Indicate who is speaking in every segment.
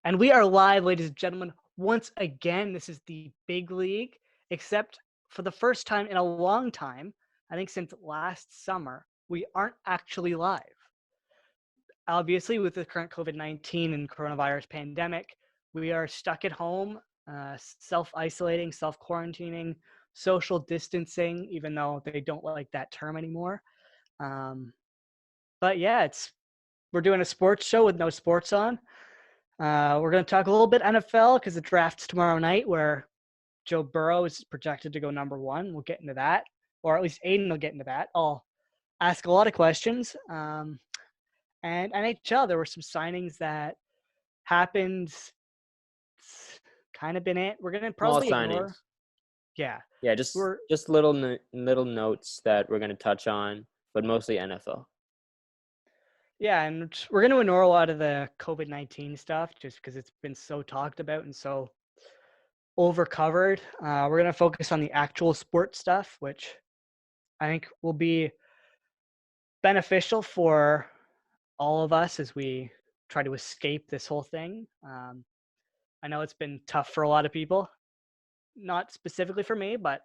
Speaker 1: And we are live, ladies and gentlemen. Once again, this is the big league, except for the first time in a long time, I think since last summer, we aren't actually live. Obviously, with the current COVID-19 and coronavirus pandemic, we are stuck at home, self isolating, self quarantining, social distancing, even though they don't like that term anymore. Um, but yeah, we're doing a sports show with no sports on. We're going to talk a little bit NFL because the draft's tomorrow night, where Joe Burrow is projected to go number one. We'll get into that, or at least Aiden will get into that. I'll ask a lot of questions. And NHL, there were some signings that happened. It's kind of been it. We're going to
Speaker 2: Small
Speaker 1: probably ignore.
Speaker 2: signings.
Speaker 1: Yeah,
Speaker 2: Yeah, just
Speaker 1: we're
Speaker 2: just little little notes that we're gonna touch on, but mostly NFL.
Speaker 1: yeah, and we're going to ignore a lot of the COVID-19 stuff just because it's been so talked about and so overcovered. We're going to focus on the actual sports stuff, which I think will be beneficial for all of us as we try to escape this whole thing. I know it's been tough for a lot of people, not specifically for me, but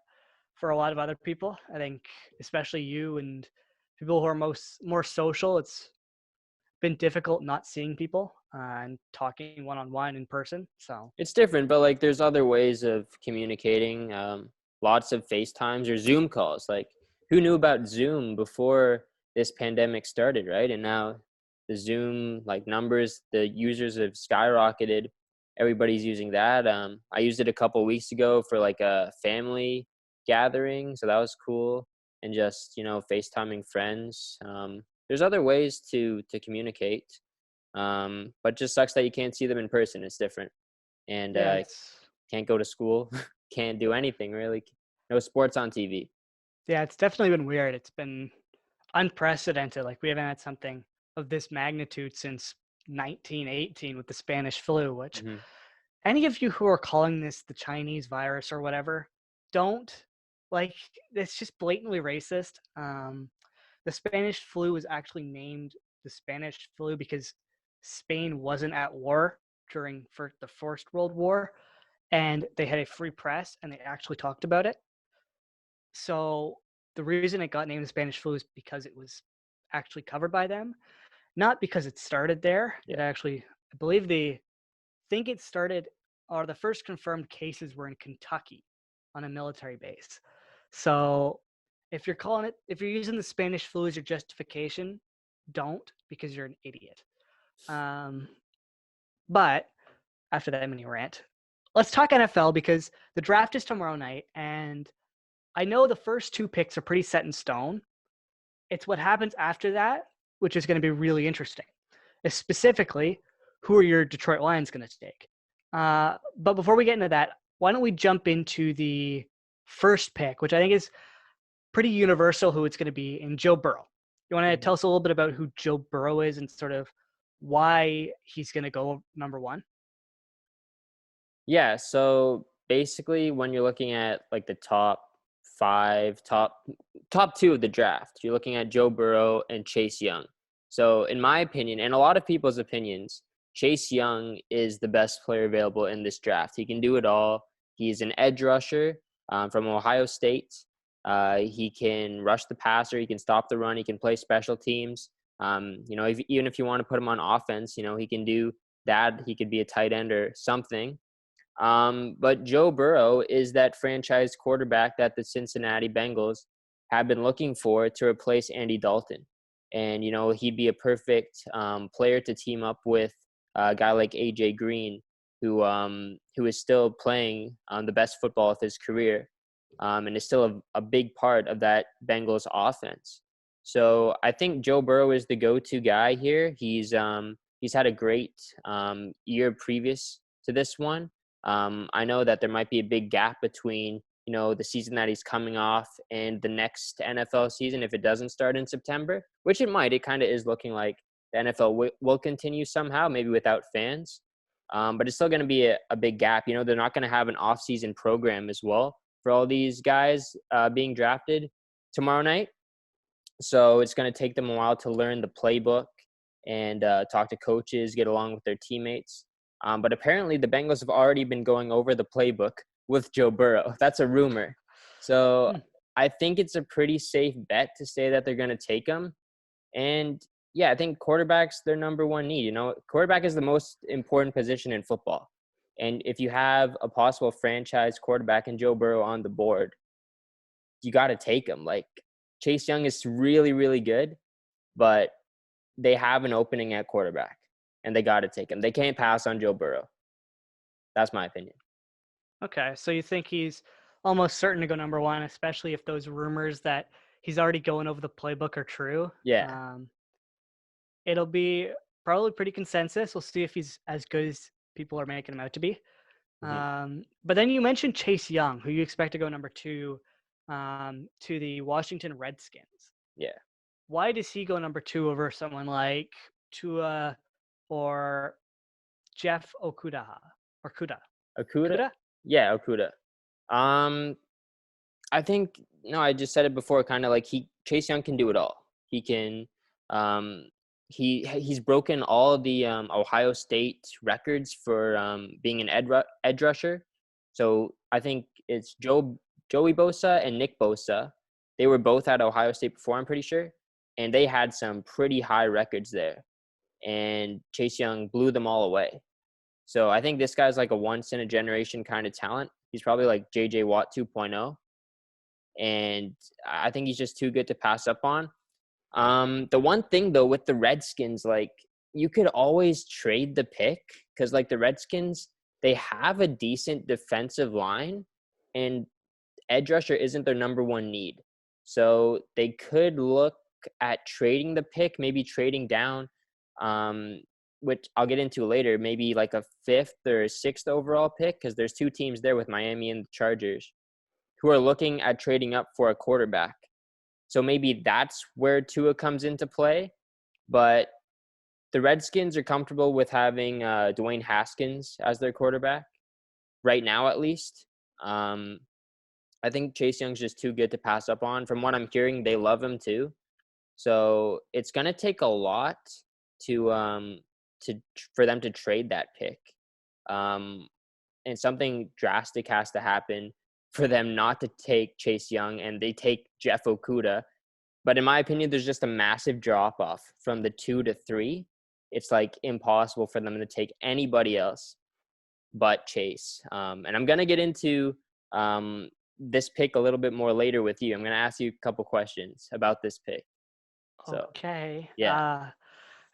Speaker 1: for a lot of other people. I think, especially you and people who are more social, it's been difficult not seeing people and talking one on one in person. So
Speaker 2: It's different, but like there's other ways of communicating. Lots of FaceTimes or Zoom calls. Like who knew about Zoom before this pandemic started, right? And now the Zoom like numbers, the users have skyrocketed. Everybody's using that. I used it a couple weeks ago for like a family gathering, so that was cool. And just FaceTiming friends. There's other ways to communicate, but just sucks that you can't see them in person. It's different, and
Speaker 1: yeah, it's
Speaker 2: can't go to school, can't do anything really. No sports on TV.
Speaker 1: yeah, it's definitely been weird. It's been unprecedented. Like we haven't had something of this magnitude since 1918 with the Spanish flu, which
Speaker 2: Hmm.
Speaker 1: any of you who are calling this the Chinese virus or whatever, don't like it's just blatantly racist. The Spanish flu was actually named the Spanish flu because Spain wasn't at war during the First World War, and they had a free press, and they actually talked about it. So the reason it got named the Spanish flu is because it was actually covered by them, not because it started there. It
Speaker 2: Yeah.
Speaker 1: actually, I believe they think it started, or the first confirmed cases were in Kentucky on a military base. So if you're using the Spanish flu as your justification, don't, because you're an idiot. Um, but after that mini rant, let's talk NFL because the draft is tomorrow night, and I know the first two picks are pretty set in stone. It's what happens after that, which is going to be really interesting. Specifically, who are your Detroit Lions going to take? But before we get into that, why don't we jump into the first pick, which I think is pretty universal who it's going to be, in Joe Burrow. You want to
Speaker 2: Hmm.
Speaker 1: tell us a little bit about who Joe Burrow is and sort of why he's going to go number one?
Speaker 2: Yeah. So basically, when you're looking at like the top five, top two of the draft, you're looking at Joe Burrow and Chase Young. So in my opinion, and a lot of people's opinions, Chase Young is the best player available in this draft. He can do it all. He's an edge rusher from Ohio State. He can rush the passer. He can stop the run. He can play special teams. Even if you want to put him on offense, he can do that. He could be a tight end or something. But Joe Burrow is that franchise quarterback that the Cincinnati Bengals have been looking for to replace Andy Dalton. And, he'd be a perfect player to team up with a guy like AJ Green, who is still playing the best football of his career, and is still a big part of that Bengals offense. So I think Joe Burrow is the go-to guy here. He's had a great year previous to this one. I know that there might be a big gap between the season that he's coming off and the next NFL season if it doesn't start in September, which it might. It kind of is looking like the NFL will continue somehow, maybe without fans. But it's still going to be a big gap. They're not going to have an off-season program as well for all these guys being drafted tomorrow night. So it's going to take them a while to learn the playbook and talk to coaches, get along with their teammates. But apparently the Bengals have already been going over the playbook with Joe Burrow. That's a rumor. So
Speaker 1: Hmm.
Speaker 2: I think it's a pretty safe bet to say that they're going to take him. And yeah, I think quarterback's their number one need. You know, quarterback is the most important position in football. And if you have a possible franchise quarterback and Joe Burrow on the board, you got to take him. Like Chase Young is really, really good, but they have an opening at quarterback and they got to take him. They can't pass on Joe Burrow. That's my opinion.
Speaker 1: Okay, so you think he's almost certain to go number one, especially if those rumors that he's already going over the playbook are true.
Speaker 2: Yeah.
Speaker 1: Um, it'll be probably pretty consensus. We'll see if he's as good as people are making him out to be.
Speaker 2: Hmm.
Speaker 1: But then you mentioned Chase Young, who you expect to go number two to the Washington Redskins.
Speaker 2: Yeah.
Speaker 1: Why does he go number two over someone like Tua or Jeff Okuda or Kuda?
Speaker 2: Okuda?
Speaker 1: Kuda?
Speaker 2: Yeah, Okuda. Um, I think no, I just said it before. Kind of like Chase Young can do it all. He can. Um, he's broken all the Ohio State records for being an edge rusher. So I think it's Joey Bosa and Nick Bosa. They were both at Ohio State before, I'm pretty sure, and they had some pretty high records there. And Chase Young blew them all away. So I think this guy's like a once in a generation kind of talent. He's probably like JJ Watt 2.0, and I think he's just too good to pass up on. The one thing though with the Redskins, like you could always trade the pick because like the Redskins, they have a decent defensive line, and edge rusher isn't their number one need. So they could look at trading the pick, maybe trading down, which I'll get into later, maybe like a fifth or sixth overall pick, because there's two teams there with Miami and the Chargers who are looking at trading up for a quarterback. So maybe that's where Tua comes into play. But the Redskins are comfortable with having Dwayne Haskins as their quarterback right now, at least. I think Chase Young's just too good to pass up on. From what I'm hearing, they love him too. So it's gonna take a lot to for them to trade that pick, um, and something drastic has to happen for them not to take Chase Young and they take Jeff Okuda. But in my opinion, there's just a massive drop off from the 2 to 3. It's like impossible for them to take anybody else but Chase. And I'm gonna get into this pick a little bit more later with you. I'm gonna ask you a couple questions about this pick. So
Speaker 1: Okay.
Speaker 2: yeah,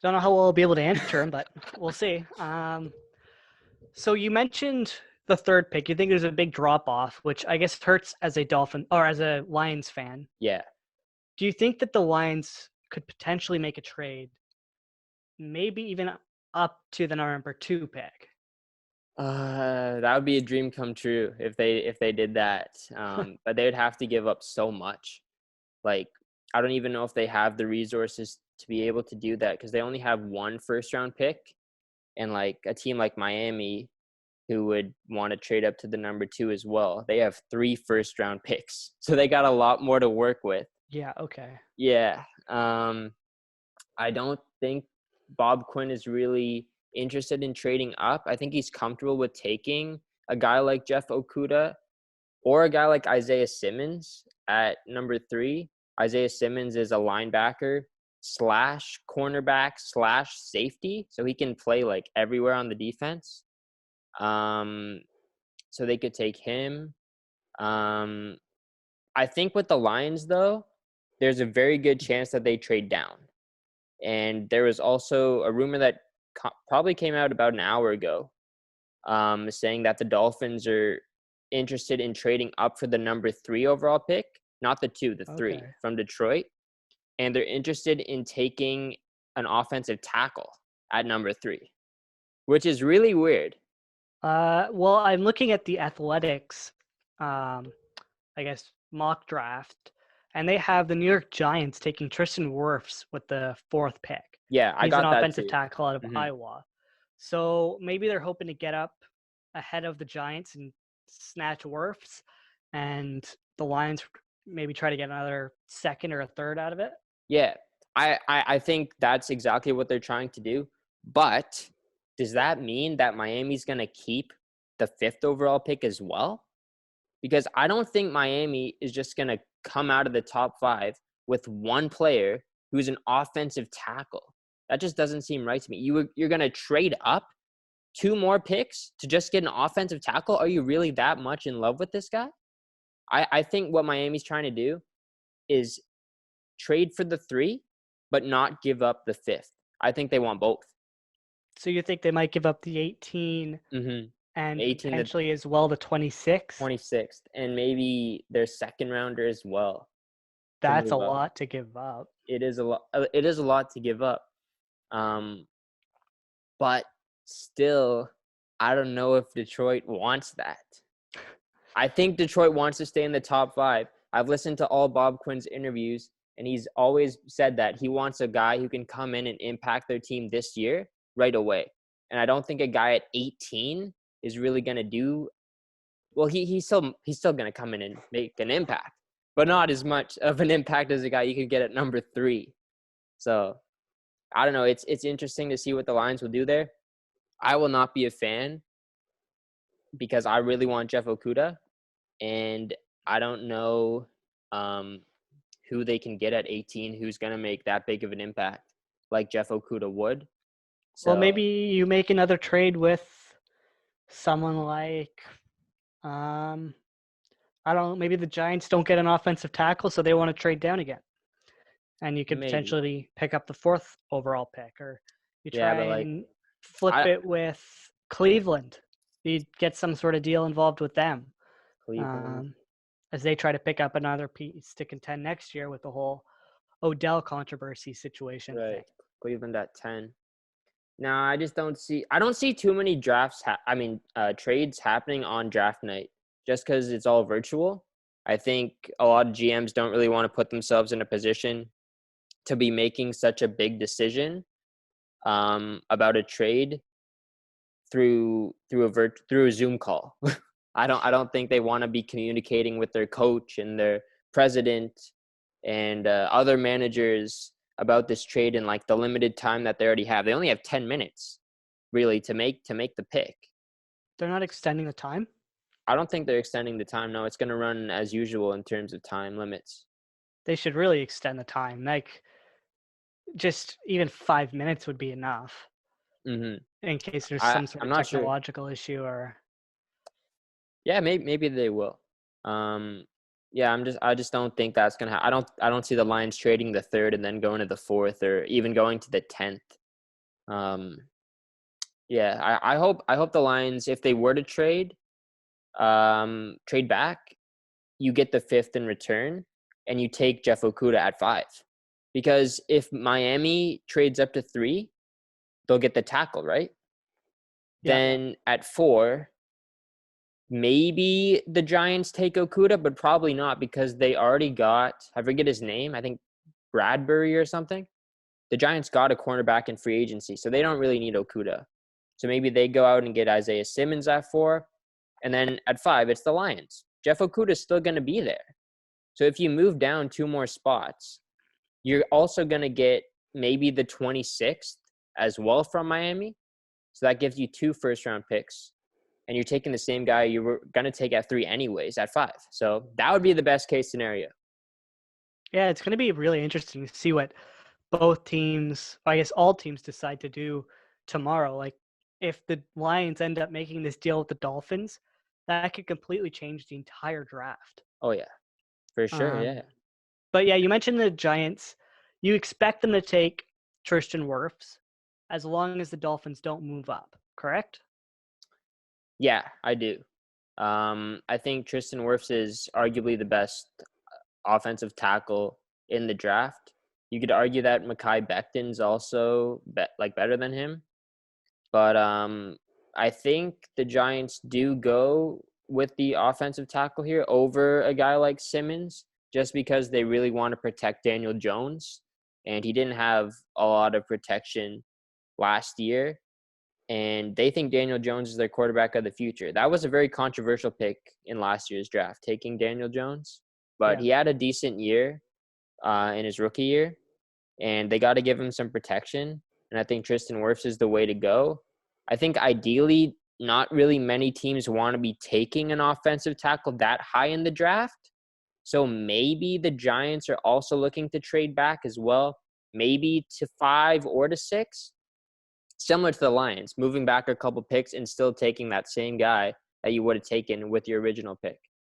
Speaker 1: Don't know how we'll be able to answer him, but we'll see. So you mentioned the third pick. You think there's a big drop off, which I guess hurts as a Dolphin or as a Lions fan.
Speaker 2: yeah.
Speaker 1: Do you think that the Lions could potentially make a trade, maybe even up to the number two pick?
Speaker 2: That would be a dream come true if they did that. But they would have to give up so much. Like I don't even know if they have the resources to be able to do that because they only have one first round pick, and like a team like Miami who would want to trade up to the number 2 as well. They have 3 first round picks. So they got a lot more to work with.
Speaker 1: Yeah, okay.
Speaker 2: Yeah. I don't think Bob Quinn is really interested in trading up. I think he's comfortable with taking a guy like Jeff Okuda or a guy like Isaiah Simmons at number 3. Isaiah Simmons is a linebacker slash cornerback slash safety. So he can play like everywhere on the defense. So they could take him. I think with the Lions, though, there's a very good chance that they trade down. And there was also a rumor that probably came out about an hour ago, saying that the Dolphins are interested in trading up for the number 3 overall pick, not the 2, the 3
Speaker 1: Okay.
Speaker 2: from Detroit. And they're interested in taking an offensive tackle at number 3, which is really weird.
Speaker 1: Well, I'm looking at the Athletics, I guess, mock draft, and they have the New York Giants taking Tristan Wirfs with the 4th pick.
Speaker 2: Yeah, I
Speaker 1: He's an
Speaker 2: got that
Speaker 1: offensive
Speaker 2: too.
Speaker 1: tackle out of
Speaker 2: Mhm.
Speaker 1: Iowa. So maybe they're hoping to get up ahead of the Giants and snatch Wirfs, and the Lions maybe try to get another second or a third out of it.
Speaker 2: Yeah, I think that's exactly what they're trying to do. But does that mean that Miami's going to keep the 5th overall pick as well? Because I don't think Miami is just going to come out of the top 5 with one player who's an offensive tackle. That just doesn't seem right to me. You're going to trade up 2 more picks to just get an offensive tackle? Are you really that much in love with this guy? I think what Miami's trying to do is trade for the 3, but not give up the 5th. I think they want both.
Speaker 1: So you think they might give up the 18
Speaker 2: Mm-hmm.
Speaker 1: and
Speaker 2: 18
Speaker 1: potentially as well the 26?
Speaker 2: 26th, and maybe their second rounder as well.
Speaker 1: That's a lot to give up.
Speaker 2: It is a lot. It is a lot to give up. But still, I don't know if Detroit wants that. I think Detroit wants to stay in the top 5. I've listened to all Bob Quinn's interviews, and he's always said that he wants a guy who can come in and impact their team this year right away. And I don't think a guy at 18 is really going to do well. He's still going to come in and make an impact, but not as much of an impact as a guy you could get at number 3. So I don't know. It's interesting to see what the Lions will do there. I will not be a fan because I really want Jeff Okudah, and I don't know who they can get at 18 who's going to make that big of an impact like Jeff Okudah would. So,
Speaker 1: well, maybe you make another trade with someone like, I don't know, maybe the Giants don't get an offensive tackle, so they want to trade down again. And you could potentially pick up the 4th overall pick, or you try and flip it with Cleveland. You get some sort of deal involved with them.
Speaker 2: Cleveland.
Speaker 1: As they try to pick up another piece to contend next year with the whole Odell controversy situation.
Speaker 2: Right.
Speaker 1: Thing.
Speaker 2: Cleveland at 10. No, I just don't see – I don't see too many trades happening on draft night just because it's all virtual. I think a lot of GMs don't really want to put themselves in a position to be making such a big decision about a trade through a Zoom call. I don't think they want to be communicating with their coach and their president and other managers about this trade in like the limited time that they already have. They only have 10 minutes really to make the pick.
Speaker 1: They're not extending the time?
Speaker 2: I don't think they're extending the time. No, it's going to run as usual in terms of time limits.
Speaker 1: They should really extend the time. Like just even 5 minutes would be enough.
Speaker 2: Mm-hmm.
Speaker 1: In case there's some sort of technological issue or.
Speaker 2: Yeah, maybe they will. Yeah, I just don't think that's gonna happen. I don't see the Lions trading the 3rd and then going to the 4th or even going to the 10th. Yeah, I hope the Lions, if they were to trade back, you get the 5th in return and you take Jeff Okudah at 5. Because if Miami trades up to 3, they'll get the tackle, right? Yeah. Then at 4, maybe the Giants take Okudah, but probably not because they already got, I forget his name, I think Bradbury or something. The Giants got a cornerback in free agency, so they don't really need Okudah. So maybe they go out and get Isaiah Simmons at 4, and then at 5, it's the Lions. Jeff Okudah is still going to be there. So if you move down 2 more spots, you're also going to get maybe the 26th as well from Miami. So that gives you 2 first-round picks. And you're taking the same guy you were going to take at 3 anyways, at 5. So that would be the best case scenario.
Speaker 1: Yeah, it's going to be really interesting to see what both teams, I guess all teams, decide to do tomorrow. Like, if the Lions end up making this deal with the Dolphins, that could completely change the entire draft.
Speaker 2: Oh, yeah. For sure, yeah.
Speaker 1: But, yeah, you mentioned the Giants. You expect them to take Tristan Wirfs as long as the Dolphins don't move up, correct?
Speaker 2: Yeah, I do. I think Tristan Wirfs is arguably the best offensive tackle in the draft. You could argue that Mekhi Becton's also better than him. But I think the Giants do go with the offensive tackle here over a guy like Simmons just because they really want to protect Daniel Jones. And he didn't have a lot of protection last year. And they think Daniel Jones is their quarterback of the future. That was a very controversial pick in last year's draft, taking Daniel Jones. But he had a decent year in his rookie year, and they got to give him some protection. And I think Tristan Wirfs is the way to go. I think ideally, not really many teams want to be taking an offensive tackle that high in the draft. So maybe the Giants are also looking to trade back as well, maybe to 5 or to 6. Similar to the Lions, moving back a couple picks and still taking that same guy that you would have taken with your original pick.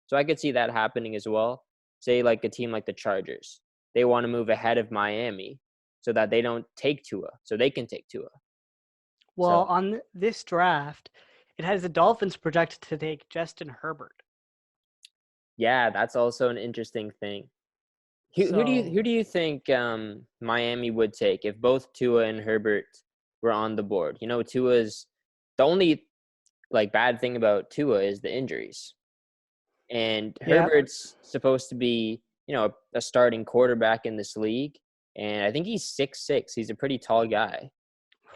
Speaker 2: So I could see that happening as well. Say like a team like the Chargers. They want to move ahead of Miami so that they don't take Tua, so they can take Tua.
Speaker 1: Well,
Speaker 2: So
Speaker 1: on this draft, it has the Dolphins projected to take Justin Herbert.
Speaker 2: yeah, that's also an interesting thing.
Speaker 1: So
Speaker 2: Who do you think Miami would take if both Tua and Herbert were on the board? You know, Tua's the only like bad thing about Tua is the injuries. And
Speaker 1: yeah,
Speaker 2: Herbert's supposed to be, you know, a starting quarterback in this league. And I think he's 6'6". He's a pretty tall guy.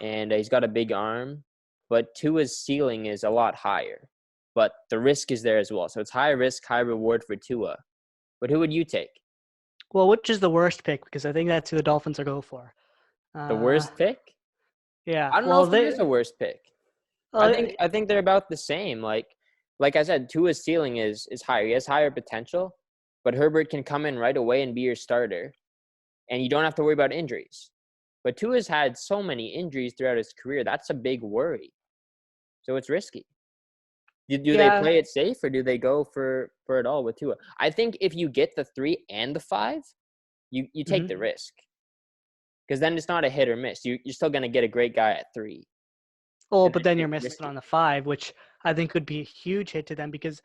Speaker 2: And he's got a big arm. But Tua's ceiling is a lot higher. But the risk is there as well. So it's high risk, high reward for Tua. But who would you take?
Speaker 1: well, which is the worst pick? Because I think that's who the Dolphins are going for.
Speaker 2: The
Speaker 1: Uh,
Speaker 2: worst pick?
Speaker 1: yeah.
Speaker 2: I don't know
Speaker 1: Well,
Speaker 2: if there is a worst pick.
Speaker 1: uh,
Speaker 2: I think they're about the same. Like I said, Tua's ceiling is higher. He has higher potential, but Herbert can come in right away and be your starter, and you don't have to worry about injuries. But Tua's had so many injuries throughout his career. That's a big worry. So it's risky. Do they
Speaker 1: yeah.
Speaker 2: play it safe or do they go for it all with Tua? I think if you get the 3 and the 5, you take
Speaker 1: Mhm.
Speaker 2: the risk because then it's not a hit or miss. You're still going to get a great guy at 3.
Speaker 1: Well,
Speaker 2: And
Speaker 1: but
Speaker 2: then
Speaker 1: then you're
Speaker 2: it's
Speaker 1: missing
Speaker 2: risky.
Speaker 1: on the 5, which I think would be a huge hit to them because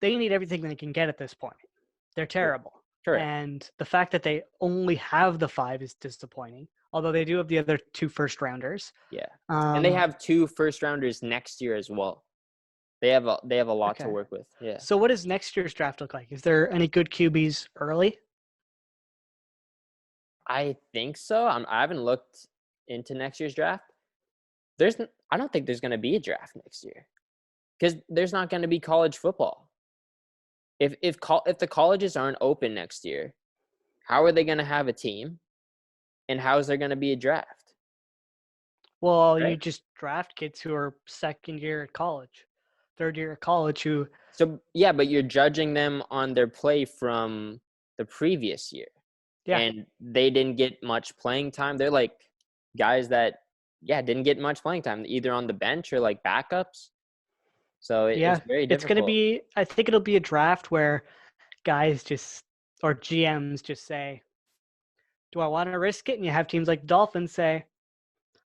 Speaker 1: they need everything they can get at this point. They're
Speaker 2: True.
Speaker 1: terrible.
Speaker 2: Correct.
Speaker 1: And the fact that they only have the 5 is disappointing, although they do have the other 2 first rounders.
Speaker 2: Yeah. And they
Speaker 1: Um,
Speaker 2: have 2 first rounders next year as well. They have a lot to
Speaker 1: okay.
Speaker 2: work with. Yeah.
Speaker 1: So what does next year's draft look like? Is there any good QBs early?
Speaker 2: I think so. I haven't looked into next year's draft. I don't think there's going to be a draft next year because there's not going to be college football. If the colleges aren't open next year, how are they going to have a team, and how is there going to be a draft?
Speaker 1: Well, you
Speaker 2: Right.
Speaker 1: just draft kids who are second year at college, third year at college who,
Speaker 2: So yeah, but you're judging them on their play from the previous year,
Speaker 1: yeah,
Speaker 2: and they didn't get much playing time. They're like guys that didn't get much playing time, either on the bench or like backups. So it's
Speaker 1: yeah,
Speaker 2: very
Speaker 1: it's going to
Speaker 2: difficult.
Speaker 1: be, I think it'll be a draft where guys just, or GMs just say, do I want to risk it? And you have teams like Dolphins say,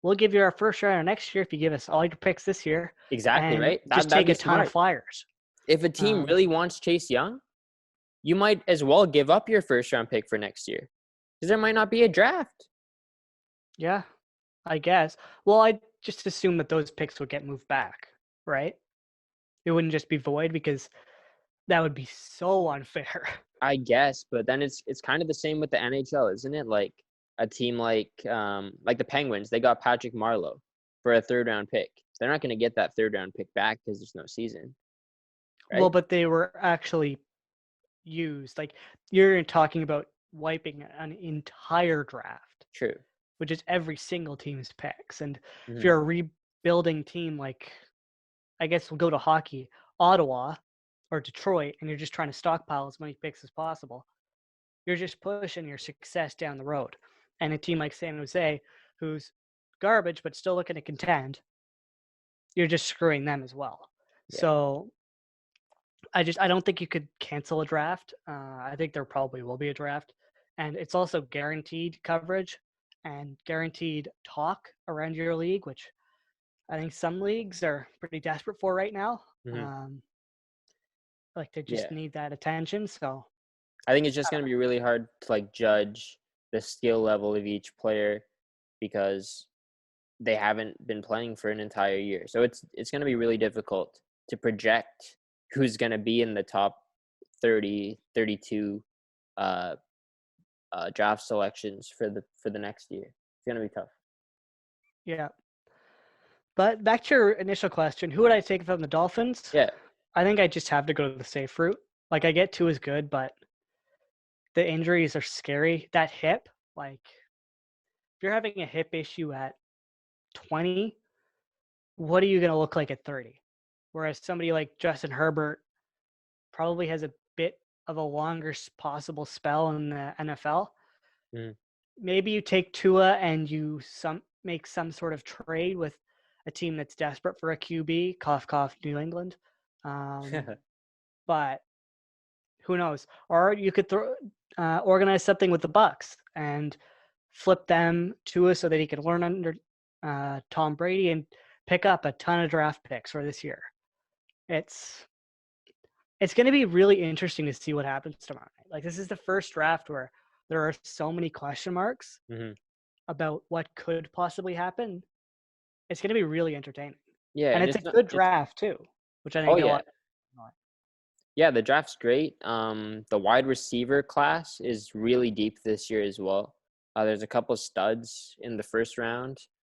Speaker 1: we'll give you our first rounder next year if you give us all your picks this year
Speaker 2: Exactly,
Speaker 1: and
Speaker 2: right?
Speaker 1: just
Speaker 2: That'd
Speaker 1: take
Speaker 2: be
Speaker 1: a ton of
Speaker 2: smart.
Speaker 1: flyers.
Speaker 2: If a team
Speaker 1: Um,
Speaker 2: really wants Chase Young, you might as well give up your first round pick for next year because there might not be a draft.
Speaker 1: yeah, I guess. Well, I just assume that those picks would get moved back, right? It wouldn't just be void because that would be so unfair.
Speaker 2: I guess, but then it's kind of the same with the NHL, isn't it? Like a team like the Penguins, they got Patrick Marleau for a third round pick. They're not going to get that third round pick back because there's no season,
Speaker 1: Well,
Speaker 2: right?
Speaker 1: but they were actually used. Like you're talking about wiping an entire draft,
Speaker 2: True.
Speaker 1: which is every single team's picks. And if
Speaker 2: Hmm.
Speaker 1: you're a rebuilding team, like I guess we'll go to hockey, Ottawa or Detroit, and you're just trying to stockpile as many picks as possible, you're just pushing your success down the road. And a team like San Jose, who's garbage but still looking to contend, you're just screwing them as well.
Speaker 2: Yeah.
Speaker 1: So I don't think you could cancel a draft. I think there probably will be a draft, and it's also guaranteed coverage and guaranteed talk around your league, which I think some leagues are pretty desperate for right now.
Speaker 2: Hmm.
Speaker 1: Um, like they
Speaker 2: Yeah.
Speaker 1: just need that attention. So
Speaker 2: I think it's just going to be really hard to like judge the skill level of each player because they haven't been playing for an entire year. So it's going to be really difficult to project who's going to be in the top 30, 32 uh, draft selections for the next year. It's going to be tough.
Speaker 1: yeah. But back to your initial question, who would I take from the Dolphins?
Speaker 2: Yeah.
Speaker 1: I think I just have to go to the safe route. Like I get two is good, but the injuries are scary. That hip, like if you're having a hip issue at 20, what are you going to look like at 30? Whereas somebody like Justin Herbert probably has a bit of a longer possible spell in the NFL.
Speaker 2: Mm.
Speaker 1: Maybe you take Tua and you make some sort of trade with a team that's desperate for a QB. Cough, cough, New England. But who knows? Or you could organize something with the Bucks and flip them Tua so that he can learn under Tom Brady and pick up a ton of draft picks for this year. It's going to be really interesting to see what happens tomorrow night. Like, this is the first draft where there are so many question marks about what could possibly happen. It's going to be really entertaining.
Speaker 2: Yeah,
Speaker 1: and it's a good draft too, which I think a lot.
Speaker 2: Yeah, the draft's great. The wide receiver class is really deep this year as well. There's a couple studs in the first round,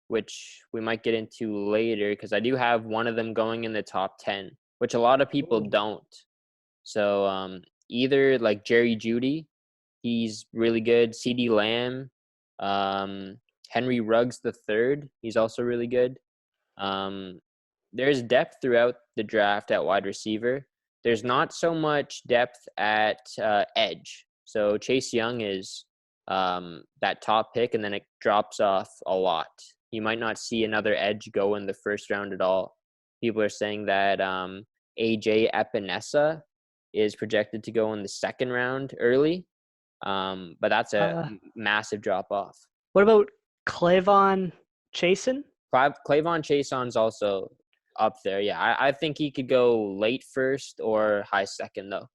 Speaker 2: which we might get into later because I do have one of them going in the top 10, which a lot of people don't. So either like Jerry Jeudy, he's really good. CeeDee Lamb, Henry Ruggs III, he's also really good. There's depth throughout the draft at wide receiver. There's not so much depth at edge. So Chase Young is that top pick, and then it drops off a lot. You might not see another edge go in the first round at all. People are saying that AJ Epinesa is projected to go in the second round early, but that's a massive drop off.
Speaker 1: What about Clavon Chason?
Speaker 2: Clavon Chason's also up there. Yeah, I think he could go late first or high second, though.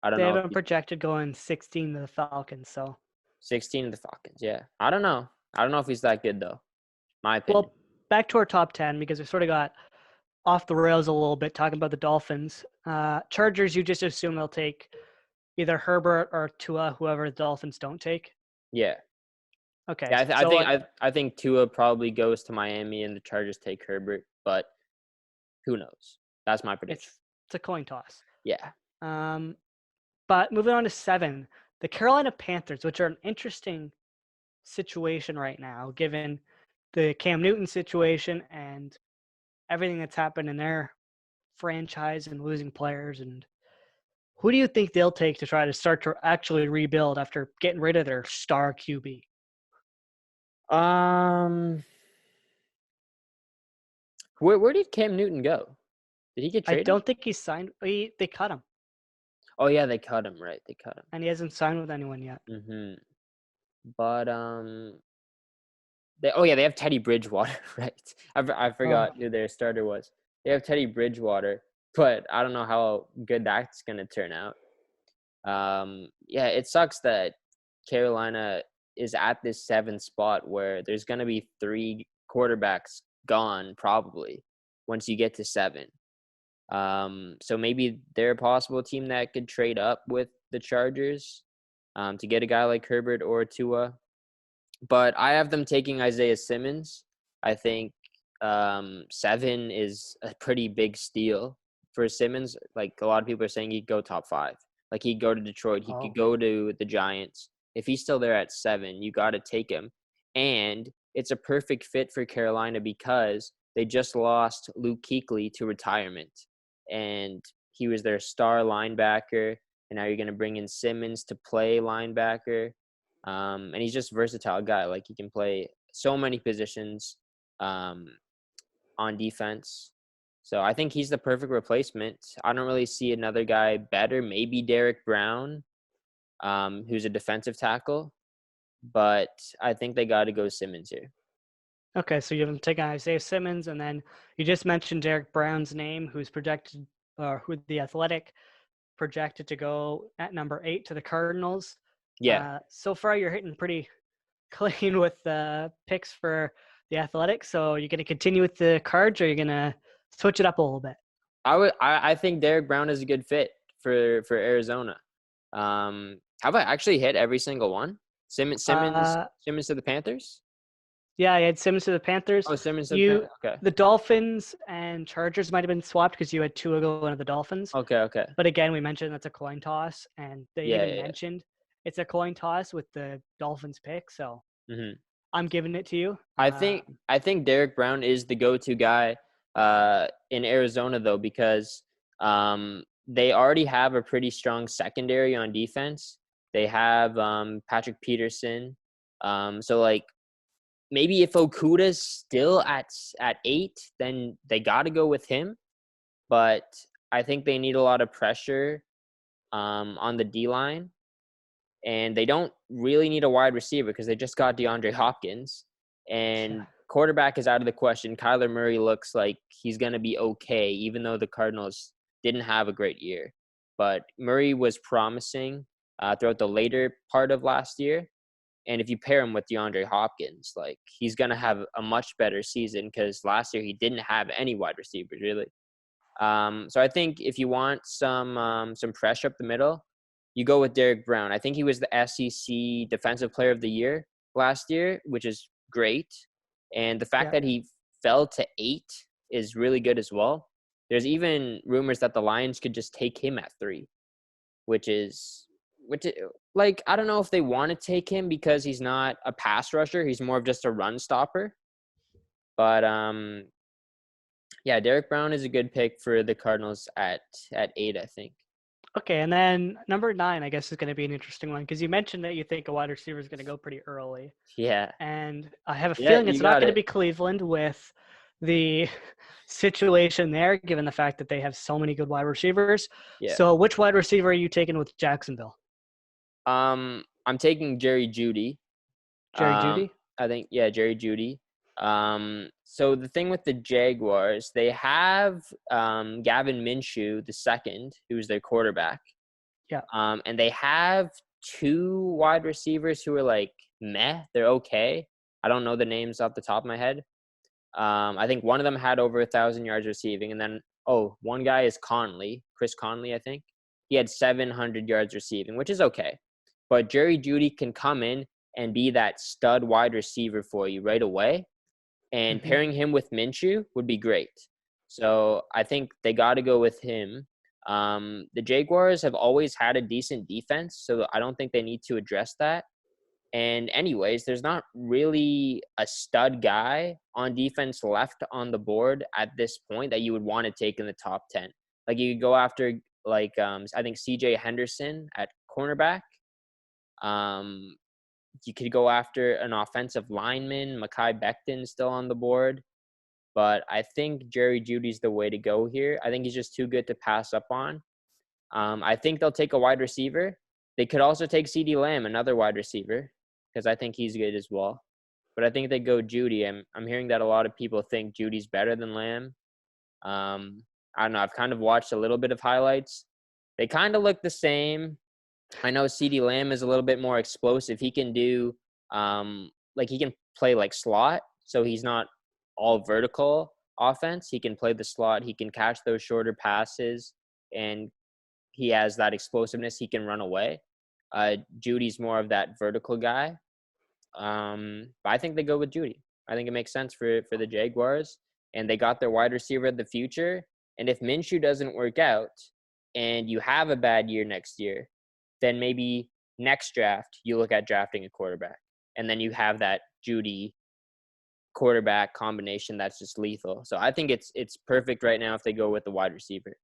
Speaker 2: I don't know.
Speaker 1: They have him projected going 16 to the Falcons, so.
Speaker 2: 16 to the Falcons, yeah. I don't know. I don't know if he's that good, though. My opinion.
Speaker 1: Well, back to our top 10, because we sort of got off the rails a little bit talking about the Dolphins. Chargers, you just assume they'll take either Herbert or Tua, whoever the Dolphins don't take?
Speaker 2: Yeah.
Speaker 1: Okay.
Speaker 2: Yeah, I think Tua probably goes to Miami and the Chargers take Herbert, but who knows? That's my prediction.
Speaker 1: It's a coin toss.
Speaker 2: Yeah.
Speaker 1: But moving on to 7, the Carolina Panthers, which are an interesting situation right now, given the Cam Newton situation and everything that's happened in their franchise and losing players. And who do you think they'll take to try to start to actually rebuild after getting rid of their star QB?
Speaker 2: Where did Cam Newton go? Did he get traded?
Speaker 1: I don't think he signed. They cut him.
Speaker 2: Oh yeah, they cut him. Right, they cut him.
Speaker 1: And he hasn't signed with anyone yet.
Speaker 2: But they have Teddy Bridgewater, right? I forgot who their starter was. They have Teddy Bridgewater, but I don't know how good that's gonna turn out. Yeah, it sucks that Carolina is at this 7th spot where there's gonna be 3 quarterbacks gone probably once you get to 7. So maybe they're a possible team that could trade up with the Chargers to get a guy like Herbert or Tua. But I have them taking Isaiah Simmons. I think 7 is a pretty big steal for Simmons. Like, a lot of people are saying he'd go top 5. Like, he'd go to Detroit. He could go to the Giants. If he's still there at 7, you got to take him. And it's a perfect fit for Carolina because they just lost Luke Kuechly to retirement. And he was their star linebacker. And now you're going to bring in Simmons to play linebacker. And he's just a versatile guy. Like, he can play so many positions on defense. So I think he's the perfect replacement. I don't really see another guy better. Maybe Derek Brown, who's a defensive tackle. But I think they got to go Simmons here.
Speaker 1: Okay, so you have taken Isaiah Simmons, and then you just mentioned Derek Brown's name, who's projected, who the Athletic projected to go at number 8 to the Cardinals.
Speaker 2: Yeah.
Speaker 1: So far, you're hitting pretty clean with the picks for the Athletic. So you're going to continue with the Cards, or you're going to switch it up a little bit?
Speaker 2: I think Derek Brown is a good fit for Arizona. Have I actually hit every single one? Simmons to the Panthers?
Speaker 1: Yeah, I had Simmons to the Panthers.
Speaker 2: Oh, Simmons to the Panthers. Okay.
Speaker 1: The Dolphins and Chargers might have been swapped because you had Tua going to the Dolphins.
Speaker 2: Okay.
Speaker 1: But again, we mentioned that's a coin toss, and they mentioned it's a coin toss with the Dolphins pick. So I'm giving it to you.
Speaker 2: I think Derek Brown is the go-to guy. in Arizona though, because they already have a pretty strong secondary on defense. They have Patrick Peterson. So like maybe if Okuda's still at 8, then they got to go with him. But I think they need a lot of pressure on the D line, and they don't really need a wide receiver because they just got DeAndre Hopkins, and quarterback is out of the question. Kyler Murray looks like he's going to be okay, even though the Cardinals didn't have a great year. But Murray was promising throughout the later part of last year. And if you pair him with DeAndre Hopkins, like he's going to have a much better season because last year he didn't have any wide receivers really. So I think if you want some pressure up the middle, you go with Derek Brown. I think he was the SEC Defensive Player of the Year last year, which is great. And the fact that he fell to 8 is really good as well. There's even rumors that the Lions could just take him at 3, which like, I don't know if they want to take him because he's not a pass rusher. He's more of just a run stopper. But yeah, Derek Brown is a good pick for the Cardinals at 8, I think.
Speaker 1: Okay, and then number 9, I guess, is going to be an interesting one because you mentioned that you think a wide receiver is going to go pretty early.
Speaker 2: Yeah.
Speaker 1: And I have a feeling it's not going to be Cleveland with the situation there, given the fact that they have so many good wide receivers.
Speaker 2: Yeah.
Speaker 1: So which wide receiver are you taking with Jacksonville?
Speaker 2: I'm taking Jerry Jeudy.
Speaker 1: Jerry Jeudy?
Speaker 2: I think, yeah, Jerry Jeudy. So the thing with the Jaguars, they have Gavin Minshew the second, who's their quarterback.
Speaker 1: Yeah.
Speaker 2: And they have 2 wide receivers who are like meh. They're okay. I don't know the names off the top of my head. I think one of them had over 1,000 yards receiving, and then one guy is Chris Conley, I think. He had 700 yards receiving, which is okay. But Jerry Jeudy can come in and be that stud wide receiver for you right away. And pairing him with Minshew would be great. So I think they got to go with him. The Jaguars have always had a decent defense, so I don't think they need to address that. And anyways, there's not really a stud guy on defense left on the board at this point that you would want to take in the top 10. Like you could go after I think CJ Henderson at cornerback. You could go after an offensive lineman. Mekhi Becton still on the board. But I think Jerry Jeudy's the way to go here. I think he's just too good to pass up on. I think they'll take a wide receiver. They could also take CeeDee Lamb, another wide receiver, because I think he's good as well. But I think they go Jeudy. I'm hearing that a lot of people think Judy's better than Lamb. I don't know. I've kind of watched a little bit of highlights. They kind of look the same. I know CeeDee Lamb is a little bit more explosive. He can do he can play like slot, so he's not all vertical offense. He can play the slot. He can catch those shorter passes, and he has that explosiveness. He can run away. Judy's more of that vertical guy. But I think they go with Jeudy. I think it makes sense for the Jaguars, and they got their wide receiver of the future. And if Minshew doesn't work out and you have a bad year next year, then maybe next draft you look at drafting a quarterback, and then you have that Jeudy quarterback combination that's just lethal. So I think it's perfect right now if they go with the wide receiver.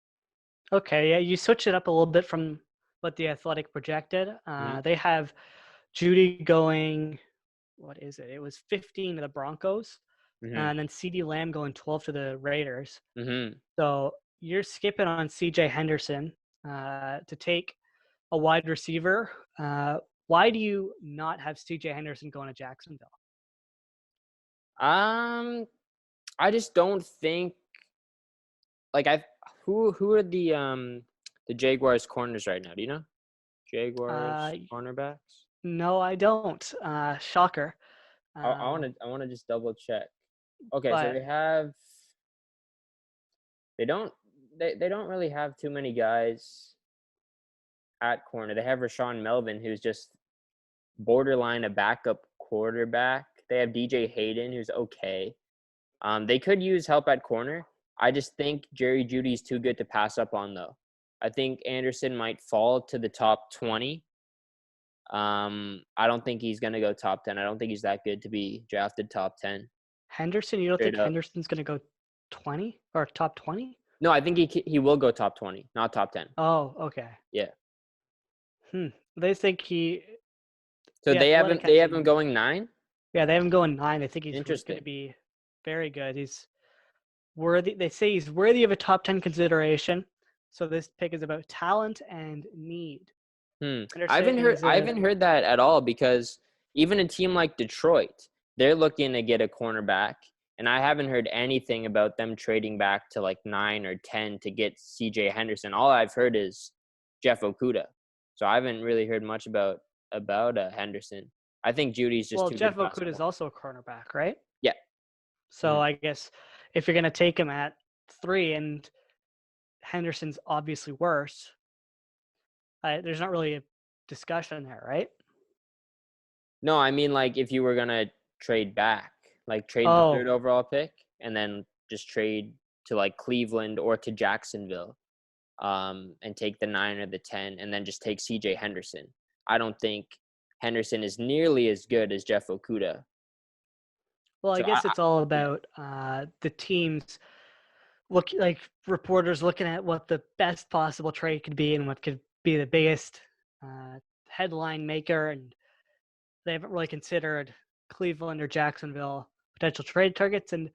Speaker 1: Okay, yeah, you switch it up a little bit from what the Athletic projected. They have Jeudy going, what is it? It was 15 to the Broncos, and then CeeDee Lamb going 12 to the Raiders. So you're skipping on CJ Henderson to take a wide receiver. Why do you not have CJ Henderson going to Jacksonville?
Speaker 2: I just don't think who are the Jaguars corners right now? Do you know? Jaguars cornerbacks?
Speaker 1: No, I don't. Shocker.
Speaker 2: I want to just double check. Okay, so they don't really have too many guys at corner. They have Rashawn Melvin, who's just borderline a backup quarterback. They have DJ Hayden, who's okay. They could use help at corner. I just think Jerry Jeudy's too good to pass up on, though. I think Anderson might fall to the top 20. I don't think he's going to go top 10. I don't think he's that good to be drafted top 10.
Speaker 1: Henderson? You don't think Henderson's going to go 20 or top 20?
Speaker 2: No, I think he will go top 20, not top 10.
Speaker 1: Oh, okay.
Speaker 2: Yeah.
Speaker 1: They think he
Speaker 2: So
Speaker 1: the Athletic
Speaker 2: they
Speaker 1: has
Speaker 2: have him
Speaker 1: him.
Speaker 2: going 9.
Speaker 1: Yeah, they have him going 9. I think he's going to
Speaker 2: Interesting.
Speaker 1: be very good. He's worthy. They say he's worthy of a top 10 consideration. So this pick is about talent and need. And
Speaker 2: I
Speaker 1: they're saying he's
Speaker 2: I
Speaker 1: a
Speaker 2: haven't heard that at all, because even a team like Detroit, they're looking to get a cornerback, and I haven't heard anything about them trading back to like 9 or 10 to get CJ Henderson. All I've heard is Jeff Okuda. So I haven't really heard much about Henderson. I think Judy's just
Speaker 1: well,
Speaker 2: too good
Speaker 1: Jeff
Speaker 2: of a
Speaker 1: Okuda is
Speaker 2: basketball.
Speaker 1: also a cornerback, right?
Speaker 2: Yeah.
Speaker 1: So
Speaker 2: Mhm.
Speaker 1: I guess if you're going to take him at 3 and Henderson's obviously worse, there's not really a discussion there, right?
Speaker 2: No, I mean, like, if you were gonna trade back, like trade the third
Speaker 1: Oh,
Speaker 2: overall pick and then just trade to like Cleveland or to Jacksonville, and take the 9 or the 10, and then just take CJ Henderson. I don't think Henderson is nearly as good as Jeff Okuda.
Speaker 1: well, I
Speaker 2: So
Speaker 1: guess it's all
Speaker 2: yeah.
Speaker 1: about the teams like reporters looking at what the best possible trade could be and what could be the biggest uh, headline maker, and they haven't really considered Cleveland or Jacksonville potential trade targets, and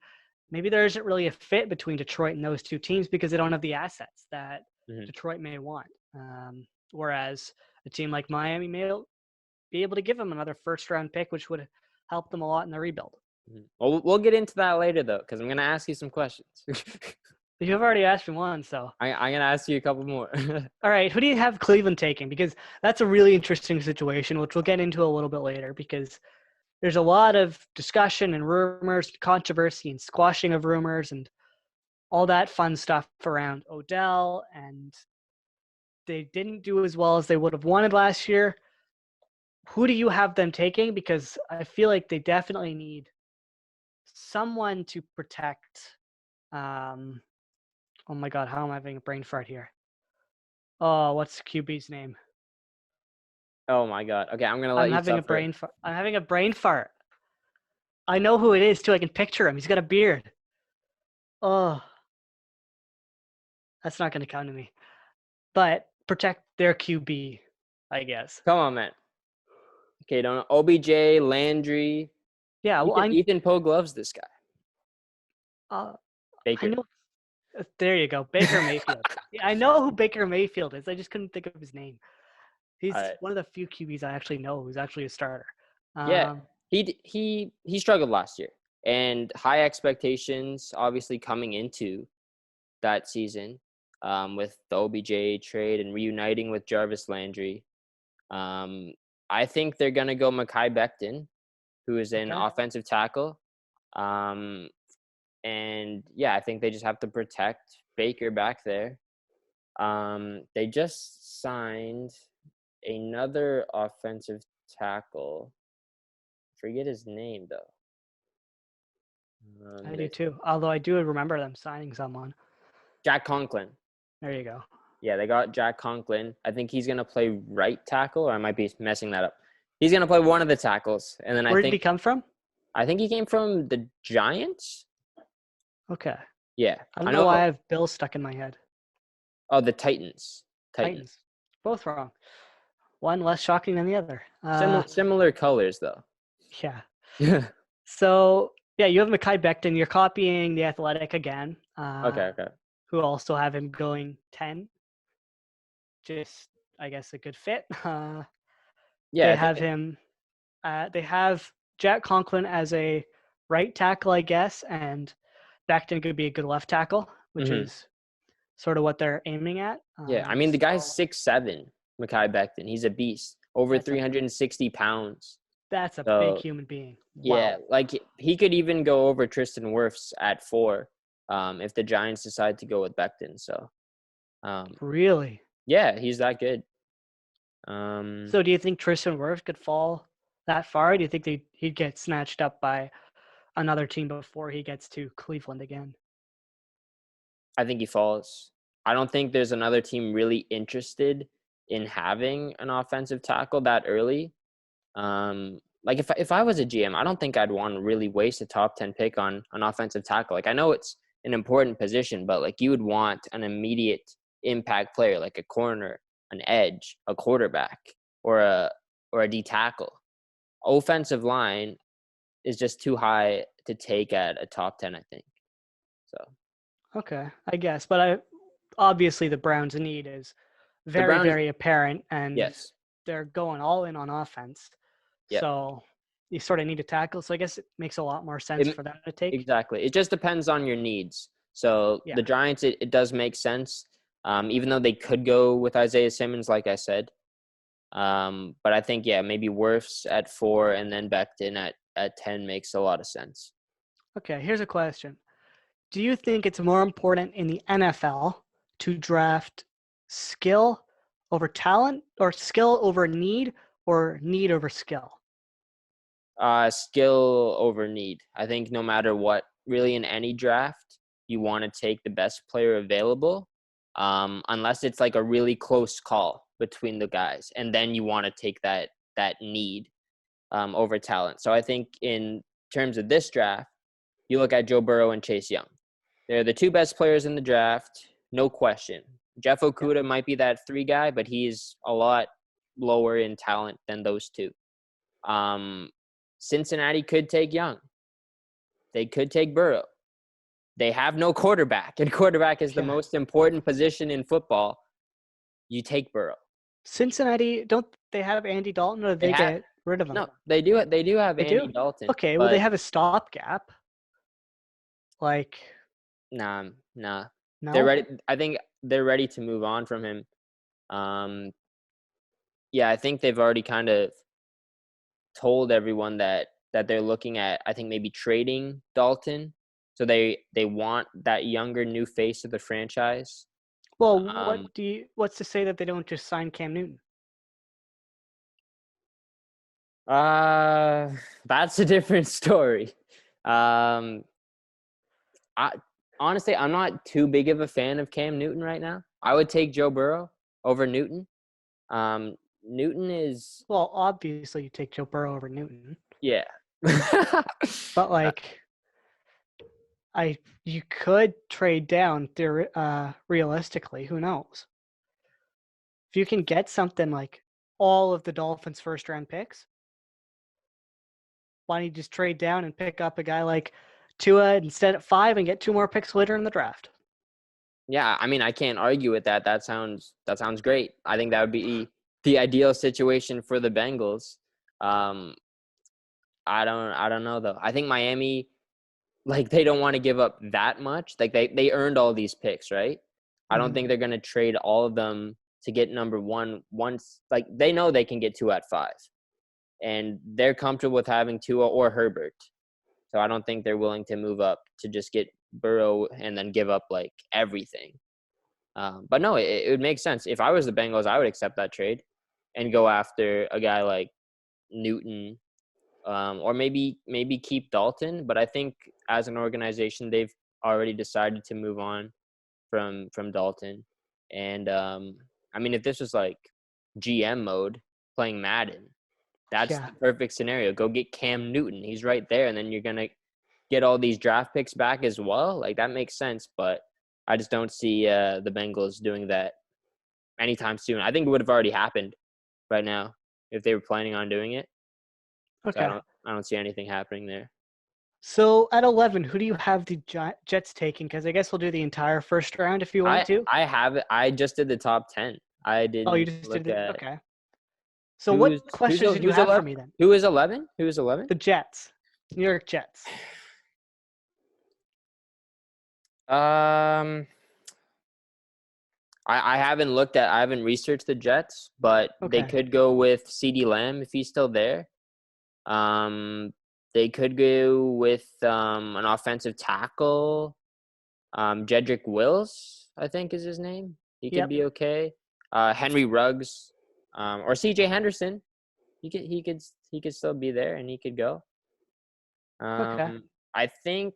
Speaker 1: maybe there isn't really a fit between Detroit and those two teams because they don't have the assets that
Speaker 2: Mhm,
Speaker 1: Detroit may want. Whereas a team like Miami may be able to give them another first round pick, which would help them a lot in the rebuild.
Speaker 2: mhm. Well, we'll get into that later though, because I'm gonna ask you some questions.
Speaker 1: You've already asked me one, so
Speaker 2: I'm gonna ask you a couple more.
Speaker 1: all right. Who do you have Cleveland taking? Because that's a really interesting situation, which we'll get into a little bit later. Because there's a lot of discussion and rumors, controversy, and squashing of rumors, and all that fun stuff around Odell. And they didn't do as well as they would have wanted last year. Who do you have them taking? Because I feel like they definitely need someone to protect. Um, oh my God, how am I having a brain fart here? Oh, what's QB's name?
Speaker 2: Oh my god. Okay, I'm gonna let
Speaker 1: I'm
Speaker 2: you
Speaker 1: having a
Speaker 2: suffer it.
Speaker 1: brain fart. I'm having a brain fart. I know who it is too. I can picture him. He's got a beard. Oh, that's not going to come to me. But protect their QB, I guess.
Speaker 2: Come on, man. Okay, don't OBJ, Landry,
Speaker 1: Yeah, well,
Speaker 2: Ethan Pogue loves this guy.
Speaker 1: uh, I
Speaker 2: Baker.
Speaker 1: know. There you go, Baker Mayfield. Yeah, I know who Baker Mayfield is. I just couldn't think of his name.
Speaker 2: All
Speaker 1: He's
Speaker 2: right.
Speaker 1: one of the few QBs I actually know who's actually a starter.
Speaker 2: Yeah,
Speaker 1: Um,
Speaker 2: he struggled last year, and high expectations obviously coming into that season, with the OBJ trade and reuniting with Jarvis Landry. Um, I think they're gonna go Mekhi Becton, who is an
Speaker 1: okay.
Speaker 2: offensive tackle. Um, and yeah, I think they just have to protect Baker back there. They just signed another offensive tackle. Forget his name though.
Speaker 1: I do
Speaker 2: They
Speaker 1: too. Although I do remember them signing someone.
Speaker 2: Jack Conklin.
Speaker 1: There you go.
Speaker 2: Yeah, they got Jack Conklin. I think he's gonna play right tackle, or I might be messing that up. He's gonna play one of the tackles, and then
Speaker 1: Where did he come from?
Speaker 2: I think he came from the Giants.
Speaker 1: Okay.
Speaker 2: Yeah,
Speaker 1: I don't
Speaker 2: I
Speaker 1: know why I
Speaker 2: know.
Speaker 1: have Bill stuck in my head.
Speaker 2: Oh, the Titans. Titans.
Speaker 1: Titans. Both wrong. One less shocking than the other.
Speaker 2: Similar colors though.
Speaker 1: Yeah.
Speaker 2: okay,
Speaker 1: So yeah, you have Mekhi Becton. You're copying the Athletic again,
Speaker 2: okay.
Speaker 1: who also have him going 10. Just I guess a good fit.
Speaker 2: Yeah,
Speaker 1: They
Speaker 2: I think.
Speaker 1: have him. They have Jack Conklin as a right tackle, I guess, and Becton could be a good left tackle, which
Speaker 2: Hmm.
Speaker 1: is sort of what they're aiming at.
Speaker 2: Yeah, I mean the guy's 6'7", Mekhi Becton. He's a beast, over
Speaker 1: That's a
Speaker 2: 360 pounds.
Speaker 1: that's a big
Speaker 2: So
Speaker 1: human being.
Speaker 2: yeah,
Speaker 1: Wow.
Speaker 2: like he could even go over Tristan Wirfs at 4, if the Giants decide to go with Becton. So
Speaker 1: Really?
Speaker 2: yeah, he's that good. Um,
Speaker 1: So do you think Tristan Wirfs could fall that far? Do you think he'd get snatched up by another team before he gets to Cleveland again?
Speaker 2: I think he falls. I don't think there's another team really interested in having an offensive tackle that early. Like if I was a GM, I don't think I'd want to really waste a top 10 pick on an offensive tackle. Like I know it's an important position, but like you would want an immediate impact player like a corner, an edge, a quarterback, or a D tackle. Offensive line is just too high to take at a top 10, I think. So
Speaker 1: Okay, I guess, but obviously the Browns' need is
Speaker 2: the
Speaker 1: very,
Speaker 2: Browns,
Speaker 1: very apparent, and
Speaker 2: yes,
Speaker 1: they're going all in on offense.
Speaker 2: yeah.
Speaker 1: So you sort of need a tackle. So I guess it makes a lot more sense
Speaker 2: It,
Speaker 1: for them to take.
Speaker 2: exactly. It just depends on your needs. So
Speaker 1: Yeah.
Speaker 2: the Giants, it does make sense, even though they could go with Isaiah Simmons, like I said. But I think, yeah, maybe Wirfs at 4 and then Becton at 10 makes a lot of sense.
Speaker 1: Okay, here's a question. Do you think it's more important in the NFL to draft skill over talent, or skill over need, or need over skill?
Speaker 2: Skill over need. I think no matter what, really in any draft, you want to take the best player available, unless it's like a really close call between the guys, and then you want to take that need over talent. So I think in terms of this draft, you look at Joe Burrow and Chase Young. They're the two best players in the draft, no question. Jeff Okuda might be that 3 guy, but he's a lot lower in talent than those two. Cincinnati could take Young. They could take Burrow. They have no quarterback, and quarterback is the most important position in football. You take Burrow.
Speaker 1: Cincinnati, don't they have Andy Dalton, or they get rid of him?
Speaker 2: No, they do. They do have Andy Dalton.
Speaker 1: Okay, well, they have a stopgap. Like,
Speaker 2: nah.
Speaker 1: no,
Speaker 2: They're ready. I think they're ready to move on from him. Yeah, I think they've already kind of told everyone that they're looking at, I think, maybe trading Dalton. So they want that younger new face of the franchise.
Speaker 1: Well, what's to say that they don't just sign Cam Newton?
Speaker 2: That's a different story. Honestly, I'm not too big of a fan of Cam Newton right now. I would take Joe Burrow over Newton. Newton is...
Speaker 1: Well, obviously you take Joe Burrow over Newton.
Speaker 2: Yeah.
Speaker 1: But like, you could trade down realistically. Who knows? If you can get something like all of the Dolphins' first-round picks, why don't you just trade down and pick up a guy like Tua instead at 5 and get 2 more picks later in the draft?
Speaker 2: Yeah, I mean, I can't argue with that. That sounds great. I think that would be the ideal situation for the Bengals. I don't know though. I think Miami, like, they don't want to give up that much. Like they earned all these picks, right? I don't think they're going to trade all of them to get number 1 once. Like, they know they can get 2 at 5. And they're comfortable with having Tua or Herbert. So I don't think they're willing to move up to just get Burrow and then give up like everything. But no, it would make sense. If I was the Bengals, I would accept that trade and go after a guy like Newton, or maybe keep Dalton. But I think as an organization, they've already decided to move on from Dalton. And I mean, if this was like GM mode playing Madden, that's the perfect scenario. Go get Cam Newton. He's right there. And then you're going to get all these draft picks back as well. Like, that makes sense. But I just don't see the Bengals doing that anytime soon. I think it would have already happened right now if they were planning on doing it.
Speaker 1: Okay.
Speaker 2: So I don't see anything happening there.
Speaker 1: So at 11, who do you have the Jets taking? Because I guess we'll do the entire first round if you want to.
Speaker 2: I have it. I just did the top 10. I didn't.
Speaker 1: Oh, you just
Speaker 2: look
Speaker 1: did it?
Speaker 2: at
Speaker 1: Okay. So what questions did you have for me then?
Speaker 2: Who is 11? Who is 11?
Speaker 1: The Jets. New York Jets.
Speaker 2: I haven't researched the Jets, but they could go with CeeDee Lamb if he's still there. They could go with an offensive tackle. Jedrick Wills, I think is his name. He could be okay. Henry Ruggs, or CJ Henderson. He could still be there and he could go. I think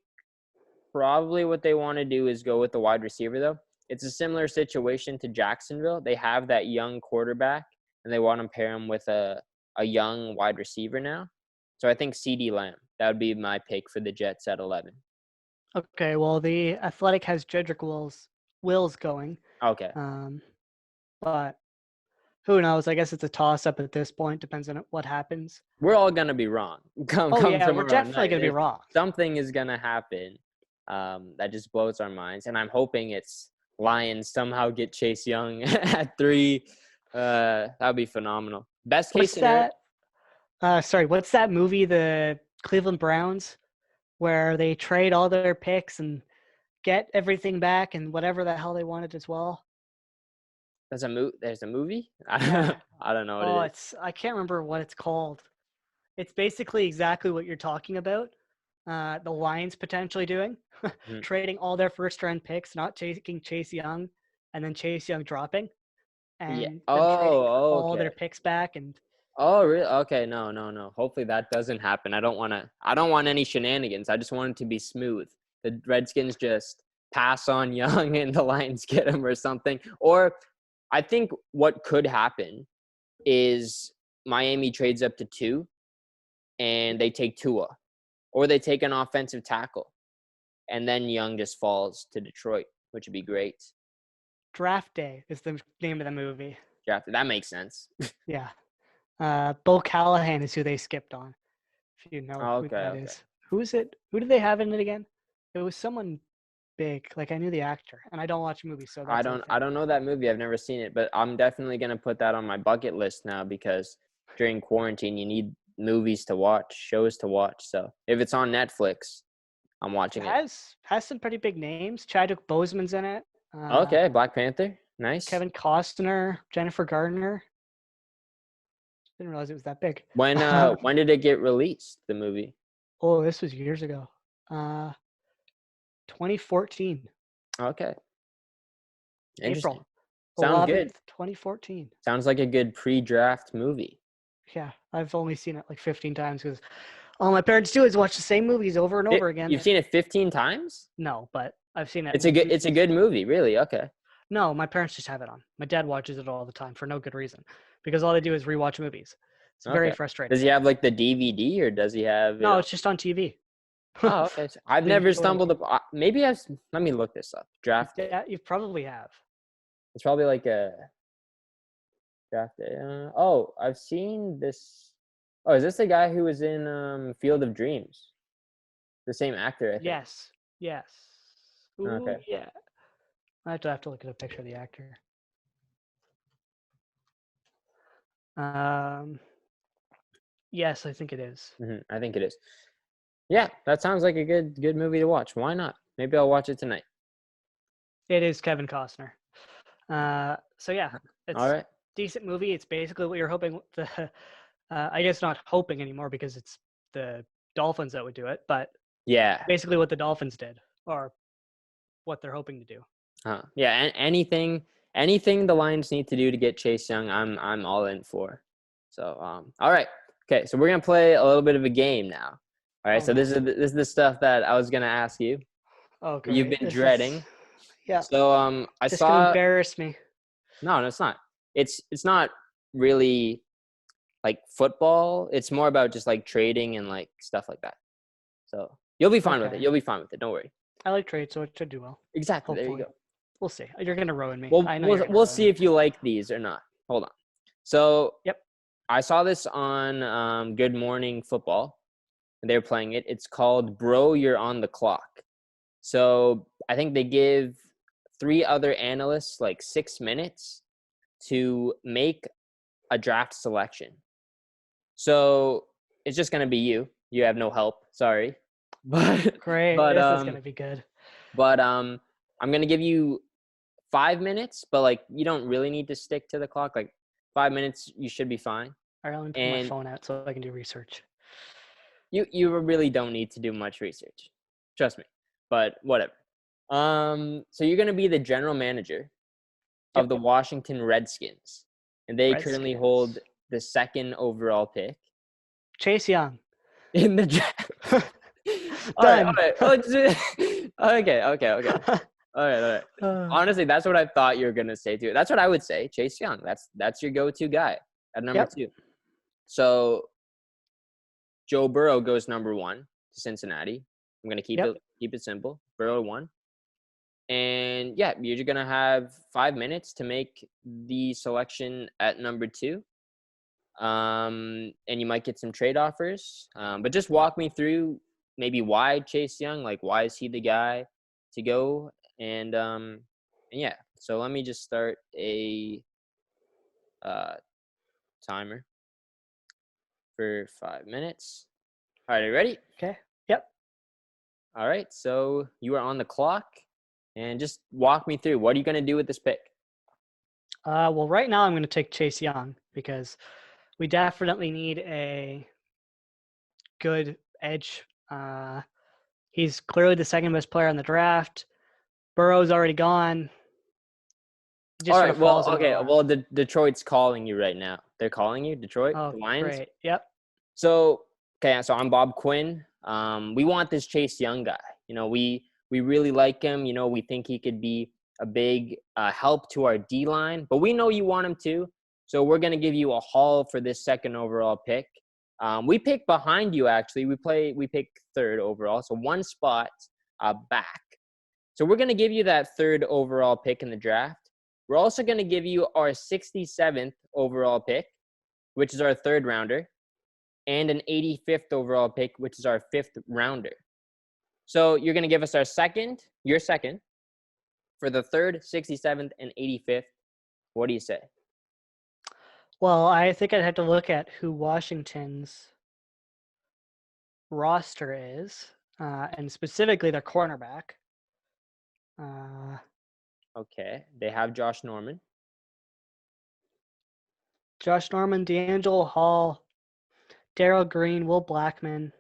Speaker 2: probably what they want to do is go with the wide receiver though. It's a similar situation to Jacksonville. They have that young quarterback and they want to pair him with a young wide receiver now. So I think CeeDee Lamb. That would be my pick for the Jets at 11.
Speaker 1: Okay, well, the Athletic has Jedrick Wills going,
Speaker 2: Okay.
Speaker 1: um, but who knows? I guess it's a toss-up at this point. Depends on what happens.
Speaker 2: We're all gonna be wrong. Come
Speaker 1: Oh
Speaker 2: come
Speaker 1: yeah, we're
Speaker 2: tomorrow
Speaker 1: definitely
Speaker 2: night.
Speaker 1: gonna be wrong.
Speaker 2: Something is gonna happen that just blows our minds, and I'm hoping it's Lions somehow get Chase Young at 3. That'd be phenomenal. Best case
Speaker 1: What's
Speaker 2: scenario.
Speaker 1: that? Sorry, what's that movie? The Cleveland Browns, where they trade all their picks and get everything back and whatever the hell they wanted as well.
Speaker 2: There's a movie.
Speaker 1: Yeah.
Speaker 2: I don't know what
Speaker 1: Oh,
Speaker 2: it is.
Speaker 1: I can't remember what it's called. It's basically exactly what you're talking about. The Lions potentially doing,
Speaker 2: Mhm.
Speaker 1: trading all their first round picks, not taking Chase Young, and then Chase Young dropping,
Speaker 2: Yeah.
Speaker 1: and them trading
Speaker 2: Oh,
Speaker 1: all
Speaker 2: okay.
Speaker 1: their picks back. And
Speaker 2: Oh, really? Okay. No, no, no. Hopefully that doesn't happen. I don't want any shenanigans. I just want it to be smooth. The Redskins just pass on Young and the Lions get him or something. Or I think what could happen is Miami trades up to 2 and they take Tua, or they take an offensive tackle, and then Young just falls to Detroit, which would be great.
Speaker 1: Draft Day is the name of the movie.
Speaker 2: Drafted. That makes sense.
Speaker 1: Yeah. Bo Callahan is who they skipped on. If you know
Speaker 2: Oh,
Speaker 1: who
Speaker 2: okay.
Speaker 1: that
Speaker 2: Okay.
Speaker 1: is. Who is it? Who did they have in it again? It was someone big. Like I knew the actor, and I don't watch movies, so
Speaker 2: I
Speaker 1: that's the
Speaker 2: don't.
Speaker 1: thing.
Speaker 2: I don't know that movie. I've never seen it, but I'm definitely gonna put that on my bucket list now because during quarantine you need movies to watch, shows to watch. So if it's on Netflix, I'm
Speaker 1: It
Speaker 2: watching it.
Speaker 1: has some pretty big names. Chadwick Boseman's in it.
Speaker 2: Okay, Black Panther. Nice.
Speaker 1: Kevin Costner, Jennifer Gardner. Didn't realize it was that big.
Speaker 2: When did it get released? The movie.
Speaker 1: Oh, this was years ago. 2014,
Speaker 2: Okay. Interesting.
Speaker 1: April
Speaker 2: Sounds good.
Speaker 1: 11th, 2014.
Speaker 2: Sounds like a good pre-draft movie.
Speaker 1: Yeah, I've only seen it like 15 times because all my parents do is watch the same movies over and over again.
Speaker 2: You've seen it 15 times?
Speaker 1: No, but I've seen it.
Speaker 2: It's a good movie, really. Okay.
Speaker 1: No, my parents just have it on. My dad watches it all the time for no good reason because all they do is rewatch movies. It's very
Speaker 2: Okay.
Speaker 1: frustrating.
Speaker 2: Does he have like the DVD or does he have
Speaker 1: No, it's just on TV.
Speaker 2: Oh, okay. So I've never stumbled upon. Maybe I've. Let me look this up. Draft Day.
Speaker 1: Yeah, you probably have.
Speaker 2: It's probably like a Draft Day. Oh, I've seen this. Oh, is this the guy who was in Field of Dreams? The same actor, I think.
Speaker 1: Yes. Yes. Ooh,
Speaker 2: Okay.
Speaker 1: yeah. I have to look at a picture of the actor. Yes, I think it is.
Speaker 2: I think it is. Yeah, that sounds like a good movie to watch. Why not? Maybe I'll watch it tonight.
Speaker 1: It is Kevin Costner. So yeah, it's
Speaker 2: All right.
Speaker 1: decent movie. It's basically what you're hoping. I guess not hoping anymore because it's the Dolphins that would do it, but
Speaker 2: Yeah.
Speaker 1: basically what the Dolphins did, or what they're hoping to do.
Speaker 2: Yeah. Anything the Lions need to do to get Chase Young, I'm all in for. So all right. Okay, so we're gonna play a little bit of a game now. All right.
Speaker 1: Oh,
Speaker 2: So
Speaker 1: no.
Speaker 2: this is the stuff that I was gonna ask you.
Speaker 1: Oh,
Speaker 2: That you've
Speaker 1: great.
Speaker 2: been
Speaker 1: This
Speaker 2: dreading.
Speaker 1: is, yeah.
Speaker 2: So I
Speaker 1: Just gonna
Speaker 2: saw.
Speaker 1: embarrass me.
Speaker 2: No, it's not. It's not really like football. It's more about just like trading and like stuff like that. So you'll be fine with it.
Speaker 1: Okay.
Speaker 2: You'll be fine with it. Don't worry.
Speaker 1: I like trade, so it should do well.
Speaker 2: Exactly. There you
Speaker 1: Hopefully.
Speaker 2: go.
Speaker 1: We'll see. You're gonna ruin me.
Speaker 2: Well,
Speaker 1: I know. You're gonna
Speaker 2: we'll
Speaker 1: ruin
Speaker 2: see
Speaker 1: me.
Speaker 2: if you like these or not. Hold on. So
Speaker 1: Yep.
Speaker 2: I saw this on Good Morning Football. They're playing it. It's called Bro, You're on the Clock. So I think they give 3 other analysts like 6 minutes to make a draft selection. So it's just gonna be you. You have no help. Sorry, but
Speaker 1: Great.
Speaker 2: but
Speaker 1: This is gonna be good.
Speaker 2: but I'm gonna give you 5 minutes, but like you don't really need to stick to the clock. Like 5 minutes, you should be fine.
Speaker 1: All right, let me pull my
Speaker 2: And
Speaker 1: phone out so I can do research.
Speaker 2: you really don't need to do much research. Trust me. But whatever. So you're gonna be the general manager of the Washington Redskins, and they currently hold the 2nd overall pick
Speaker 1: Chase Young.
Speaker 2: in the draft.
Speaker 1: Done.
Speaker 2: All right. Okay. All right. Honestly, that's what I thought you were gonna say too. That's what I would say. Chase Young. That's your go-to guy at number 2. So Joe Burrow goes number 1 to Cincinnati. I'm gonna keep Keep it simple. Burrow 1. And yeah, you're going to have 5 minutes to make the selection at number 2. And you might get some trade offers. But just walk me through maybe why Chase Young, like why is he the guy to go? And yeah, so let me just start a timer for 5 minutes. All right, are you ready?
Speaker 1: Okay. Yep.
Speaker 2: All right, so you are on the clock, and just walk me through. What are you going to do with this pick?
Speaker 1: Well, right now I'm going to take Chase Young because we definitely need a good edge. He's clearly the second best player in the draft. Burrow's already gone. He just
Speaker 2: All
Speaker 1: sort
Speaker 2: right,
Speaker 1: of
Speaker 2: well,
Speaker 1: falls into
Speaker 2: okay,
Speaker 1: our lap.
Speaker 2: well, Detroit's calling you right now. They're calling you, Detroit,
Speaker 1: Oh,
Speaker 2: the Lions.
Speaker 1: great. Yep.
Speaker 2: So, okay, so I'm Bob Quinn. We want this Chase Young guy. You know, we really like him. You know, we think he could be a big help to our D line, but we know you want him too. So we're gonna give you a haul for this second overall pick. We pick behind you actually. We pick third overall, so one spot back. So we're gonna give you that third overall pick in the draft. We're also gonna give you our 67th overall pick, which is our third rounder, and an 85th overall pick, which is our 5th rounder. So you're going to give us your second, for the third, 67th, and 85th. What do you say?
Speaker 1: Well, I think I'd have to look at who Washington's roster is, and specifically their cornerback.
Speaker 2: Okay. They have Josh Norman.
Speaker 1: Josh Norman, D'Angelo Hall, Darrell Green, Will Blackman,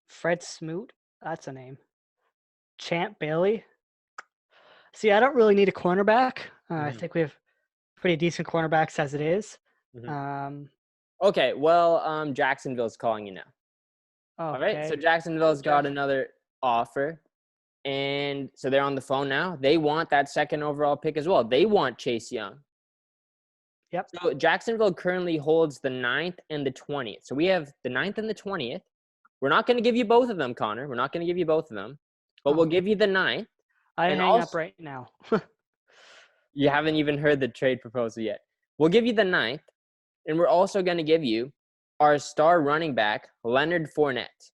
Speaker 1: Fred Smoot. That's a name. Champ Bailey. See, I don't really need a cornerback. I think we have pretty decent cornerbacks as it is.
Speaker 2: Okay. Well, Jacksonville's calling you now.
Speaker 1: Okay.
Speaker 2: All right. So Jacksonville's got another offer. And so they're on the phone now. They want that second overall pick as well. They want Chase Young.
Speaker 1: Yep.
Speaker 2: So Jacksonville currently holds the 9th and the 20th. So we have the 9th and the 20th. We're not going to give you both of them, Connor. We're not going to give you both of them. But we'll give you the 9th.
Speaker 1: I
Speaker 2: and
Speaker 1: hang up right now.
Speaker 2: You haven't even heard the trade proposal yet. We'll give you the 9th. And we're also going to give you our star running back, Leonard Fournette.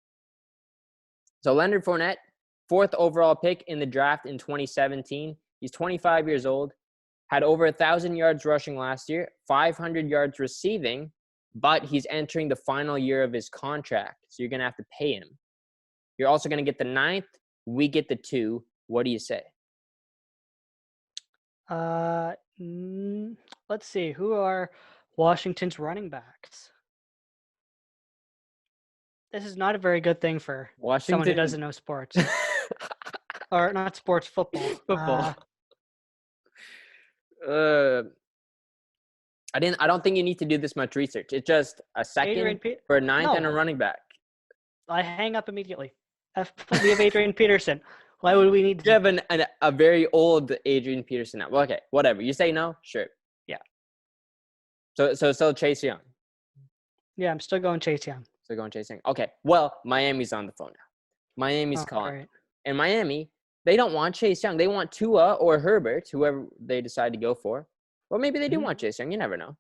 Speaker 2: So Leonard Fournette, 4th overall pick in the draft in 2017. He's 25 years old. Had over 1,000 yards rushing last year, 500 yards receiving, but he's entering the final year of his contract. So you're going to have to pay him. You're also going to get the 9th. We get the 2. What do you say?
Speaker 1: Let's see. Who are Washington's running backs? This is not a very good thing for someone who doesn't know sports. Or not sports, football.
Speaker 2: Football. I don't think you need to do this much research. It's just a second for a 9th and a running back.
Speaker 1: I hang up immediately. We have Adrian Peterson. Why would we need to?
Speaker 2: You have a very old Adrian Peterson now. Well, okay, whatever. You say no? Sure.
Speaker 1: Yeah.
Speaker 2: So still Chase Young.
Speaker 1: Yeah, I'm still going Chase Young.
Speaker 2: Still going Chase Young. Okay. Well, Miami's on the phone now. Miami's calling.
Speaker 1: Right.
Speaker 2: And Miami, they don't want Chase Young. They want Tua or Herbert, whoever they decide to go for. Or maybe they do want Chase Young. You never know.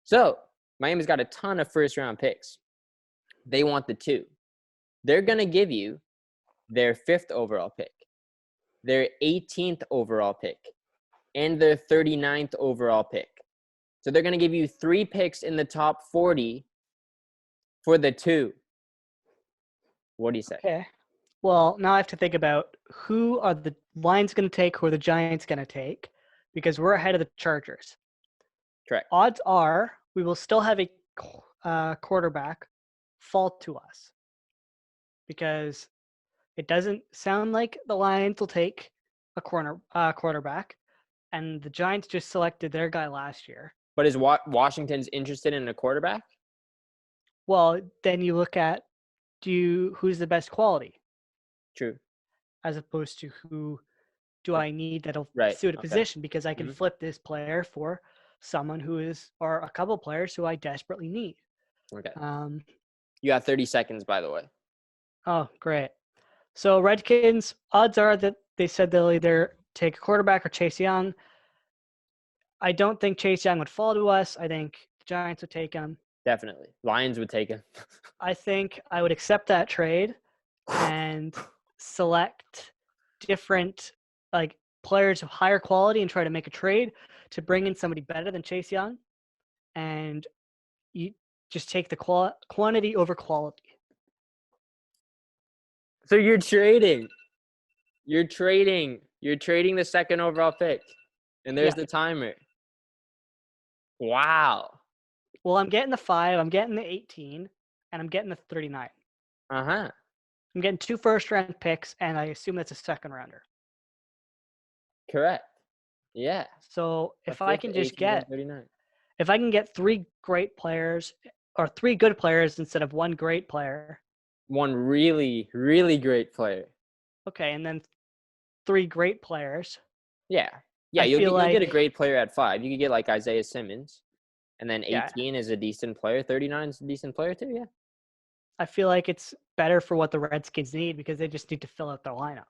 Speaker 2: So Miami's got a ton of first-round picks. They want the 2. They're going to give you their 5th overall pick, their 18th overall pick, and their 39th overall pick. So they're going to give you 3 picks in the top 40 for the 2. What do you say?
Speaker 1: Okay. Well, now I have to think about who are the Lions going to take, who are the Giants going to take, because we're ahead of the Chargers.
Speaker 2: Correct.
Speaker 1: Odds are we will still have a quarterback fall to us, because it doesn't sound like the Lions will take a quarterback, and the Giants just selected their guy last year.
Speaker 2: But is Washington's interested in a quarterback?
Speaker 1: Well, then you look at who's the best quality.
Speaker 2: True.
Speaker 1: As opposed to who do I need that'll suit a position, because I can flip this player for someone or a couple players who I desperately need.
Speaker 2: Okay. You got 30 seconds, by the way.
Speaker 1: Oh, great. So Redskins, odds are that they said they'll either take a quarterback or Chase Young. I don't think Chase Young would fall to us. I think the Giants would take him.
Speaker 2: Definitely. Lions would take him.
Speaker 1: I think I would accept that trade and select different like players of higher quality and try to make a trade to bring in somebody better than Chase Young, and you just take the quantity over quality.
Speaker 2: So you're trading. You're trading. You're trading the second overall pick. And there's
Speaker 1: Yeah.
Speaker 2: the timer. Wow.
Speaker 1: Well, I'm getting the 5, I'm getting the 18, and I'm getting the 39.
Speaker 2: Uh-huh.
Speaker 1: I'm getting 2 first-round picks, and I assume that's a second rounder.
Speaker 2: Correct. Yeah.
Speaker 1: So
Speaker 2: A
Speaker 1: if I
Speaker 2: fifth,
Speaker 1: can just
Speaker 2: 18, and
Speaker 1: get
Speaker 2: 39.
Speaker 1: if I can get 3 great players or 3 good players instead of 1 great player,
Speaker 2: One really, really great player.
Speaker 1: okay, and then 3 great players,
Speaker 2: Yeah. Yeah,
Speaker 1: I feel
Speaker 2: you'll get a
Speaker 1: like
Speaker 2: great player at 5. You could get like Isaiah Simmons. And then
Speaker 1: yeah,
Speaker 2: 18 is a decent player. 39 is a decent player too, yeah.
Speaker 1: I feel like it's better for what the Redskins need because they just need to fill out their lineup.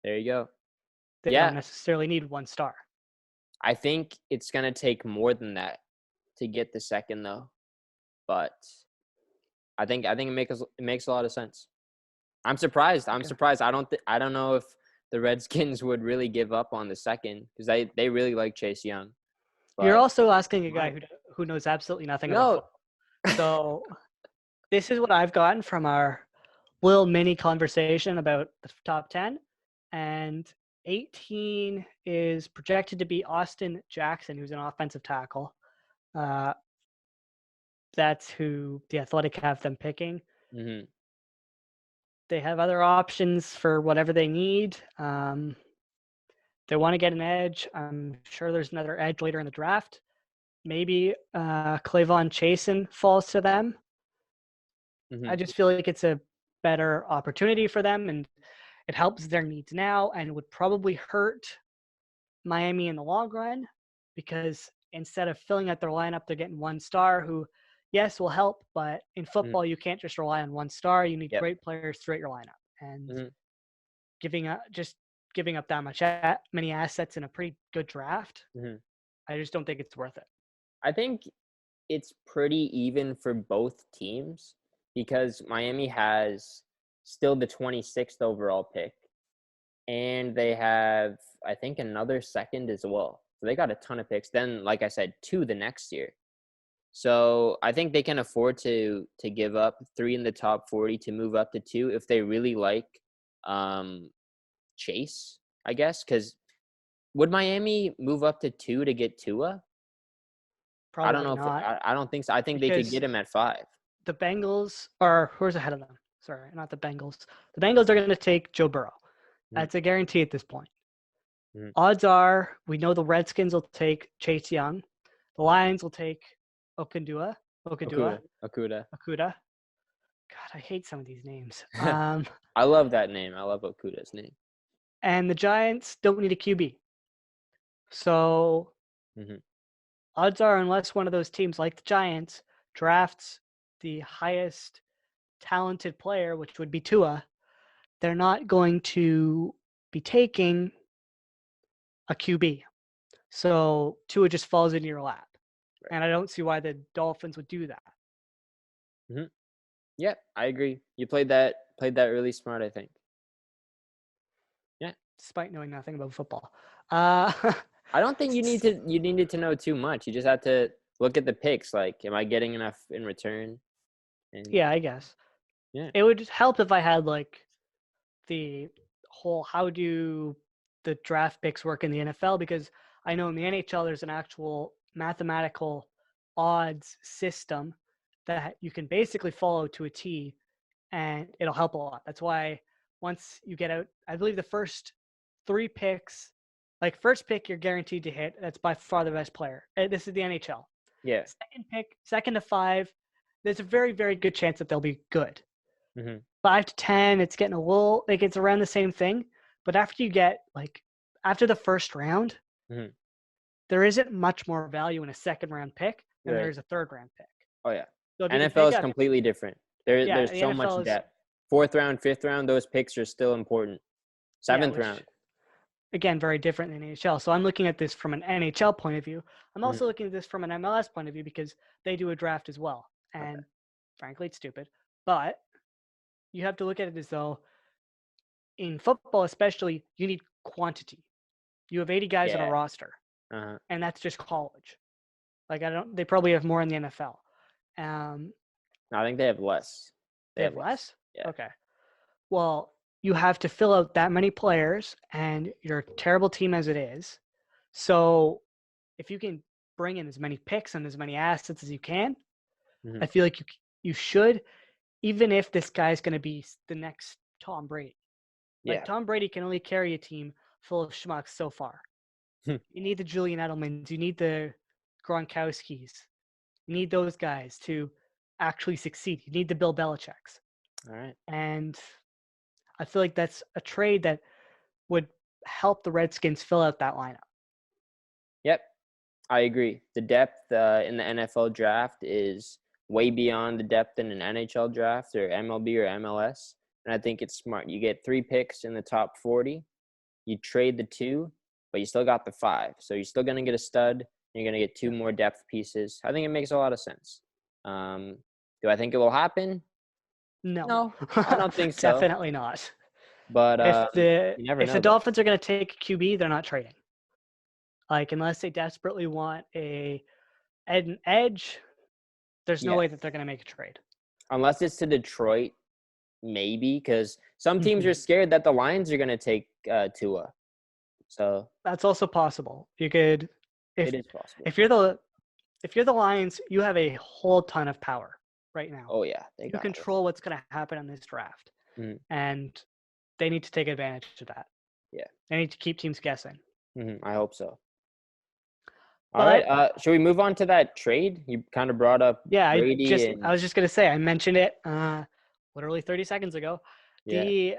Speaker 2: There you go.
Speaker 1: They
Speaker 2: Yeah.
Speaker 1: don't necessarily need 1 star.
Speaker 2: I think it's gonna take more than that to get the second though. But I think it makes a lot of sense. I'm surprised. I'm
Speaker 1: Okay.
Speaker 2: surprised. I don't know if the Redskins would really give up on the second because they really like Chase Young.
Speaker 1: You're
Speaker 2: But
Speaker 1: also asking a guy
Speaker 2: might.
Speaker 1: who knows absolutely nothing about
Speaker 2: No.
Speaker 1: football. So this is what I've gotten from our little mini conversation about the top 10. And 18 is projected to be Austin Jackson, who's an offensive tackle. That's who the Athletic have them picking.
Speaker 2: Mm-hmm.
Speaker 1: They have other options for whatever they need. They want to get an edge. I'm sure there's another edge later in the draft. Maybe Clavon Chasen falls to them.
Speaker 2: Mm-hmm.
Speaker 1: I just feel like it's a better opportunity for them, and it helps their needs now and would probably hurt Miami in the long run because instead of filling out their lineup, they're getting 1 star who, yes, will help, but in football, you can't just rely on 1 star. You need
Speaker 2: Yep.
Speaker 1: great players throughout your lineup. And
Speaker 2: Mm-hmm.
Speaker 1: giving up that much many assets in a pretty good draft,
Speaker 2: Mm-hmm.
Speaker 1: I just don't think it's worth it.
Speaker 2: I think it's pretty even for both teams because Miami has still the 26th overall pick and they have I think another second as well. So they got a ton of picks. Then like I said, 2 the next year. So I think they can afford to give up 3 in the top 40 to move up to 2 if they really like Chase, I guess, cuz would Miami move up to 2 to get Tua? I don't
Speaker 1: Probably
Speaker 2: know if
Speaker 1: not
Speaker 2: I don't think so. I think they could
Speaker 1: because
Speaker 2: get him at 5.
Speaker 1: the Bengals are who's ahead of them. Sorry, not the Bengals. The Bengals are going to take Joe Burrow. That's a guarantee at this point.
Speaker 2: Mhm.
Speaker 1: Odds are we know the Redskins will take Chase Young. The Lions will take Okudua.
Speaker 2: Okuda.
Speaker 1: God, I hate some of these names.
Speaker 2: I love that name. I love Okuda's name.
Speaker 1: And the Giants don't need a QB. So
Speaker 2: Mhm.
Speaker 1: odds are, unless one of those teams like the Giants drafts the highest talented player, which would be Tua, they're not going to be taking a QB. So Tua just falls into your lap.
Speaker 2: Right.
Speaker 1: And I don't see why the Dolphins would do that.
Speaker 2: Yeah, I agree. You played that really smart, I think. Yeah.
Speaker 1: Despite knowing nothing about football.
Speaker 2: I don't think you needed to know too much. You just had to look at the picks. Like, am I getting enough in return? And
Speaker 1: Yeah, I guess.
Speaker 2: yeah.
Speaker 1: It would help if I had like the whole how do the draft picks work in the NFL, because I know in the NHL there's an actual mathematical odds system that you can basically follow to a T, and it'll help a lot. That's why once you get out, I believe the first 3 picks, like first pick you're guaranteed to hit. That's by far the best player. This is the NHL.
Speaker 2: Yeah.
Speaker 1: Second pick, 2nd to 5, there's a very, very good chance that they'll be good.
Speaker 2: Mhm.
Speaker 1: 5 to 10, it's getting a little like it's around the same thing. But after you get like after the first round,
Speaker 2: Mhm.
Speaker 1: there isn't much more value in a 2nd round pick than
Speaker 2: Right.
Speaker 1: there is a 3rd round pick.
Speaker 2: Oh yeah.
Speaker 1: So if you can
Speaker 2: NFL
Speaker 1: pick
Speaker 2: is
Speaker 1: up,
Speaker 2: completely different.
Speaker 1: yeah,
Speaker 2: There's
Speaker 1: the
Speaker 2: so much
Speaker 1: NFL is
Speaker 2: depth. 4th round, 5th round, those picks are still important. 7th
Speaker 1: which,
Speaker 2: round.
Speaker 1: again, very different than NHL. So I'm looking at this from an NHL point of view. I'm also
Speaker 2: Mhm.
Speaker 1: looking at this from an MLS point of view because they do a draft as well.
Speaker 2: Okay.
Speaker 1: And frankly, it's stupid. But you have to look at it as though in football, especially, you need quantity. You have 80 guys on a
Speaker 2: Yeah.
Speaker 1: roster,
Speaker 2: Uh-huh.
Speaker 1: and that's just college. Like they probably have more in the NFL.
Speaker 2: I think they have less.
Speaker 1: They have less?
Speaker 2: Yeah.
Speaker 1: Okay. Well, you have to fill out that many players, and you're a terrible team as it is. So if you can bring in as many picks and as many assets as you can,
Speaker 2: Mhm.
Speaker 1: I feel like you should, even if this guy's going to be the next Tom Brady. Like
Speaker 2: Yeah.
Speaker 1: Tom Brady can only carry a team full of schmucks so far. You need the Julian Edelmans, you need the Gronkowskis, you need those guys to actually succeed. You need the Bill Belichick's.
Speaker 2: All right.
Speaker 1: And I feel like that's a trade that would help the Redskins fill out that lineup.
Speaker 2: Yep. I agree. The depth in the NFL draft is way beyond the depth in an NHL draft or MLB or MLS. And I think it's smart. You get 3 picks in the top 40. You trade the 2, but you still got the 5. So you're still going to get a stud. And you're going to get 2 more depth pieces. I think it makes a lot of sense. Do I think it will happen?
Speaker 1: No,
Speaker 2: No, I don't think so.
Speaker 1: definitely not.
Speaker 2: But
Speaker 1: If
Speaker 2: you never
Speaker 1: the
Speaker 2: know, though.
Speaker 1: Dolphins are going to take a QB, they're not trading. Like unless they desperately want an edge, there's no
Speaker 2: Yeah.
Speaker 1: way that they're going to make a trade.
Speaker 2: Unless it's to Detroit, maybe, because some teams are scared that the Lions are going to take Tua. So
Speaker 1: That's also possible. You could,
Speaker 2: it is possible.
Speaker 1: if you're the Lions, you have a whole ton of power right now.
Speaker 2: Oh yeah, they
Speaker 1: You
Speaker 2: got
Speaker 1: control what's going to happen in this draft, and they need to take advantage of that.
Speaker 2: Yeah,
Speaker 1: they need to keep teams guessing.
Speaker 2: I hope so. All
Speaker 1: But
Speaker 2: right, should we move on to that trade? You kind of brought up
Speaker 1: yeah,
Speaker 2: Brady
Speaker 1: I was just gonna say I mentioned it literally 30 seconds ago.
Speaker 2: yeah.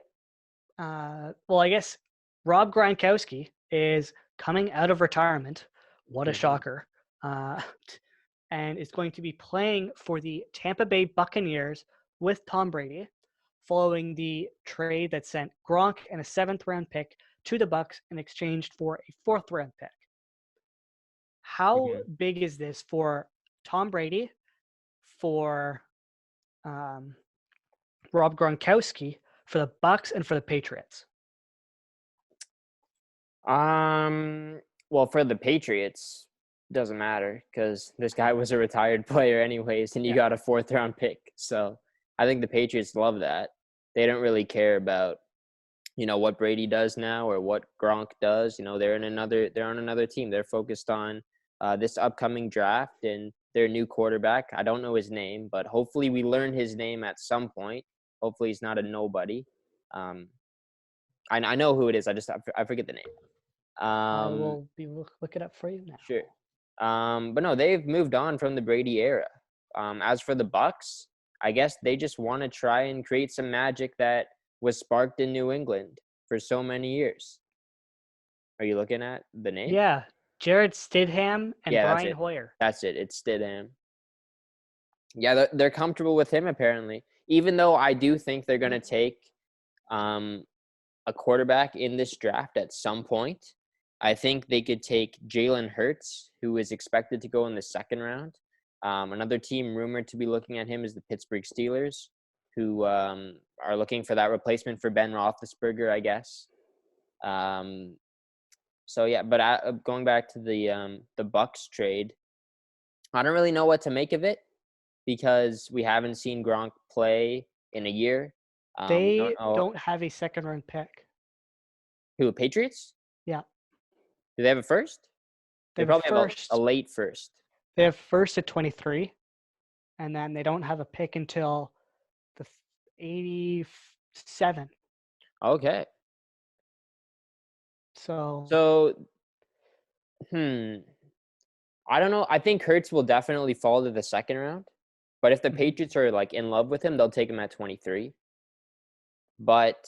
Speaker 1: Well, I guess Rob Gronkowski is coming out of retirement. What a shocker! And is going to be playing for the Tampa Bay Buccaneers with Tom Brady, following the trade that sent Gronk and a 7th-round pick to the Bucs in exchange for a 4th-round pick. How big is this for Tom Brady, for Rob Gronkowski, for the Bucs, and for the Patriots?
Speaker 2: Well, for the Patriots, doesn't matter because this guy was a retired player anyways, and you got a 4th-round pick. So I think the Patriots love that. They don't really care about, what Brady does now or what Gronk does. They're on another team. They're focused on this upcoming draft and their new quarterback. I don't know his name, but hopefully we learn his name at some point. Hopefully he's not a nobody. I know who it is. I forget the name.
Speaker 1: I will look it up for you now.
Speaker 2: Sure. But no, they've moved on from the Brady era. As for the Bucs, I guess they just want to try and create some magic that was sparked in New England for so many years. Are you looking at the name?
Speaker 1: Yeah, Jared Stidham and
Speaker 2: Yeah, that's
Speaker 1: Brian
Speaker 2: it.
Speaker 1: Hoyer.
Speaker 2: That's it. It's Stidham. Yeah, they're comfortable with him apparently. Even though I do think they're going to take a quarterback in this draft at some point. I think they could take Jalen Hurts, who is expected to go in the 2nd round. Another team rumored to be looking at him is the Pittsburgh Steelers, who are looking for that replacement for Ben Roethlisberger, I guess. So yeah, but going back to the Bucs trade, I don't really know what to make of it because we haven't seen Gronk play in a year.
Speaker 1: They don't have a 2nd-round pick.
Speaker 2: Who, Patriots?
Speaker 1: Yeah.
Speaker 2: Do they have a first? They probably have a late first.
Speaker 1: They have first at 23, and then they don't have a pick until the 87.
Speaker 2: Okay.
Speaker 1: So,
Speaker 2: I don't know. I think Hurts will definitely fall to the 2nd round. But if the Patriots are like in love with him, they'll take him at 23. But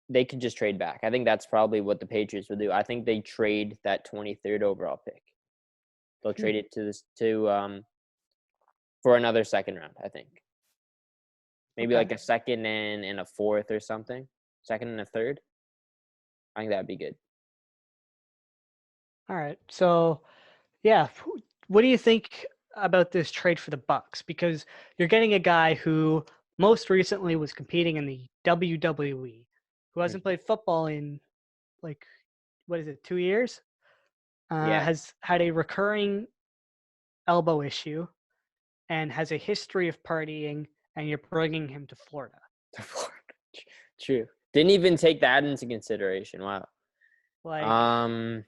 Speaker 2: they could just trade back. I think that's probably what the Patriots will do. I think they trade that 23rd overall pick. They'll trade it for another 2nd round, I think. Maybe
Speaker 1: Okay.
Speaker 2: like a second and a fourth or something. Second and a third. I think that'd be good.
Speaker 1: All right. So, yeah, what do you think about this trade for the Bucks? Because you're getting a guy who most recently was competing in the WWE, who hasn't
Speaker 2: Mhm.
Speaker 1: played football in like what is it, 2 years?
Speaker 2: Yeah.
Speaker 1: Has had a recurring elbow issue and has a history of partying, and you're bringing him to Florida.
Speaker 2: True. Didn't even take that into consideration. Wow.
Speaker 1: Like,
Speaker 2: Um,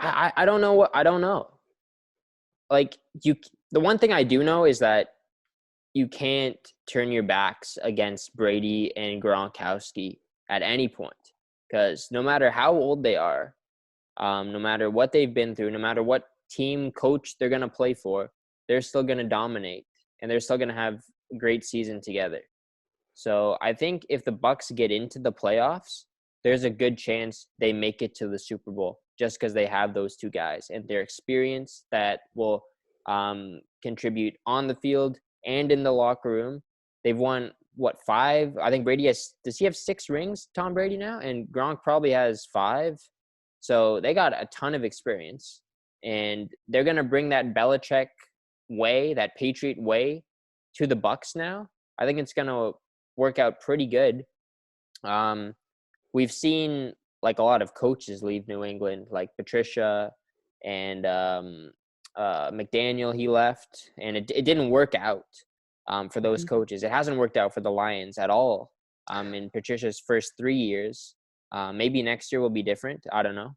Speaker 2: I don't know what I don't know. Like the one thing I do know is that you can't turn your backs against Brady and Gronkowski at any point because no matter how old they are, no matter what they've been through, no matter what team coach they're gonna play for, they're still gonna dominate and they're still gonna have a great season together. So I think if the Bucks get into the playoffs, there's a good chance they make it to the Super Bowl just because they have those two guys and their experience that will contribute on the field and in the locker room. They've won what, 5? I think Brady does he have 6 rings, Tom Brady now? And Gronk probably has 5. So they got a ton of experience and they're going to bring that Belichick way, that Patriot way to the Bucks now. I think it's going to work out pretty good. Um, we've seen like a lot of coaches leave New England, like Patricia and McDaniel. He left, and it didn't work out for those
Speaker 1: mhm.
Speaker 2: coaches. It hasn't worked out for the Lions at all. In Patricia's first 3 years, maybe next year will be different. I don't know.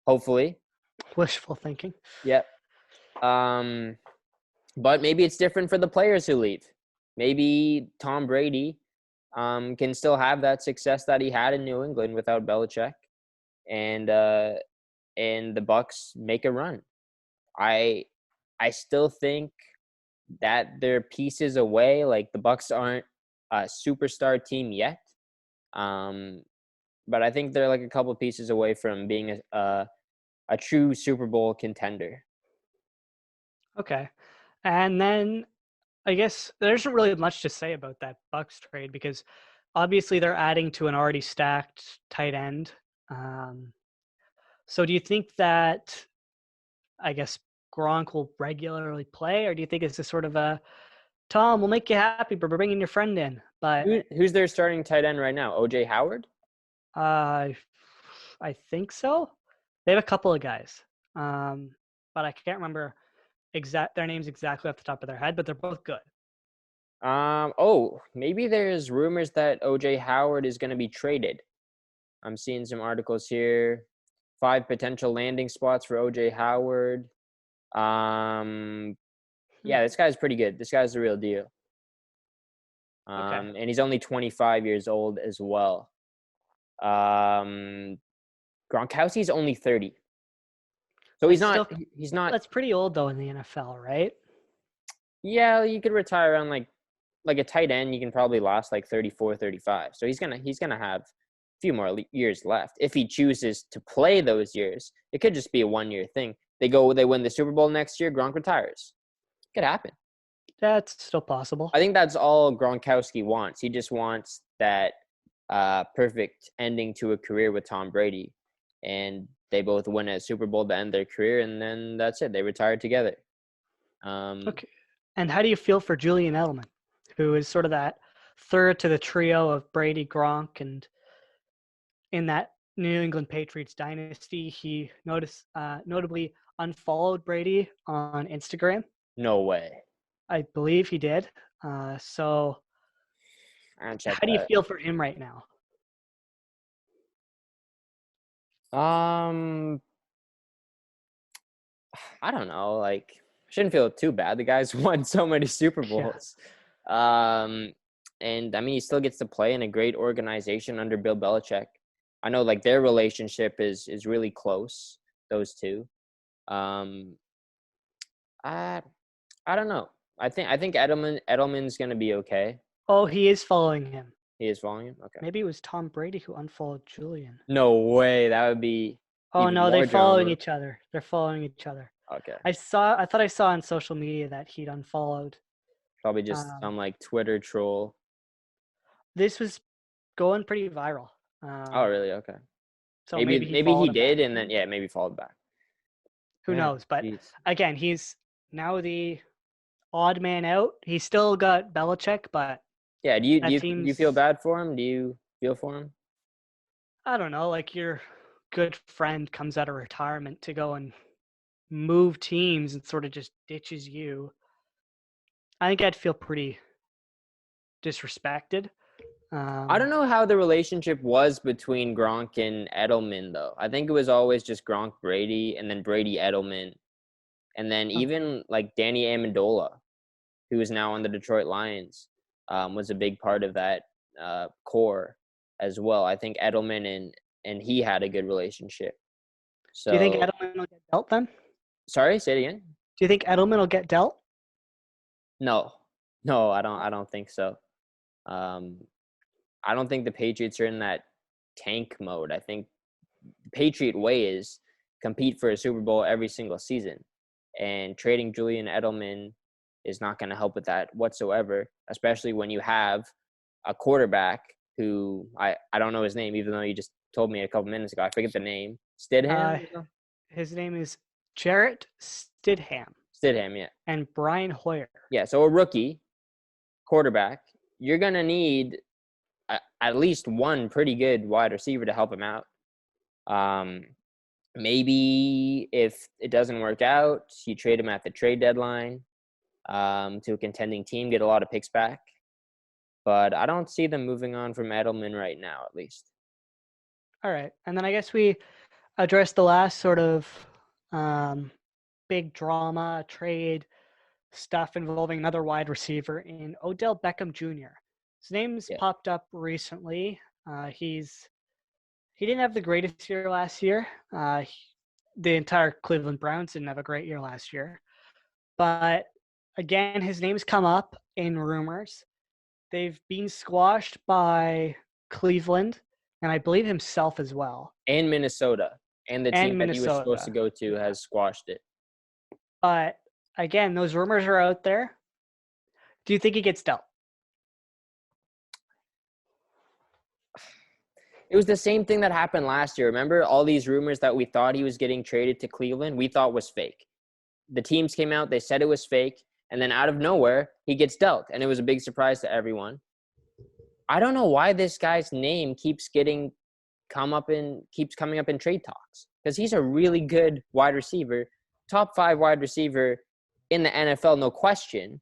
Speaker 2: Hopefully,
Speaker 1: Wishful thinking.
Speaker 2: yep. Um, but maybe it's different for the players who leave. Maybe Tom Brady can still have that success that he had in New England without Belichick, and and the Bucks make a run. I I still think that they're pieces away. Like the Bucks aren't a superstar team yet, um, but I think they're like a couple pieces away from being a true Super Bowl contender.
Speaker 1: Okay. And then I guess there isn't really much to say about that Bucks trade because obviously they're adding to an already stacked tight end. Um, so do you think that I guess Gronk will regularly play, or do you think it's a sort of a Tom, we'll make you happy, but we're bringing your friend in? But
Speaker 2: Who's their starting tight end right now? OJ Howard.
Speaker 1: uh, I think so. They have a couple of guys, um, but I can't remember their names exactly off the top of their head. But they're both good.
Speaker 2: Oh, maybe there's rumors that OJ Howard is going to be traded. I'm seeing some articles here. 5 potential landing spots for OJ Howard. Um,
Speaker 1: Hmm.
Speaker 2: yeah, this guy's pretty good. This guy's the real deal.
Speaker 1: Okay,
Speaker 2: And he's only 25 years old as well. Um, Gronkowski's only 30, so
Speaker 1: it's still
Speaker 2: he's not.
Speaker 1: that's pretty old though in the NFL, right?
Speaker 2: Yeah, you could retire on like a tight end. You can probably last like 34, 35. So he's gonna have a few more years left if he chooses to play those years. It could just be a 1-year thing. They win the Super Bowl next year. Gronk retires. Could happen.
Speaker 1: That's still possible.
Speaker 2: I think that's all Gronkowski wants. He just wants that perfect ending to a career with Tom Brady, and they both win a Super Bowl to end their career, and then that's it. They retire together. Um,
Speaker 1: Okay. And how do you feel for Julian Edelman, who is sort of that third to the trio of Brady, Gronk, and in that New England Patriots dynasty, he notably unfollowed Brady on Instagram.
Speaker 2: no way.
Speaker 1: I believe he did. So,
Speaker 2: I don't check
Speaker 1: how do you
Speaker 2: that.
Speaker 1: feel for him right now?
Speaker 2: Um, I don't know. Like, shouldn't feel too bad. The guy's won so many Super
Speaker 1: Yeah.
Speaker 2: Bowls. Um, and I mean, he still gets to play in a great organization under Bill Belichick. I know, like their relationship is really close. Those two. Um, I I don't know. I think Edelman's gonna be okay.
Speaker 1: Oh, he is following him.
Speaker 2: He is following him. Okay.
Speaker 1: Maybe it was Tom Brady who unfollowed Julian.
Speaker 2: No way. That would be
Speaker 1: Oh
Speaker 2: even
Speaker 1: no, they're
Speaker 2: more
Speaker 1: following
Speaker 2: drama.
Speaker 1: each other. They're following each other.
Speaker 2: Okay.
Speaker 1: I thought I saw on social media that he'd unfollowed
Speaker 2: Probably just
Speaker 1: Um,
Speaker 2: some like Twitter troll.
Speaker 1: this was going pretty viral.
Speaker 2: Oh, really? Okay.
Speaker 1: So maybe
Speaker 2: Maybe
Speaker 1: he
Speaker 2: maybe he
Speaker 1: followed him back.
Speaker 2: did, and then yeah, maybe followed back.
Speaker 1: Who
Speaker 2: Yeah.
Speaker 1: knows? But
Speaker 2: Jeez.
Speaker 1: again, he's now the odd man out. He's still got Belichick, but
Speaker 2: Yeah. Do you do
Speaker 1: that
Speaker 2: you do you feel
Speaker 1: team's,
Speaker 2: bad for him? Do you feel for him?
Speaker 1: I don't know, like your good friend comes out of retirement to go and move teams and sort of just ditches you. I think I'd feel pretty disrespected.
Speaker 2: I don't
Speaker 1: Um,
Speaker 2: know how the relationship was between Gronk and Edelman though. I think it was always just Gronk Brady and then Brady Edelman and then
Speaker 1: um,
Speaker 2: even like Danny Amendola, who is now on the Detroit Lions, was a big part of that core as well. I think Edelman and he had a good relationship.
Speaker 1: do you think
Speaker 2: So
Speaker 1: Edelman will get dealt then?
Speaker 2: sorry, say it again.
Speaker 1: Do you think Edelman will get dealt?
Speaker 2: No, no, I don't. I don't think so. Um, I don't think the Patriots are in that tank mode. I think Patriot way is compete for a Super Bowl every single season, and trading Julian Edelman is not going to help with that whatsoever. Especially when you have a quarterback who I don't know his name, even though you just told me a couple minutes ago. I forget the name.
Speaker 1: Uh,
Speaker 2: Stidham.
Speaker 1: his name is Jarrett Stidham
Speaker 2: Stidham. Yeah.
Speaker 1: and Brian Hoyer.
Speaker 2: Yeah. So a rookie quarterback, you're gonna need at least one pretty good wide receiver to help him out. Um, maybe if it doesn't work out, you trade him at the trade deadline to a contending team, get a lot of picks back. But I don't see them moving on from Edelman right now, at least.
Speaker 1: All right, and then I guess we addressed the last sort of um, big drama trade stuff involving another wide receiver in Odell Beckham Jr. His name's
Speaker 2: Yeah.
Speaker 1: popped up recently. He didn't have the greatest year last year. The entire Cleveland Browns didn't have a great year last year. But again, his name's come up in rumors. They've been squashed by Cleveland and I believe himself as well,
Speaker 2: And Minnesota. And the team
Speaker 1: and
Speaker 2: that he was supposed to
Speaker 1: Minnesota.
Speaker 2: go to has squashed it.
Speaker 1: But again, those rumors are out there. Do you think he gets dealt?
Speaker 2: It was the same thing that happened last year. Remember all these rumors that we thought he was getting traded to Cleveland? We thought was fake. The teams came out, they said it was fake, and then out of nowhere, he gets dealt. And it was a big surprise to everyone. I don't know why this guy's name keeps coming up in trade talks. Because he's a really good wide receiver, top 5 wide receiver in the NFL, no question.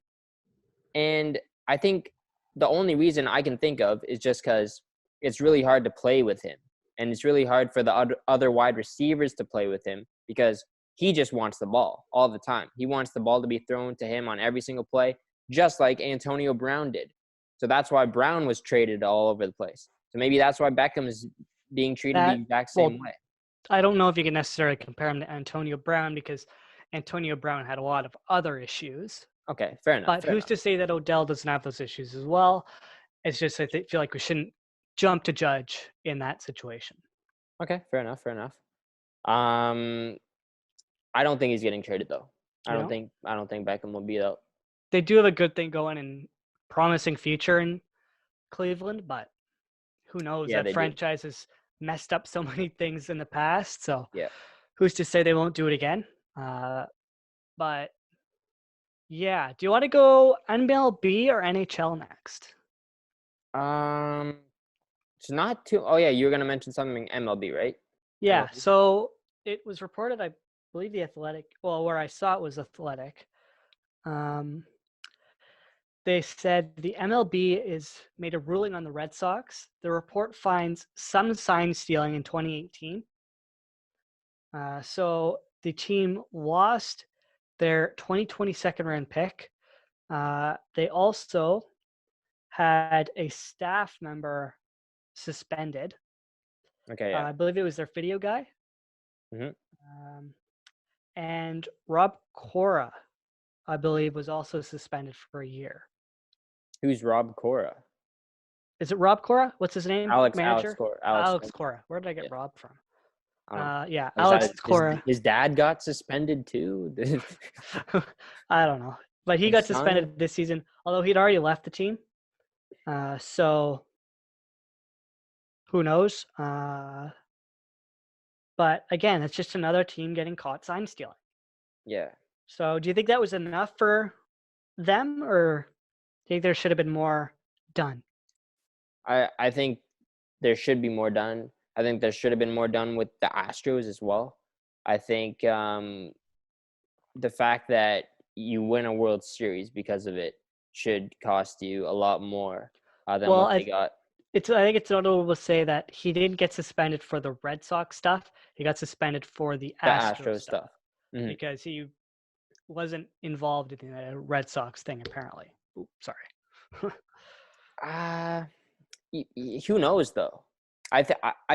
Speaker 2: And I think the only reason I can think of is just because it's really hard to play with him. And it's really hard for the other wide receivers to play with him because he just wants the ball all the time. He wants the ball to be thrown to him on every single play, just like Antonio Brown did. So that's why Brown was traded all over the place. So maybe that's why Beckham is being treated the exact same way.
Speaker 1: I don't know if you can necessarily compare him to Antonio Brown because Antonio Brown had a lot of other issues.
Speaker 2: Okay, fair enough.
Speaker 1: But who's to say that Odell doesn't have those issues as well? It's just I feel like we shouldn't jump to judge in that situation.
Speaker 2: Okay, fair enough. I don't think he's getting traded though. I don't think Beckham will be out.
Speaker 1: They do have a good thing going and promising future in Cleveland, but who knows?
Speaker 2: Yeah,
Speaker 1: That franchise has messed up so many things in the past. So
Speaker 2: yeah,
Speaker 1: who's to say they won't do it again? But yeah, do you want to go MLB or NHL next?
Speaker 2: it's not too. Oh yeah, you were gonna mention something MLB, right?
Speaker 1: Yeah.
Speaker 2: MLB?
Speaker 1: So it was reported, I believe the Athletic. Well, where I saw it was Athletic. They said the MLB is made a ruling on the Red Sox. The report finds some sign stealing in 2018. So the team lost their 2020 second round pick. They also had a staff member suspended.
Speaker 2: Okay, yeah.
Speaker 1: I believe it was their video guy.
Speaker 2: Mhm.
Speaker 1: And Rob Cora, I believe, was also suspended for a year.
Speaker 2: Who's Rob Cora?
Speaker 1: Is it Rob Cora? What's his name? Manager? Alex Cora. Where did I get Rob from? Yeah, Alex Cora.
Speaker 2: His dad got suspended too.
Speaker 1: I don't know. but he
Speaker 2: And
Speaker 1: got
Speaker 2: Son,
Speaker 1: suspended this season, although he'd already left the team. So who knows? But again, it's just another team getting caught sign stealing.
Speaker 2: yeah.
Speaker 1: So do you think that was enough for them, or do you think there should have been more done?
Speaker 2: I think there should be more done. I think there should have been more done with the Astros as well. I think the fact that you win a World Series because of it should cost you a lot more than
Speaker 1: Well,
Speaker 2: what they got.
Speaker 1: I think it's notable to say that he didn't get suspended for the Red Sox stuff. He got suspended for the
Speaker 2: The
Speaker 1: Astros
Speaker 2: Astros
Speaker 1: stuff
Speaker 2: stuff. Hmm.
Speaker 1: because he wasn't involved in the Red Sox thing, apparently. Ooh, sorry.
Speaker 2: Uh, who knows though? I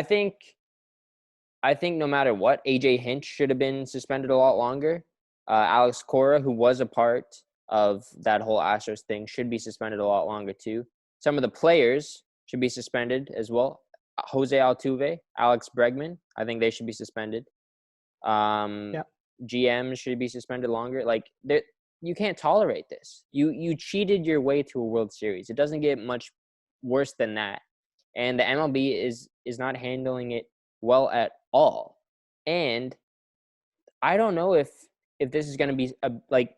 Speaker 2: think no matter what, AJ Hinch should have been suspended a lot longer. Alex Cora, who was a part of that whole Astros thing, should be suspended a lot longer too. Some of the players should be suspended as well. Jose Altuve, Alex Bregman, I think they should be suspended.
Speaker 1: Yeah.
Speaker 2: GM should be suspended longer. Like you can't tolerate this. You cheated your way to a World Series. It doesn't get much worse than that. And the MLB is not handling it well at all. And I don't know if this is going to be like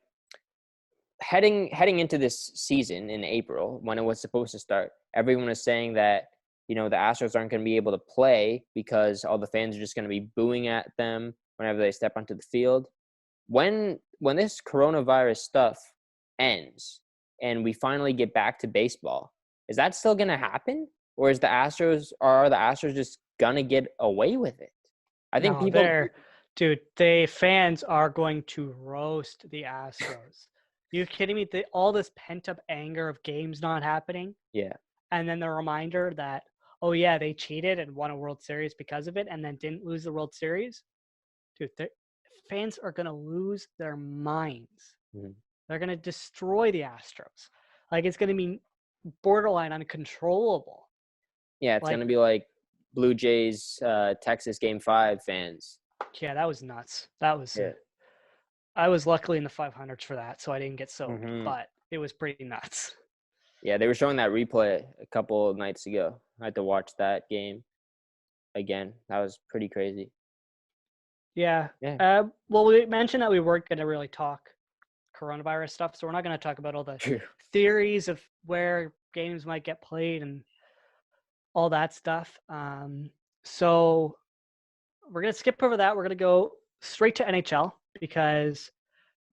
Speaker 2: heading into this season in April when it was supposed to start. Everyone was saying that the Astros aren't going to be able to play because all the fans are just going to be booing at them whenever they step onto the field. When this coronavirus stuff ends and we finally get back to baseball, is that still going to happen, or are the Astros just gonna get away with it? I think
Speaker 1: No,
Speaker 2: people.
Speaker 1: dude, the fans are going to roast the Astros. You kidding me? All this pent up anger of games not happening,
Speaker 2: Yeah,
Speaker 1: and then the reminder that, oh yeah, they cheated and won a World Series because of it, and then didn't lose the World Series. Dude, fans are gonna lose their minds.
Speaker 2: mhm.
Speaker 1: They're gonna destroy the Astros. Like it's gonna be borderline uncontrollable.
Speaker 2: Yeah, it's
Speaker 1: Like,
Speaker 2: gonna be like Blue Jays Texas Game 5 fans.
Speaker 1: yeah, that was nuts. That was.
Speaker 2: Yeah.
Speaker 1: I was luckily in the 500s for that, so I didn't get soaked.
Speaker 2: Hmm.
Speaker 1: But it was pretty nuts.
Speaker 2: Yeah, they were showing that replay a couple of nights ago. I had to watch that game again. That was pretty crazy.
Speaker 1: Yeah.
Speaker 2: Yeah.
Speaker 1: Well, we mentioned that we weren't going to really talk coronavirus stuff, so we're not going to talk about all the theories of where games might get played and all that stuff. So we're going to skip over that. We're going to go straight to NHL because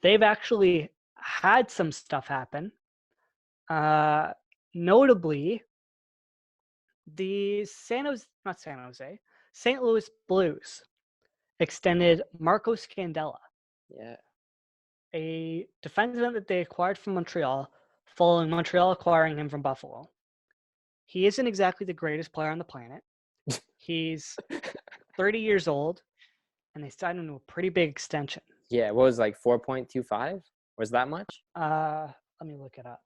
Speaker 1: they've actually had some stuff happen. Notably, the St. Louis Blues extended Marco Scandella,
Speaker 2: Yeah.
Speaker 1: a defenseman that they acquired from Montreal, following Montreal acquiring him from Buffalo. He isn't exactly the greatest player on the planet. He's 30 years old, and they signed him to a pretty big extension.
Speaker 2: Yeah. What was it, like 4.25? Was that much?
Speaker 1: Let me look it up.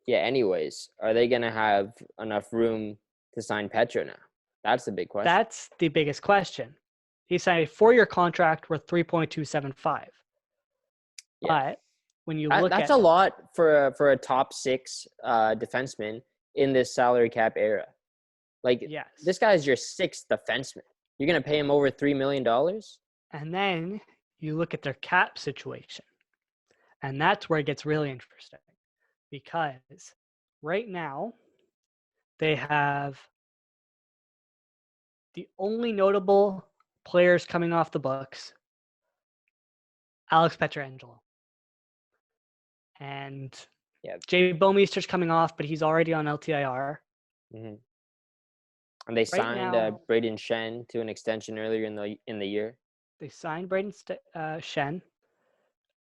Speaker 2: Yeah. Anyways, are they gonna have enough room to sign Petro now? That's the big question.
Speaker 1: That's the biggest question. He signed a 4-year contract worth $3.275.
Speaker 2: Yeah.
Speaker 1: But when you look
Speaker 2: That's
Speaker 1: at
Speaker 2: a lot for a top 6 defenseman in this salary cap era. Like,
Speaker 1: yes,
Speaker 2: this guy is your 6th defenseman. You're gonna pay him over $3 million?
Speaker 1: and then you look at their cap situation, and that's where it gets really interesting because right now they have the only notable players coming off the books: Alex Pietrangelo. And
Speaker 2: Yeah.
Speaker 1: Jay Bouwmeester's coming off, but he's already on LTIR.
Speaker 2: Mm-hmm. And they
Speaker 1: Right
Speaker 2: signed
Speaker 1: now,
Speaker 2: Braden Shen to an extension earlier in the year.
Speaker 1: they signed Braden Shen,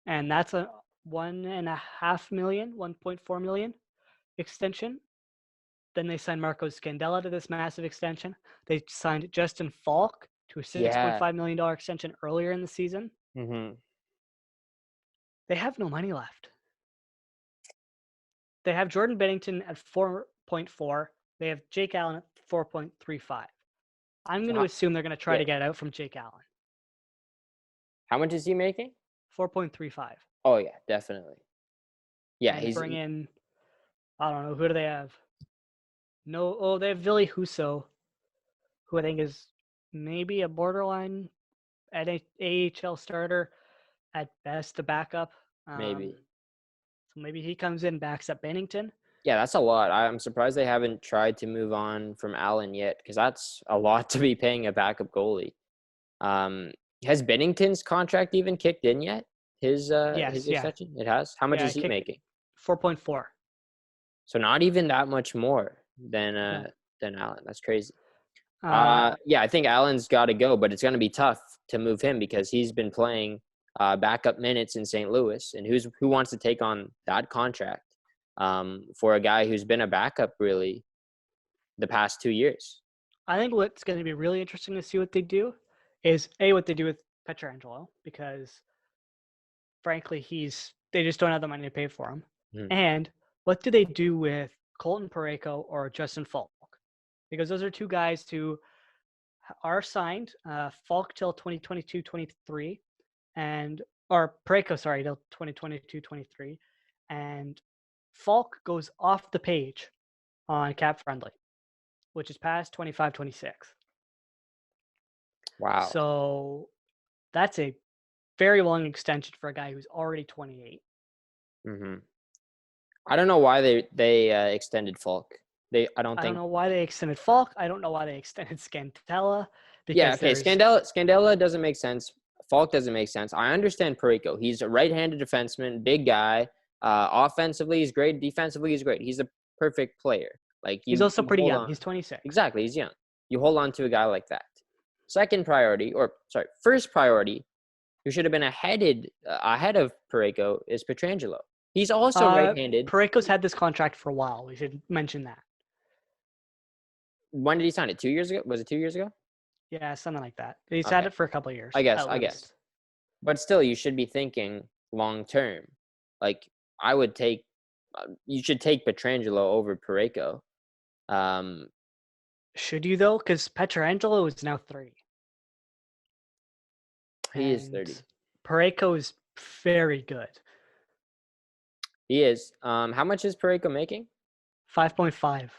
Speaker 1: and that's a $1.5 million, $1.4 million extension. Then they signed Marco Scandella to this massive extension. They signed Justin Falk to a $6.5 million extension earlier in the season.
Speaker 2: Mm-hmm.
Speaker 1: They have no money left. They have Jordan Bennington at 4.4. They have Jake Allen at 4.35. I'm going to assume they're going to try to get out from Jake Allen.
Speaker 2: How much is he making?
Speaker 1: 4.35.
Speaker 2: Oh yeah, definitely. Yeah,
Speaker 1: and
Speaker 2: he's
Speaker 1: bring in, I don't know, who do they have? No, oh, they have Billy Huso, who I think is maybe a borderline at AHL starter, at best a backup.
Speaker 2: maybe.
Speaker 1: So maybe he comes in, backs up Bennington.
Speaker 2: Yeah, that's a lot. I'm surprised they haven't tried to move on from Allen yet, because that's a lot to be paying a backup goalie. Um, has Bennington's contract even kicked in yet? His
Speaker 1: Yes, yeah,
Speaker 2: extension? It has. How much
Speaker 1: yeah,
Speaker 2: is
Speaker 1: I
Speaker 2: he
Speaker 1: kicked
Speaker 2: making?
Speaker 1: 4.4.
Speaker 2: So not even that much more
Speaker 1: No.
Speaker 2: than Allen. That's crazy.
Speaker 1: Uh,
Speaker 2: Yeah, I think Allen's got to go, but it's going to be tough to move him because he's been playing backup minutes in St. Louis, and who wants to take on that contract for a guy who's been a backup really the past 2 years?
Speaker 1: I think what's going to be really interesting to see what they do is what they do with Petrangelo, because frankly, they just don't have the money to pay for him.
Speaker 2: Mhm.
Speaker 1: And what do they do with Colton Parayko or Justin Falk? Because those are two guys who are signed, Falk till 2022-23, and or Parayko, sorry, till 2022-23, and Falk goes off the page on Cap Friendly, which is past 25-26.
Speaker 2: Wow.
Speaker 1: So that's a very long extension for a guy who's already 28.
Speaker 2: hmm I don't know why they extended Falk. I don't
Speaker 1: I don't
Speaker 2: think.
Speaker 1: know why they extended Falk. I don't know why they extended Scantella,
Speaker 2: Yeah,
Speaker 1: because
Speaker 2: okay.
Speaker 1: there's
Speaker 2: Scandella doesn't make sense. Falk doesn't make sense. I understand Pareko. He's a right-handed defenseman, big guy. Offensively, he's great. Defensively, he's great. He's a perfect player. Like
Speaker 1: he's also
Speaker 2: you
Speaker 1: pretty
Speaker 2: hold
Speaker 1: young.
Speaker 2: on.
Speaker 1: He's 26.
Speaker 2: Exactly, he's young. You hold on to a guy like that. First priority, who should have been ahead of Pareko is Petrangelo. He's also right-handed.
Speaker 1: Parayko's had this contract for a while. We should mention that.
Speaker 2: When did he sign it? 2 years ago? Was it 2 years ago?
Speaker 1: Yeah, something like that. He's had
Speaker 2: Okay,
Speaker 1: it for a couple of years
Speaker 2: I guess.
Speaker 1: at
Speaker 2: I guess.
Speaker 1: least.
Speaker 2: But still, you should be thinking long term. Like I would take, you should take Petrangelo over Pareko. Um,
Speaker 1: Should you though? Because Petrangelo is now 30,
Speaker 2: he is
Speaker 1: and
Speaker 2: 30.
Speaker 1: Parayko is very good.
Speaker 2: He is. How much is Pareko making?
Speaker 1: 5.5.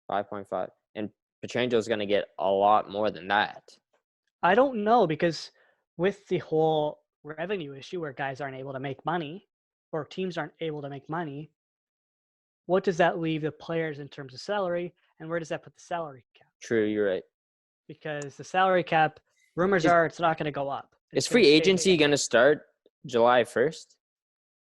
Speaker 2: 5.5. And Petrangelo is going to get a lot more than that.
Speaker 1: I don't know, because with the whole revenue issue where guys aren't able to make money, or teams aren't able to make money, what does that leave the players in terms of salary, and where does that put the salary cap?
Speaker 2: True, you're right.
Speaker 1: Because the salary cap, rumors
Speaker 2: Is
Speaker 1: are it's not going to go up.
Speaker 2: is
Speaker 1: It's going
Speaker 2: free
Speaker 1: to stay the
Speaker 2: agency
Speaker 1: same.
Speaker 2: going to start July 1st?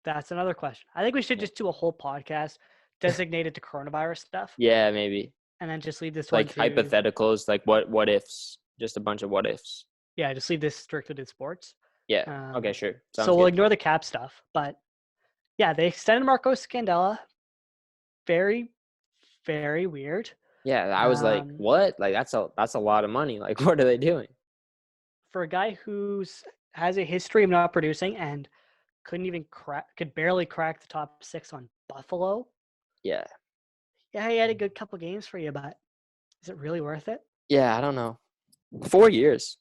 Speaker 1: That's another question. I think we should
Speaker 2: Yeah.
Speaker 1: just do a whole podcast designated to coronavirus stuff,
Speaker 2: Yeah, maybe.
Speaker 1: and then just leave this one
Speaker 2: Like
Speaker 1: to
Speaker 2: hypotheticals, like what ifs, just a bunch of what ifs.
Speaker 1: just leave this strictly to sports.
Speaker 2: Yeah. Okay, sure.
Speaker 1: So
Speaker 2: Sounds
Speaker 1: we'll
Speaker 2: good.
Speaker 1: ignore the cap stuff, but yeah, they extended Marco Scandella. Very, very weird.
Speaker 2: Yeah, I was like,
Speaker 1: Um,
Speaker 2: what? Like that's a lot of money. Like what are they doing?
Speaker 1: for a guy who's has a history of not producing and could barely crack the top 6 on Buffalo.
Speaker 2: Yeah.
Speaker 1: Yeah, he had a good couple games for you, but is it really worth it?
Speaker 2: Yeah, I don't know. 4 years.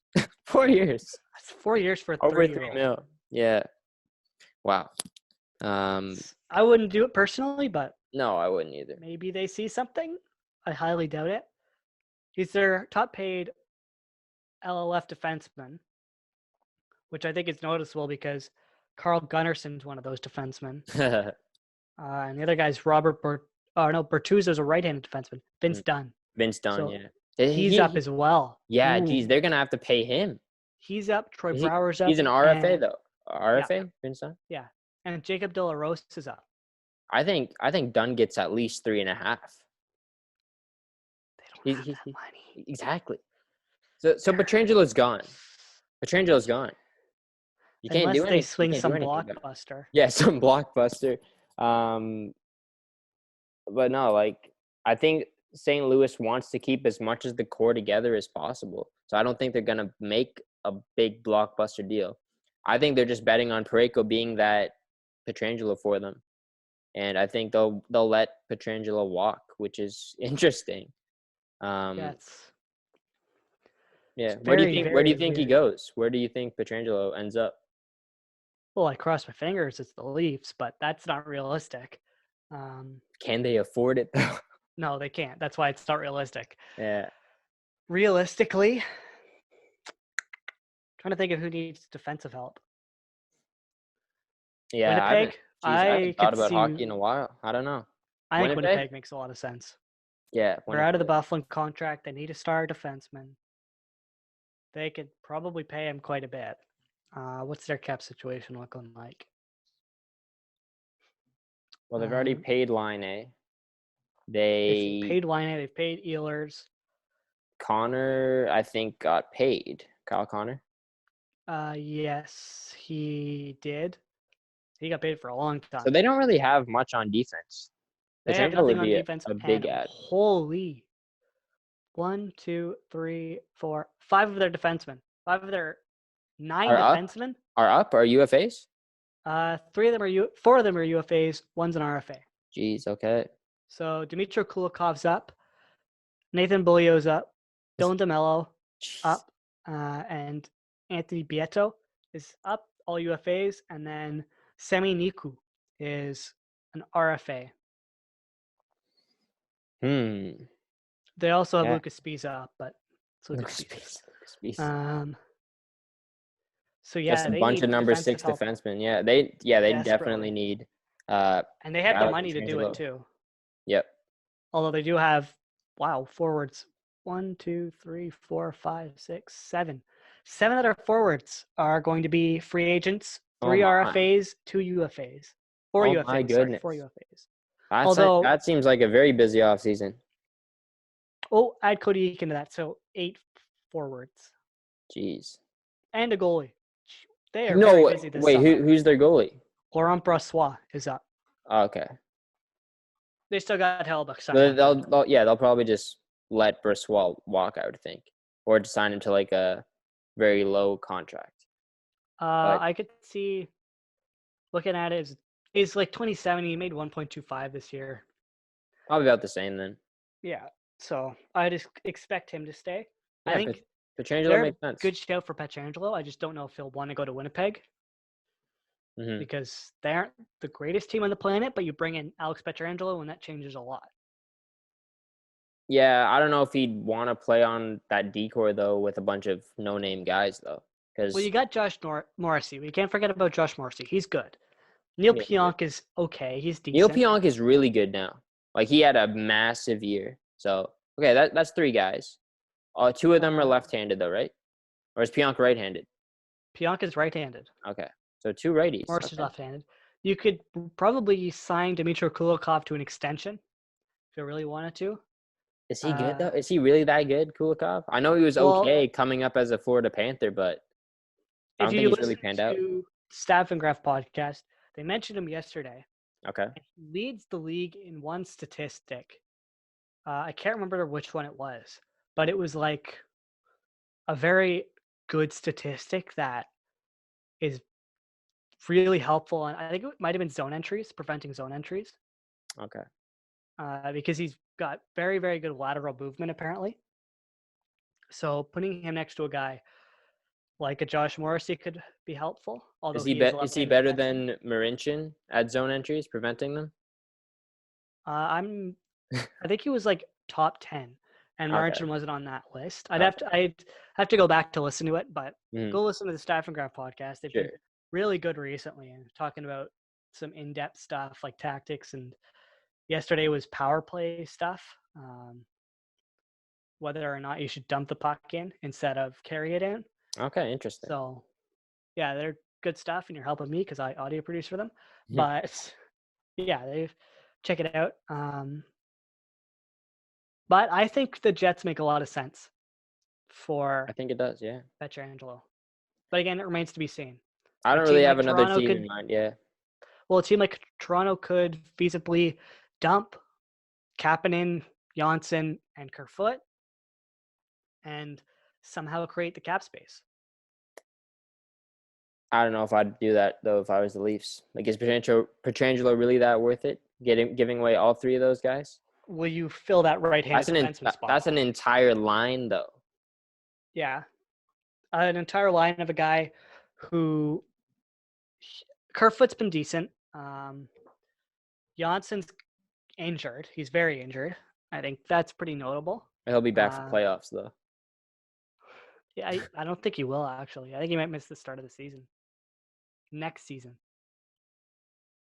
Speaker 2: 4 years.
Speaker 1: That's 4 years for a
Speaker 2: Over
Speaker 1: 30-year-old.
Speaker 2: 3 mil. Yeah. Wow.
Speaker 1: I wouldn't do it personally, but
Speaker 2: No, I wouldn't either.
Speaker 1: maybe they see something. I highly doubt it. He's their top paid LLF defenseman, which I think is noticeable because Carl Gunnarsson's one of those defensemen. And the other guy's Bertuzzo's a right-handed defenseman. Vince Dunn.
Speaker 2: Vince Dunn,
Speaker 1: So
Speaker 2: yeah.
Speaker 1: he's up as well.
Speaker 2: Yeah,
Speaker 1: Ooh.
Speaker 2: geez, they're gonna have to pay him.
Speaker 1: He's up. Troy
Speaker 2: Is
Speaker 1: Brower's up.
Speaker 2: he's an RFA
Speaker 1: and,
Speaker 2: though. RFA, Vince Dunn?
Speaker 1: Yeah. And Jacob De La Rose is up.
Speaker 2: I think Dunn gets at least 3.5.
Speaker 1: They don't have that money.
Speaker 2: Exactly. So Petrangelo's gone. Petrangelo's gone. You can't
Speaker 1: Unless
Speaker 2: do
Speaker 1: they
Speaker 2: anything.
Speaker 1: swing
Speaker 2: You can't
Speaker 1: some
Speaker 2: do anything about it.
Speaker 1: blockbuster.
Speaker 2: Yeah, some blockbuster. But no, like I think St. Louis wants to keep as much of the core together as possible. So I don't think they're gonna make a big blockbuster deal. I think they're just betting on Parayko being that Petrangelo for them, and I think they'll let Petrangelo walk, which is interesting.
Speaker 1: That's
Speaker 2: Yeah.
Speaker 1: it's
Speaker 2: Where do you
Speaker 1: very,
Speaker 2: think
Speaker 1: very
Speaker 2: he
Speaker 1: weird.
Speaker 2: goes? Where do you think Petrangelo ends up?
Speaker 1: Well, I cross my fingers it's the Leafs, but that's not realistic.
Speaker 2: Can they afford it though?
Speaker 1: No, they can't. That's why it's not realistic.
Speaker 2: Yeah.
Speaker 1: Realistically, trying to think of who needs defensive help.
Speaker 2: Yeah,
Speaker 1: Winnipeg,
Speaker 2: I
Speaker 1: I
Speaker 2: haven't thought
Speaker 1: could
Speaker 2: about
Speaker 1: see.
Speaker 2: hockey in a while. I don't know.
Speaker 1: I think
Speaker 2: Winnipeg?
Speaker 1: Winnipeg makes a lot of sense.
Speaker 2: Yeah,
Speaker 1: They're out of the
Speaker 2: Winnipeg.
Speaker 1: Buffalo contract. They need a star defenseman. They could probably pay him quite a bit. What's their cap situation looking like?
Speaker 2: Well, they've already
Speaker 1: Um,
Speaker 2: paid Line A.
Speaker 1: they've
Speaker 2: They
Speaker 1: paid Laine, they've paid Ehlers.
Speaker 2: Connor, I think, got paid. Kyle Connor.
Speaker 1: Yes, he did. He got paid for a long
Speaker 2: So
Speaker 1: time.
Speaker 2: they don't really have much on defense.
Speaker 1: They have
Speaker 2: Pietrangelo
Speaker 1: nothing
Speaker 2: would
Speaker 1: on
Speaker 2: be
Speaker 1: defense,
Speaker 2: a
Speaker 1: and
Speaker 2: big ad.
Speaker 1: holy, 1, 2, 3, 4, 5 of their defensemen, 5 of their 9
Speaker 2: Are up?
Speaker 1: defensemen.
Speaker 2: Are up? Are UFAs?
Speaker 1: 3 of them are 4 of them are UFAs. One's an RFA.
Speaker 2: Jeez, okay.
Speaker 1: So Dmitry Kulikov's up, Nathan Beaulieu's up, Dylan DeMello
Speaker 2: Jeez.
Speaker 1: up, and Anthony Bieto is up, all UFAs, and then Semi Niku is an RFA. They also have
Speaker 2: Yeah.
Speaker 1: Lucas Spiza up, but it's Lucas Spiza. So yeah,
Speaker 2: just a
Speaker 1: they
Speaker 2: bunch
Speaker 1: need
Speaker 2: of number
Speaker 1: defensive
Speaker 2: 6
Speaker 1: help
Speaker 2: defensemen. Yeah, they definitely
Speaker 1: desperately,
Speaker 2: need
Speaker 1: and they have the
Speaker 2: Alec
Speaker 1: money to do it
Speaker 2: Pietrangelo.
Speaker 1: too.
Speaker 2: Yep.
Speaker 1: Although they do have forwards 1, 2, 3, 4, 5, 6, 7. 7 that are forwards are going to be free agents. 3
Speaker 2: Oh my.
Speaker 1: RFAs, 2 UFAs, 4
Speaker 2: Oh
Speaker 1: UFAs.
Speaker 2: my
Speaker 1: Sorry,
Speaker 2: goodness.
Speaker 1: 4 UFAs.
Speaker 2: Although that seems like a very busy offseason.
Speaker 1: Oh, add Cody Eakin into that, so 8 forwards.
Speaker 2: Jeez.
Speaker 1: And a goalie. They are very busy this summer.
Speaker 2: Who's their goalie?
Speaker 1: Laurent Brossoit is up.
Speaker 2: Oh, okay.
Speaker 1: They still got Hellebuyck
Speaker 2: signed.
Speaker 1: signed.
Speaker 2: They'll probably just let Brossoit walk, I would think, or to sign him to like a very low contract.
Speaker 1: I could see, looking at it, is like 27. He made 1.25 this year.
Speaker 2: Probably about the same then.
Speaker 1: Yeah, so I just expect him to stay.
Speaker 2: Yeah,
Speaker 1: I think
Speaker 2: Pietrangelo makes sense.
Speaker 1: Good shout for Pietrangelo. I just don't know if he'll want to go to Winnipeg because they aren't the greatest team on the planet. But you bring in Alex Pietrangelo, and that changes a lot.
Speaker 2: Yeah, I don't know if he'd want to play on that decor though with a bunch of no-name guys though.
Speaker 1: Well, you got Josh Morrissey. We can't forget about Josh Morrissey. He's good. Neil Pionk is okay. He's decent.
Speaker 2: Neil Pionk is really good now. Like he had a massive year. So okay, that's 3 guys. 2 of them are left-handed though, right? Or is Pionk right-handed?
Speaker 1: Pionk is right-handed.
Speaker 2: Okay, so 2 righties.
Speaker 1: Morrissey's left-handed. You could probably sign Dmitry Kulikov to an extension if you really wanted to.
Speaker 2: Is he good though? Is he really that good, Kulikov? I know he was okay coming up as a Florida Panther, but I don't think he's really panned out.
Speaker 1: Staff and Graph podcast, they mentioned him yesterday.
Speaker 2: Okay.
Speaker 1: He leads the league in one statistic. I can't remember which one it was, but it was like a very good statistic that is really helpful. And I think it might have been zone entries, preventing zone entries.
Speaker 2: Okay.
Speaker 1: Because he's got very, very good lateral movement, apparently. So putting him next to a guy like a Josh Morrissey could be helpful. Although
Speaker 2: is he better than Marincin at zone entries, preventing them?
Speaker 1: I think he was like top 10, and Marincin wasn't on that list. I'd have to go back to listen to it, but go listen to the Staff and Graph podcast. They've been really good recently and talking about some in-depth stuff like tactics, and yesterday was power play stuff. Whether or not you should dump the puck in instead of carry it in.
Speaker 2: Okay, interesting.
Speaker 1: So, yeah, they're good stuff, and you're helping me because I audio produce for them. But yeah, check it out. But I think the Jets make a lot of sense for.
Speaker 2: I think it does, yeah.
Speaker 1: Pietrangelo. But again, it remains to be seen.
Speaker 2: I don't really have another team in mind, yeah.
Speaker 1: Well, a team like Toronto could feasibly dump Kapanen, Janssen, and Kerfoot and somehow create the cap space.
Speaker 2: I don't know if I'd do that, though, if I was the Leafs. Like, is Pietrangelo really that worth it, giving away all 3 of those guys?
Speaker 1: Will you fill that right-hand defenseman spot?
Speaker 2: That's an entire line, though.
Speaker 1: Yeah. An entire line of a guy who Kerfoot's been decent. Janssen's injured. He's very injured. I think that's pretty notable.
Speaker 2: He'll be back for
Speaker 1: Uh,
Speaker 2: playoffs though.
Speaker 1: Yeah, I don't think he will actually. I think he might miss the start of the season. Next season.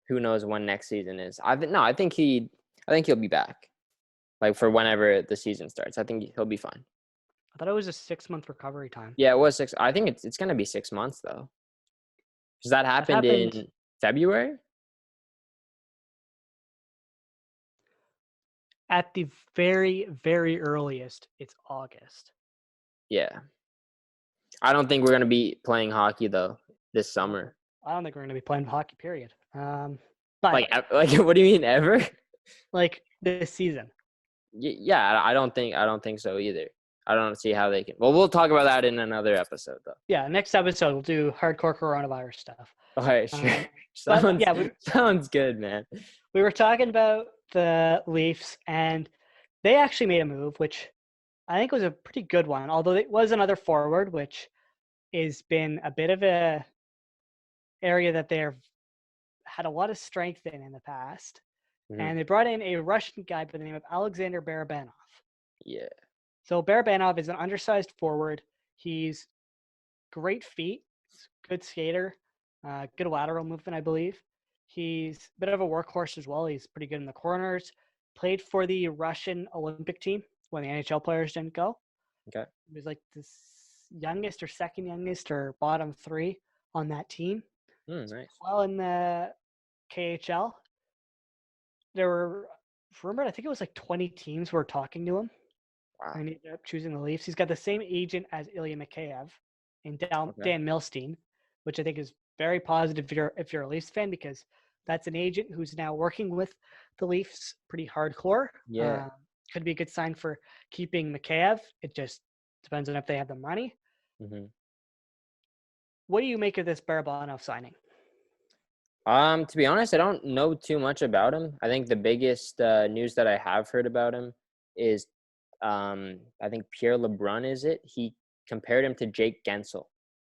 Speaker 2: Who knows when next season is? I think he'll be back. Like for whenever the season starts. I think he'll be fine.
Speaker 1: I thought it was a 6-month recovery time.
Speaker 2: Yeah, it was 6. I think it's gonna be 6 months though. Because that happened in February?
Speaker 1: At the very, very earliest, it's August.
Speaker 2: Yeah. I don't think we're gonna be playing hockey though this summer.
Speaker 1: I don't think we're gonna be playing hockey, period. But
Speaker 2: Like what do you mean ever?
Speaker 1: like this season.
Speaker 2: Yeah, I don't think so either. I don't see how they can. Well, we'll talk about that in another episode though.
Speaker 1: Yeah, next episode we'll do hardcore coronavirus stuff.
Speaker 2: All right, sure. Sounds good, man.
Speaker 1: We were talking about the Leafs, and they actually made a move, which I think was a pretty good one. Although it was another forward, which has been a bit of a area that they've had a lot of strength in the past.
Speaker 2: Mhm.
Speaker 1: And they brought in a Russian guy by the name of Alexander Barabanov.
Speaker 2: Yeah.
Speaker 1: So Barabanov is an undersized forward. He's great feet, good skater, good lateral movement, I believe. He's a bit of a workhorse as well. He's pretty good in the corners. Played for the Russian Olympic team when the NHL players didn't go.
Speaker 2: Okay.
Speaker 1: He was like the youngest or second youngest or bottom 3 on that team.
Speaker 2: Nice.
Speaker 1: Well, in the KHL, there were rumored, I think it was like 20 teams were talking to him.
Speaker 2: Wow.
Speaker 1: And he ended up choosing the Leafs. He's got the same agent as Ilya Mikheyev and Dan Milstein, which I think is very positive if you're a Leafs fan, because that's an agent who's now working with the Leafs pretty hardcore.
Speaker 2: Yeah.
Speaker 1: Could be a good sign for keeping Mikheyev. It just depends on if they have the money.
Speaker 2: Mm-hmm.
Speaker 1: What do you make of this Barabanov signing?
Speaker 2: To be honest, I don't know too much about him. I think the biggest news that I have heard about him is, I think Pierre LeBrun is it. He compared him to Jake Gensel.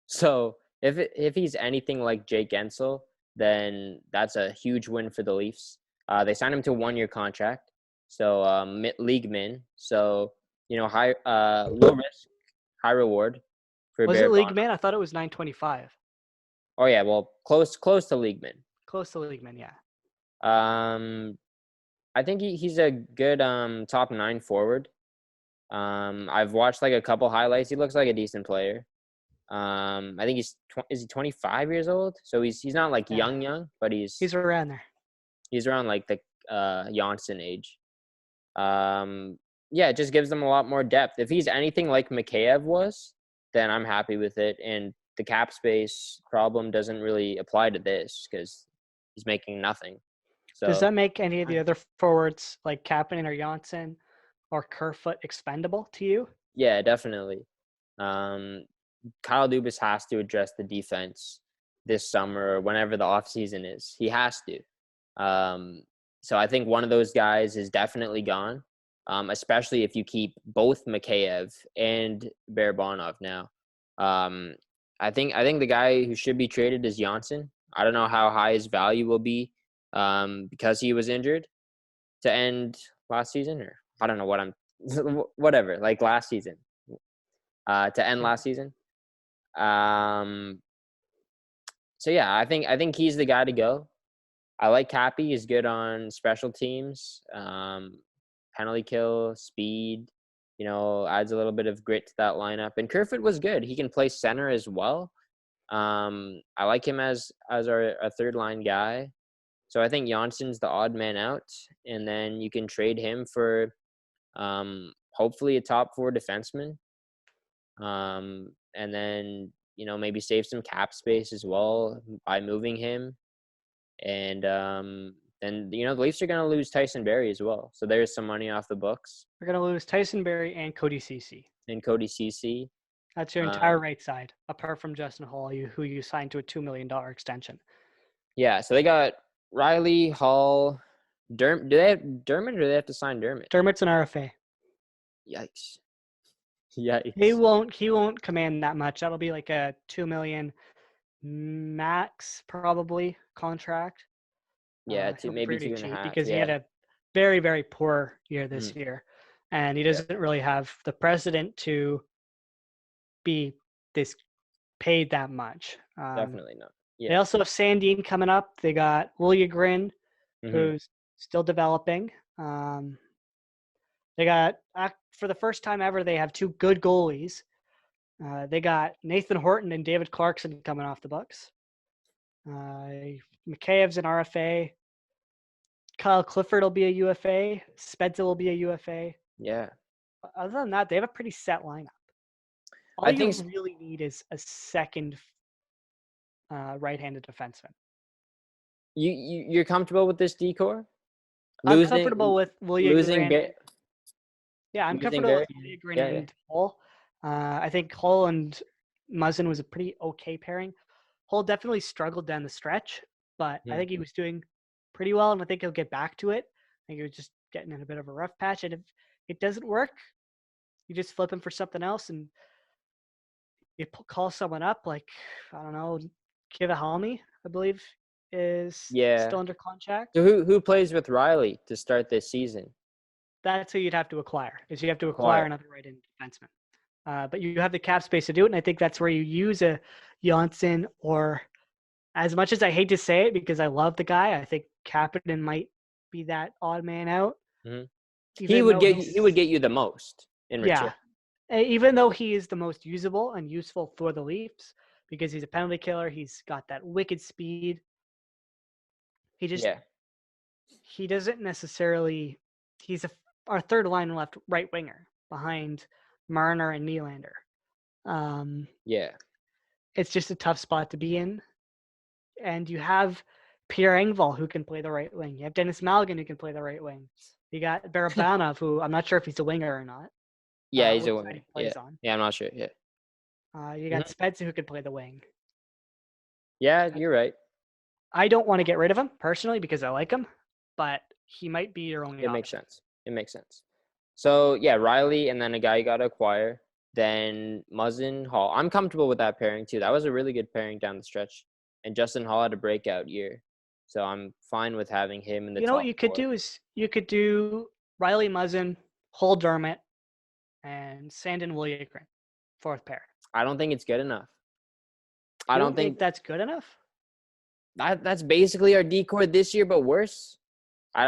Speaker 2: So if he's anything like Jake Gensel, then that's a huge win for the Leafs. They signed him to a 1-year contract, so league min. So high low risk, high reward.
Speaker 1: Was it league min? I thought it was $925.
Speaker 2: Oh yeah, well close to league min.
Speaker 1: Close to league min, yeah.
Speaker 2: I think he's a good top 9 forward. I've watched like a couple highlights. He looks like a decent player. I think is he 25 years old? So he's not like young, but he's
Speaker 1: around there.
Speaker 2: He's around like the Janssen age. Yeah, it just gives them a lot more depth. If he's anything like Mikheyev was, then I'm happy with it. And the cap space problem doesn't really apply to this because he's making nothing. So
Speaker 1: does that make any of the other forwards like Kapanen or Janssen or Kerfoot expendable to you?
Speaker 2: Yeah, definitely. Kyle Dubas has to address the defense this summer or whenever the off season is. He has to. So I think one of those guys is definitely gone, especially if you keep both Mikheyev and Barabanov now. I think the guy who should be traded is Janssen. I don't know how high his value will be because he was injured to end last season, or I don't know what whatever, like last season to end last season. So yeah, I think he's the guy to go. I like Cappy. He's good on special teams, penalty kill, speed. Adds a little bit of grit to that lineup. And Kerfoot was good. He can play center as well. I like him as our third line guy. So I think Janssen's the odd man out, and then you can trade him for hopefully a top 4 defenseman. And then maybe save some cap space as well by moving him. And then the Leafs are going to lose Tyson Barrie as well. So there's some money off the books.
Speaker 1: We're going to lose Tyson Barrie and Cody Ceci. That's your entire right side, apart from Justin Hall, who you signed to a $2 million extension.
Speaker 2: Yeah, so they got Riley, Hall, Dermott. Do they have Dermott, or do they have to sign Dermott?
Speaker 1: Dermott's an RFA.
Speaker 2: Yikes.
Speaker 1: He won't command that much. That'll be like a $2 million max probably contract.
Speaker 2: Yeah,
Speaker 1: He'll be
Speaker 2: maybe
Speaker 1: pretty
Speaker 2: two and a
Speaker 1: cheap
Speaker 2: half.
Speaker 1: because he had
Speaker 2: Yeah.
Speaker 1: a very, very poor year this
Speaker 2: Mhm.
Speaker 1: year, and he
Speaker 2: Yeah.
Speaker 1: doesn't really have the precedent to be this paid that much.
Speaker 2: Definitely not.
Speaker 1: They
Speaker 2: Yeah.
Speaker 1: also have Sandine coming up. They got Liljegren,
Speaker 2: Hmm.
Speaker 1: who's still developing. They got for the first time ever, they have two good goalies. They got Nathan Horton and David Clarkson coming off the books. Mikheyev's an RFA. Kyle Clifford will be a UFA. Spezza will be a UFA.
Speaker 2: Yeah.
Speaker 1: Other than that, they have a pretty set lineup. All
Speaker 2: I
Speaker 1: you
Speaker 2: think
Speaker 1: really need is a second right-handed defenseman.
Speaker 2: you're comfortable with this decor?
Speaker 1: I'm
Speaker 2: Losing
Speaker 1: comfortable with
Speaker 2: losing
Speaker 1: Liljegren.
Speaker 2: Bar-
Speaker 1: Yeah, I'm
Speaker 2: losing
Speaker 1: comfortable
Speaker 2: Barry.
Speaker 1: with Liljegren
Speaker 2: Yeah, yeah.
Speaker 1: and Hull. I think Hull and Muzzin was a pretty okay pairing. Hull definitely struggled down the stretch, but I
Speaker 2: Mhm.
Speaker 1: think he was doing pretty well, and I think he'll get back to it. I think he was just getting in a bit of a rough patch, and if it doesn't work, you just flip him for something else, and you call someone up like, I don't know, Kivahalmi, I believe, is
Speaker 2: Yeah.
Speaker 1: still under contract.
Speaker 2: So who plays with Riley to start this season?
Speaker 1: That's who you'd have to acquire. Is you have to acquire
Speaker 2: Acquire.
Speaker 1: another right-handed defenseman. But you have the cap space to do it, and I think that's where you use a Janssen, or, as much as I hate to say it because I love the guy, I think Kapanen might be that odd man out.
Speaker 2: Hmm. He
Speaker 1: Even
Speaker 2: would
Speaker 1: though
Speaker 2: get you, he would
Speaker 1: he's,
Speaker 2: get you the most in return.
Speaker 1: yeah, even though he is the most usable and useful for the Leafs because he's a penalty killer, he's got that wicked speed. He just
Speaker 2: Yeah.
Speaker 1: he doesn't necessarily. He's our third line left right winger behind Marner and Nylander. Um,
Speaker 2: Yeah.
Speaker 1: it's just a tough spot to be in. And you have Pierre Engvall who can play the right wing. You have Dennis Malgin who can play the right wing. You got Barabanov, who I'm not sure if he's a winger or not.
Speaker 2: Yeah, he's a
Speaker 1: Which side
Speaker 2: winger.
Speaker 1: he
Speaker 2: Yeah.
Speaker 1: plays on.
Speaker 2: Yeah, I'm not sure. Yeah.
Speaker 1: You got
Speaker 2: Hmm.
Speaker 1: Spezza who can play the wing.
Speaker 2: Yeah, you're right.
Speaker 1: I don't want to get rid of him personally because I like him, but he might be your only
Speaker 2: It makes
Speaker 1: option.
Speaker 2: sense. It makes sense. So yeah, Riley and then a guy you got to acquire. Then Muzzin Hall. I'm comfortable with that pairing too. That was a really good pairing down the stretch. And Justin Hall had a breakout year. So I'm fine with having him in the
Speaker 1: You know what
Speaker 2: top
Speaker 1: you could
Speaker 2: four.
Speaker 1: do is you could do Riley Muzzin, Hull Dermott, and Sandin Liljegren, fourth pair.
Speaker 2: I don't think it's good enough. I
Speaker 1: You
Speaker 2: don't
Speaker 1: don't think
Speaker 2: think
Speaker 1: that's good enough?
Speaker 2: that's basically our decor this year, but worse.
Speaker 1: I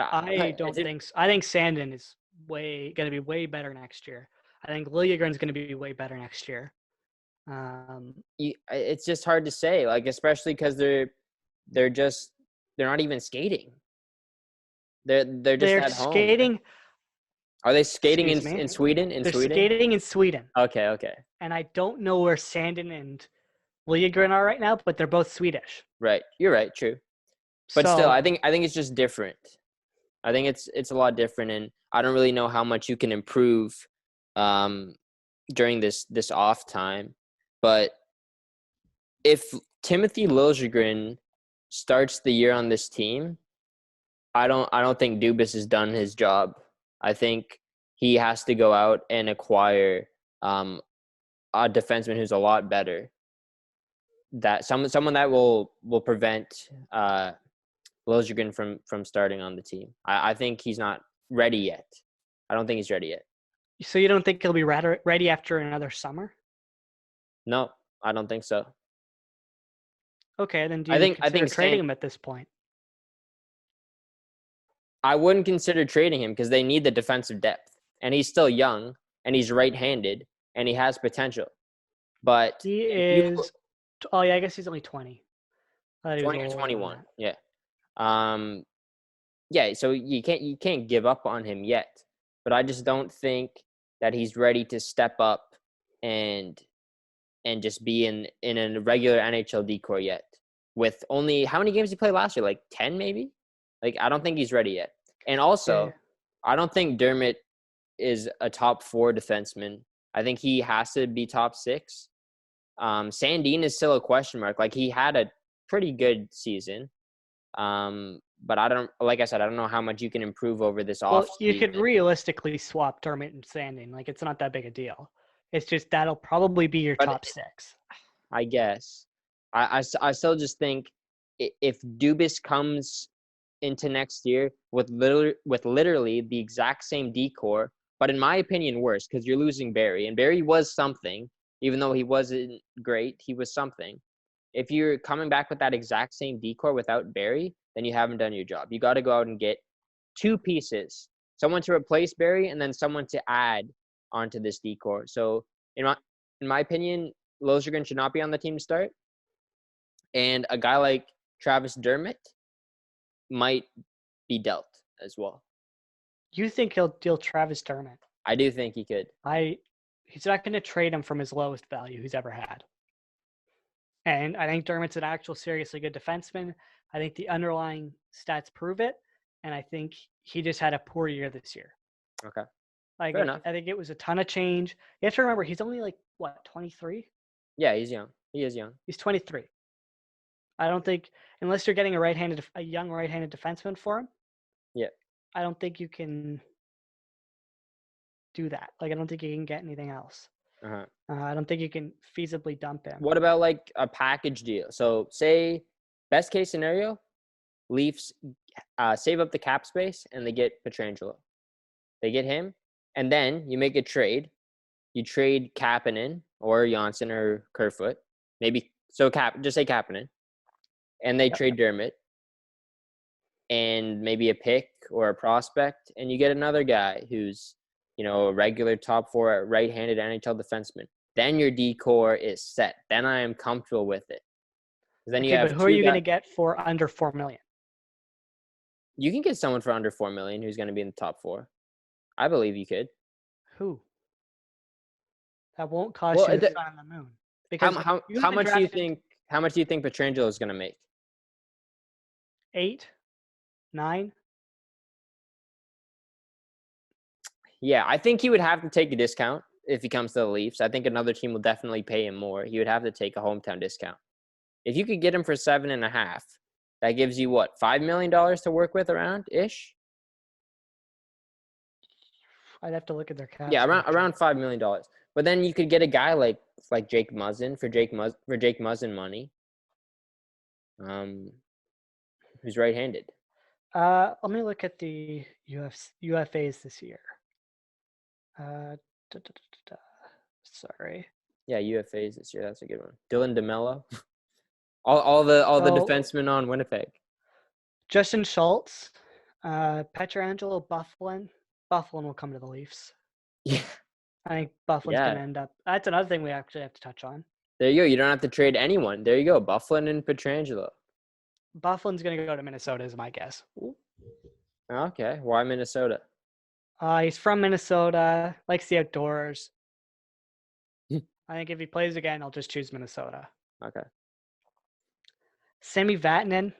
Speaker 2: Is
Speaker 1: don't
Speaker 2: it?
Speaker 1: think so. I think Sandin is going to be way better next year. I think Liljegren's going to be way better next year.
Speaker 2: It's just hard to say, like especially because they're just they're not even skating. They're just
Speaker 1: They're
Speaker 2: at home.
Speaker 1: skating.
Speaker 2: Are they skating
Speaker 1: Excuse me.
Speaker 2: in Sweden? In
Speaker 1: They're
Speaker 2: Sweden?
Speaker 1: skating in Sweden,
Speaker 2: Okay, okay.
Speaker 1: and I don't know where Sandin and Liljegren are right now, but they're both Swedish.
Speaker 2: Right. You're right, true. But still,
Speaker 1: So
Speaker 2: I think it's just different. I think it's a lot different, and I don't really know how much you can improve um, during this off time. But if Timothy Liljegren starts the year on this team, I don't think Dubas has done his job. I think he has to go out and acquire a defenseman who's a lot better. That someone that will prevent Liljegren from starting on the team. I think he's not ready yet. I don't think he's ready yet.
Speaker 1: So you don't think he'll be ready after another summer?
Speaker 2: No, I don't think so.
Speaker 1: Okay, then do
Speaker 2: I
Speaker 1: you
Speaker 2: think
Speaker 1: consider trading him at this point?
Speaker 2: I wouldn't consider trading him because they need the defensive depth, and he's still young, and he's right-handed, and he has potential. But
Speaker 1: He
Speaker 2: if you
Speaker 1: is. Oh yeah, I guess he's only 20. I thought he was
Speaker 2: 20 or
Speaker 1: older than
Speaker 2: 21,
Speaker 1: that.
Speaker 2: yeah, yeah. So you can't give up on him yet. But I just don't think that he's ready to step up and just be in a regular NHL decor yet. With only how many games he played last year? Like 10 maybe? Like I don't think he's ready yet. And also,
Speaker 1: Yeah.
Speaker 2: I don't think Dermott is a top 4 defenseman. I think he has to be top 6. Sandin is still a question mark. Like he had a pretty good season. But like I said, I don't know how much you can improve over this
Speaker 1: Well,
Speaker 2: off
Speaker 1: you could
Speaker 2: season.
Speaker 1: realistically swap Dermott and Sandin. Like it's not that big a deal. It's just that'll probably be your
Speaker 2: But
Speaker 1: top 6.
Speaker 2: I guess. I still just think if Dubas comes into next year with literally the exact same decor, but in my opinion worse, because you're losing Barry, and Barry was something, even though he wasn't great, he was something. If you're coming back with that exact same decor without Barry, then you haven't done your job. You got to go out and get two pieces, someone to replace Barry and then someone to add onto this decor. So in my opinion, Losegren should not be on the team to start. And a guy like Travis Dermott might be dealt as well.
Speaker 1: You think he'll deal Travis Dermott?
Speaker 2: I do think he could.
Speaker 1: He's not going to trade him from his lowest value he's ever had. And I think Dermott's an actual seriously good defenseman. I think the underlying stats prove it. And I think he just had a poor year this year.
Speaker 2: Okay.
Speaker 1: Like,
Speaker 2: Fair enough.
Speaker 1: I think it was a ton of change. You have to remember, he's only 23?
Speaker 2: Yeah, he's young. He is young.
Speaker 1: He's 23. I don't think, unless you're getting a young right-handed defenseman for him.
Speaker 2: Yeah.
Speaker 1: I don't think you can do that. I don't think you can get anything else.
Speaker 2: Uh-huh.
Speaker 1: I don't think you can feasibly dump him.
Speaker 2: What about a package deal? So say best case scenario, Leafs save up the cap space and they get Pietrangelo. They get him, and then you make a trade. You trade Kapanen or Johnsson or Kerfoot. Maybe so. Just say Kapanen, and they trade Dermott, and maybe a pick or a prospect, and you get another guy who's a regular top 4 right-handed NHL defenseman. Then your decor is set. Then I am comfortable with it. Then you have.
Speaker 1: But who are you going to get for under $4 million?
Speaker 2: You can get someone for under $4 million who's going to be in the top 4. I believe you could.
Speaker 1: Who? That won't cost you the sun and the moon. Because
Speaker 2: how much do you think? How much do you think Pietrangelo is going to make?
Speaker 1: 8, 9.
Speaker 2: Yeah, I think he would have to take a discount if he comes to the Leafs. I think another team will definitely pay him more. He would have to take a hometown discount. If you could get him for 7.5, that gives you what, $5 million to work with around ish.
Speaker 1: I'd have to look at their cap.
Speaker 2: Yeah, around $5 million. But then you could get a guy like Jake Muzzin for Jake Muzzin money. Who's right-handed.
Speaker 1: Let me look at the UFAs this year. Sorry.
Speaker 2: Yeah, UFAs this year. That's a good one. Dylan DeMello. all the defensemen on Winnipeg.
Speaker 1: Justin Schultz, Pietrangelo, Byfuglien. Byfuglien will come to the Leafs.
Speaker 2: Yeah.
Speaker 1: I think Byfuglien's going to end up. That's another thing we actually have to touch on.
Speaker 2: There you go. You don't have to trade anyone. There you go. Byfuglien and Pietrangelo.
Speaker 1: Byfuglien's going to go to Minnesota is my guess.
Speaker 2: Okay. Why Minnesota?
Speaker 1: He's from Minnesota, likes the outdoors. I think if he plays again, I'll just choose Minnesota.
Speaker 2: Okay.
Speaker 1: Sami Vatanen,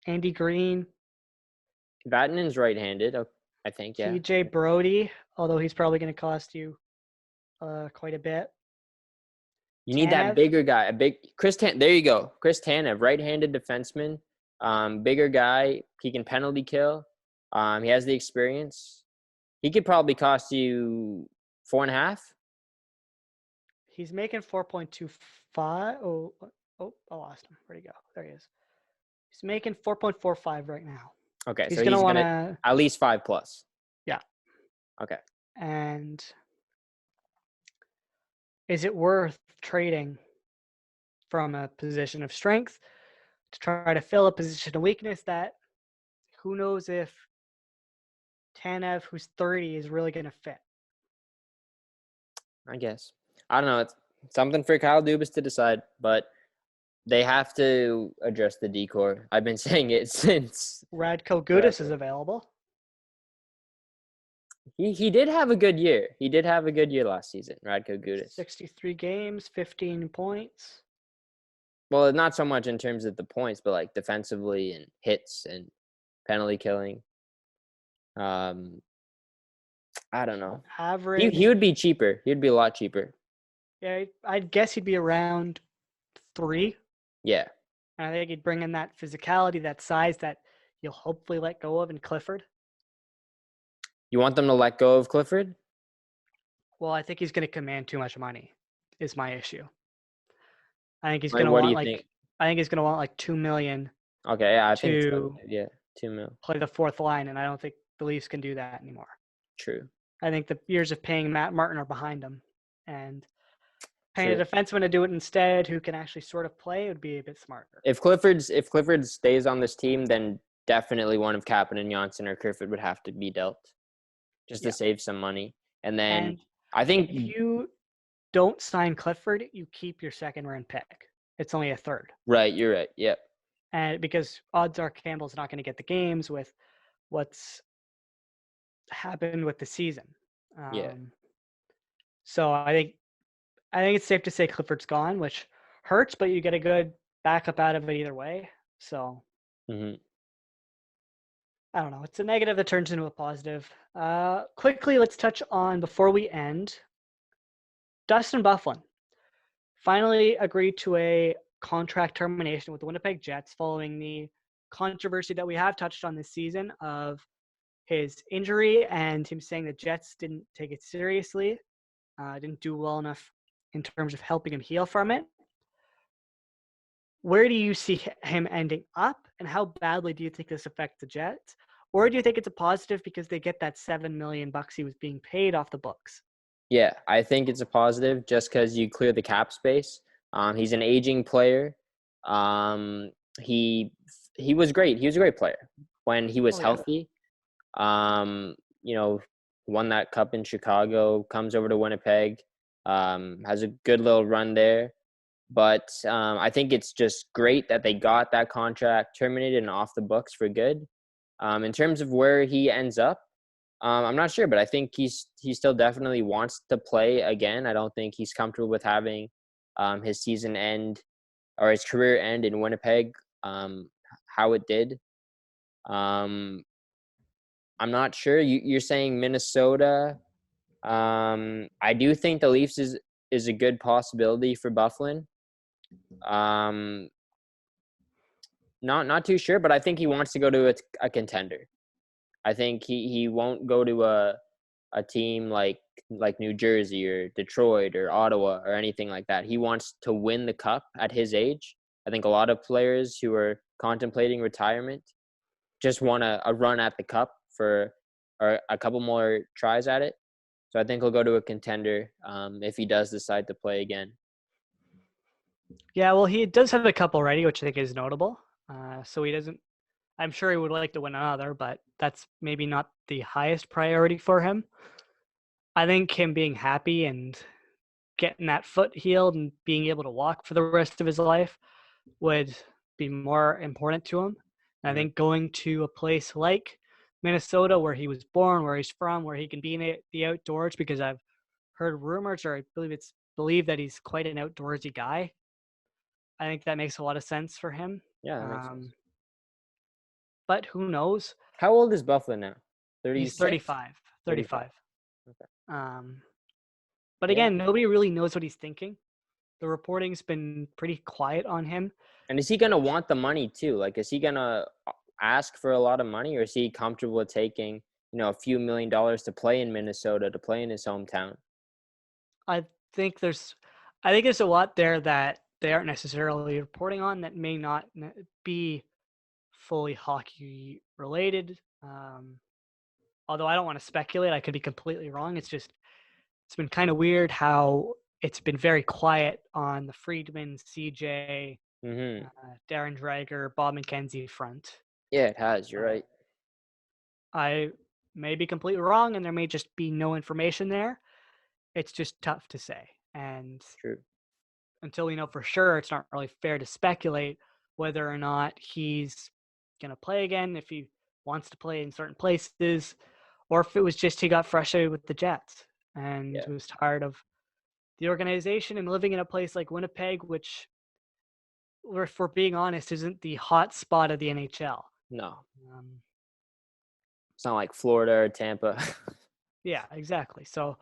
Speaker 1: Andy Green.
Speaker 2: Vatanen's right-handed, I think, yeah.
Speaker 1: TJ Brody, although he's probably going to cost you quite a bit.
Speaker 2: You need that bigger guy. There you go. Chris Tanev, right-handed defenseman. Bigger guy. He can penalty kill. He has the experience. He could probably cost you 4.5.
Speaker 1: He's making 4.25. Oh, I lost him. Where'd he go? There he is. He's making 4.45 right now.
Speaker 2: Okay,
Speaker 1: he's going to want to
Speaker 2: at least 5+.
Speaker 1: Yeah.
Speaker 2: Okay.
Speaker 1: And is it worth trading from a position of strength to try to fill a position of weakness that who knows if Tanev, who's 30, is really going to fit?
Speaker 2: I guess. I don't know. It's something for Kyle Dubas to decide, but they have to address the decor. I've been saying it since.
Speaker 1: Radko Gudas is available.
Speaker 2: He did have a good year. He did have a good year last season, Radko Gudas.
Speaker 1: 63 games, 15 points.
Speaker 2: Well, not so much in terms of the points, but defensively and hits and penalty killing. I don't know.
Speaker 1: Average.
Speaker 2: He would be cheaper. He'd be a lot cheaper.
Speaker 1: Yeah, I'd guess he'd be around 3.
Speaker 2: Yeah.
Speaker 1: And I think he'd bring in that physicality, that size that you'll hopefully let go of in Clifford.
Speaker 2: You want them to let go of Clifford?
Speaker 1: Well, I think he's going to command too much money is my issue. I think he's going to want I think he's going to want like 2 million
Speaker 2: Okay, yeah, I think so.
Speaker 1: to
Speaker 2: Yeah, 2 mil.
Speaker 1: play the fourth line, and I don't think the Leafs can do that anymore.
Speaker 2: True.
Speaker 1: I think the years of paying Matt Martin are behind him, and paying
Speaker 2: True.
Speaker 1: a defenseman to do it instead, who can actually sort of play, would be a bit smarter.
Speaker 2: If Clifford stays on this team, then definitely one of Kapanen, Johnson, or Clifford would have to be dealt, just to
Speaker 1: Yeah.
Speaker 2: save some money. And then
Speaker 1: And
Speaker 2: I think
Speaker 1: if you don't sign Clifford, you keep your second round pick. It's only a third.
Speaker 2: right, you're right. Yep.
Speaker 1: And because odds are Campbell's not going to get the games with what's happened with the season.
Speaker 2: Yeah.
Speaker 1: So I think it's safe to say Clifford's gone, which hurts, but you get a good backup out of it either way. So
Speaker 2: Hmm.
Speaker 1: I don't know. It's a negative that turns into a positive. Quickly, let's touch on before we end. Dustin Byfuglien finally agreed to a contract termination with the Winnipeg Jets following the controversy that we have touched on this season of his injury and him saying the Jets didn't take it seriously, didn't do well enough in terms of helping him heal from it. Where do you see him ending up, and how badly do you think this affects the Jets? Or do you think it's a positive because they get that $7 million he was being paid off the books?
Speaker 2: Yeah, I think it's a positive just because you clear the cap space. He's an aging player. He was great. He was a great player when he was
Speaker 1: Oh yeah,
Speaker 2: healthy. You know, won that cup in Chicago, comes over to Winnipeg, has a good little run there. But I think it's just great that they got that contract terminated and off the books for good. In terms of where he ends up, I'm not sure, but I think he still definitely wants to play again. I don't think he's comfortable with having his season end or his career end in Winnipeg, how it did. Um, I'm not sure. You're saying Minnesota. I do think the Leafs is a good possibility for Byfuglien. Um, not too sure, but I think he wants to go to a contender. I think he won't go to a team like New Jersey or Detroit or Ottawa or anything like that. He wants to win the cup at his age. I think a lot of players who are contemplating retirement just want a run at the cup for or a couple more tries at it. So I think he'll go to a contender if he does decide to play again.
Speaker 1: yeah. Well, he does have a cup already, which I think is notable. So he doesn't. I'm sure he would like to win another, but that's maybe not the highest priority for him. I think him being happy and getting that foot healed and being able to walk for the rest of his life would be more important to him. And I
Speaker 2: Mhm.
Speaker 1: think going to a place like Minnesota, where he was born, where he's from, where he can be in the outdoors, because I've heard rumors, or I believe it's believed that he's quite an outdoorsy guy. I think that makes a lot of sense for him.
Speaker 2: Yeah, that makes sense.
Speaker 1: Um, but who knows?
Speaker 2: How old is Buffalo now?
Speaker 1: He's
Speaker 2: 36?
Speaker 1: 35.
Speaker 2: 35.
Speaker 1: 35.
Speaker 2: Okay.
Speaker 1: But
Speaker 2: Yeah.
Speaker 1: again, nobody really knows what he's thinking. The reporting's been pretty quiet on him.
Speaker 2: And is he going to want the money too? Like, is he going to ask for a lot of money, or is he comfortable with taking, a few $1 million to play in Minnesota, to play in his hometown?
Speaker 1: I think there's a lot there that they aren't necessarily reporting on that may not be fully hockey related. Although I don't want to speculate, I could be completely wrong. It's been kind of weird how it's been very quiet on the Friedman, CJ,
Speaker 2: Mm-hmm.
Speaker 1: Darren Dreger, Bob McKenzie front.
Speaker 2: Yeah, it has. You're
Speaker 1: Uh,
Speaker 2: right.
Speaker 1: I may be completely wrong, and there may just be no information there. It's just tough to say. And
Speaker 2: True.
Speaker 1: until we know for sure, it's not really fair to speculate whether or not he's going to play again, if he wants to play in certain places, or if it was just he got frustrated with the Jets and
Speaker 2: Yeah.
Speaker 1: was tired of the organization and living in a place like Winnipeg, which, if we're being honest, isn't the hot spot of the NHL.
Speaker 2: No,
Speaker 1: Um,
Speaker 2: it's not like Florida or Tampa.
Speaker 1: yeah, exactly. So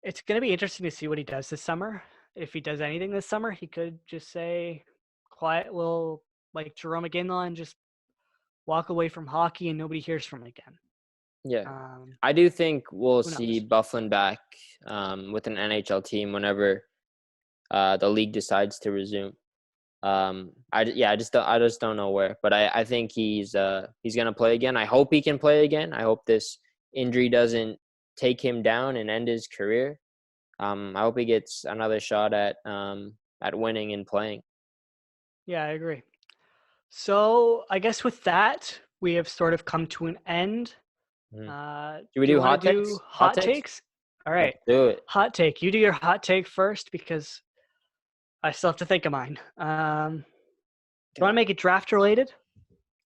Speaker 1: it's going to be interesting to see what he does this summer. If he does anything this summer, he could just say, quiet, will like Jerome McGinley, and just walk away from hockey and nobody hears from him again.
Speaker 2: Yeah. I do think we'll
Speaker 1: Who
Speaker 2: see
Speaker 1: knows?
Speaker 2: Byfuglien back with an NHL team whenever the league decides to resume. I just don't know where, but I think he's gonna play again. I hope he can play again. I hope this injury doesn't take him down and end his career. I hope he gets another shot at winning and playing.
Speaker 1: Yeah, I agree. So I guess with that, we have sort of come to an end.
Speaker 2: Mhm. Should we
Speaker 1: Do you
Speaker 2: do
Speaker 1: want
Speaker 2: hot
Speaker 1: to
Speaker 2: takes?
Speaker 1: do hot takes? All
Speaker 2: Let's
Speaker 1: right.
Speaker 2: do it.
Speaker 1: Hot take. You do your hot take first because I still have to think of mine. Do you want to make it draft related?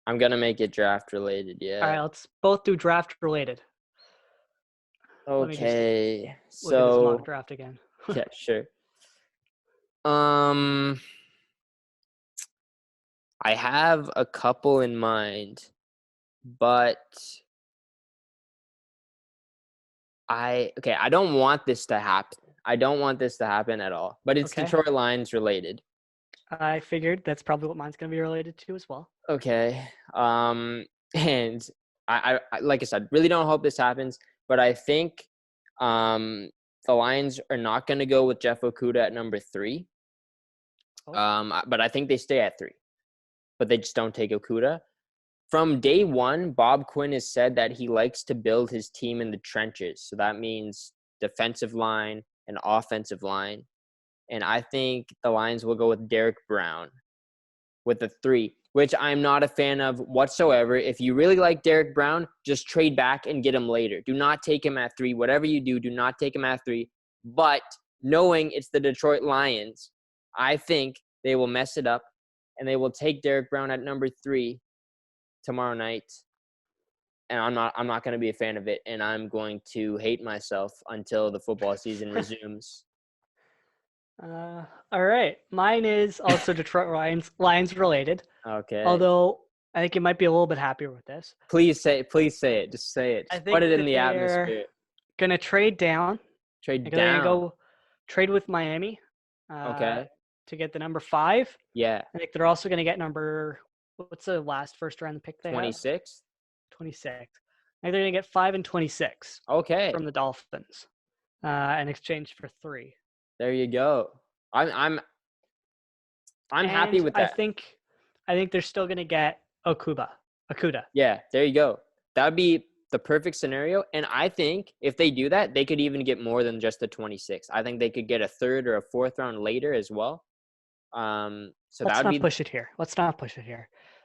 Speaker 2: I'm gonna make it draft related.
Speaker 1: All
Speaker 2: Yeah.
Speaker 1: right, let's both do draft related. Let me just
Speaker 2: Okay.
Speaker 1: look at this mock
Speaker 2: So
Speaker 1: draft again.
Speaker 2: yeah, sure. Um, I have a couple in mind, but I don't want this to happen. I don't want this to happen at all. But it's
Speaker 1: Okay.
Speaker 2: Detroit Lions related.
Speaker 1: I figured that's probably what mine's going to be related to as well.
Speaker 2: Okay. And I like I said, really don't hope this happens, but I think the Lions are not going to go with Jeff Okudah at number 3.
Speaker 1: Oh.
Speaker 2: But I think they stay at 3. But they just don't take Okudah. From day one, Bob Quinn has said that he likes to build his team in the trenches. So that means defensive line and offensive line. And I think the Lions will go with Derek Brown with the 3, which I'm not a fan of whatsoever. If you really like Derek Brown, just trade back and get him later. Do not take him at 3. Whatever you do not take him at 3. But knowing it's the Detroit Lions, I think they will mess it up and they will take Derek Brown at number 3 tomorrow night. And I'm not going to be a fan of it, and I'm going to hate myself until the football season resumes.
Speaker 1: All right. Mine is also Detroit Lions related.
Speaker 2: Okay.
Speaker 1: Although I think you might be a little bit happier with this.
Speaker 2: Please say it. Just say it. Just put it in the atmosphere.
Speaker 1: Gonna trade down.
Speaker 2: Trade
Speaker 1: They're
Speaker 2: down.
Speaker 1: gonna go trade with Miami.
Speaker 2: Okay.
Speaker 1: To get the number 5.
Speaker 2: Yeah.
Speaker 1: I think they're also gonna get what's the last first round pick they
Speaker 2: 26?
Speaker 1: 26. I think they're gonna get 5 and 26.
Speaker 2: Okay.
Speaker 1: From the Dolphins, in exchange for 3.
Speaker 2: There you go. I'm happy with that.
Speaker 1: I think they're still gonna get Okudah.
Speaker 2: Yeah, there you go. That would be the perfect scenario. And I think if they do that, they could even get more than just the 26. I think they could get a 3rd or a 4th round later as well. So
Speaker 1: Let's not push it here.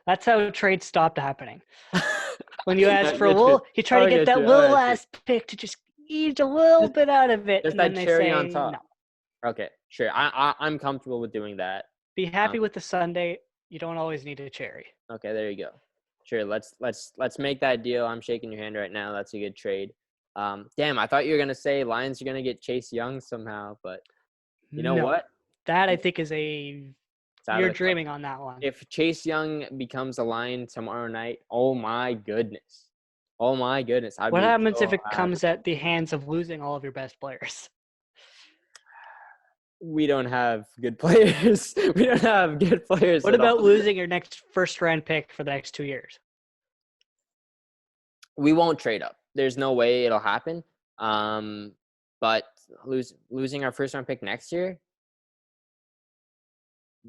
Speaker 1: That's how trades stopped happening. When you ask for a little, you try to get that little ass pick to just ease a little bit out of it,
Speaker 2: just
Speaker 1: and then
Speaker 2: that
Speaker 1: they
Speaker 2: cherry
Speaker 1: say
Speaker 2: on top.
Speaker 1: No.
Speaker 2: Okay, sure. I'm comfortable with doing that.
Speaker 1: Be happy with the Sunday. You don't always need a cherry.
Speaker 2: Okay, there you go. Sure, let's make that deal. I'm shaking your hand right now. That's a good trade. Damn, I thought you were gonna say Lions are gonna get Chase Young somehow, but you know what?
Speaker 1: That I think is you're dreaming on that one.
Speaker 2: If Chase Young becomes a Lion tomorrow night, oh my goodness.
Speaker 1: What happens if it comes at the hands of losing all of your best players?
Speaker 2: We don't have good players.
Speaker 1: What about losing your next first round pick for the next 2 years?
Speaker 2: We won't trade up. There's no way it'll happen. But losing our first round pick next year,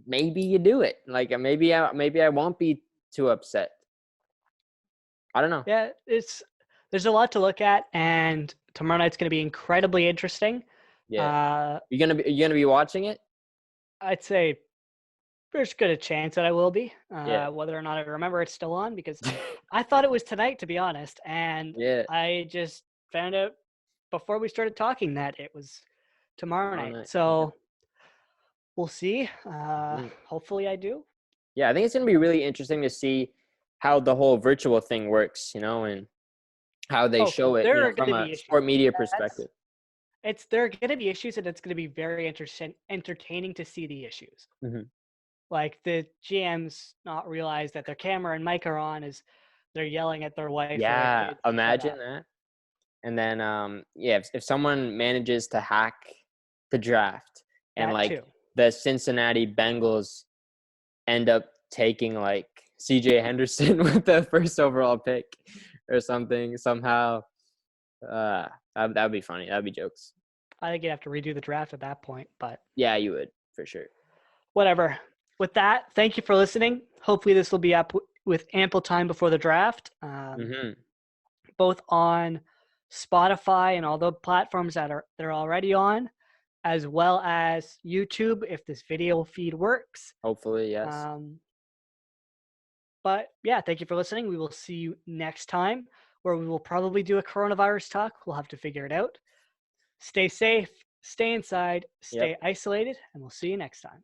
Speaker 2: maybe you do it. Like maybe I won't be too upset. I don't know.
Speaker 1: Yeah, there's a lot to look at, and tomorrow night's going to be incredibly interesting.
Speaker 2: Yeah. You gonna be watching it?
Speaker 1: I'd say there's good a chance that I will be. Whether or not I remember it's still on, because I thought it was tonight, to be honest, and I just found out before we started talking that it was tomorrow night. So we'll see. Hopefully I do.
Speaker 2: Yeah, I think it's gonna be really interesting to see how the whole virtual thing works, and how they show it from a sport media perspective.
Speaker 1: There are going to be issues, and it's going to be very entertaining to see the issues.
Speaker 2: Mm-hmm.
Speaker 1: Like the GMs not realize that their camera and mic are on as they're yelling at their wife.
Speaker 2: Yeah, imagine that. And then, if someone manages to hack the draft and the Cincinnati Bengals end up taking like CJ Henderson with the first overall pick or something somehow, that'd be funny. That'd be jokes.
Speaker 1: I think you'd have to redo the draft at that point, but
Speaker 2: yeah, you would for sure.
Speaker 1: Whatever. with that, thank you for listening. Hopefully, this will be up with ample time before the draft, both on Spotify and all the platforms that they're already on, as well as YouTube if this video feed works.
Speaker 2: Hopefully, yes.
Speaker 1: But yeah, thank you for listening. We will see you next time, where we will probably do a coronavirus talk. We'll have to figure it out. Stay safe, stay inside, stay isolated, and we'll see you next time.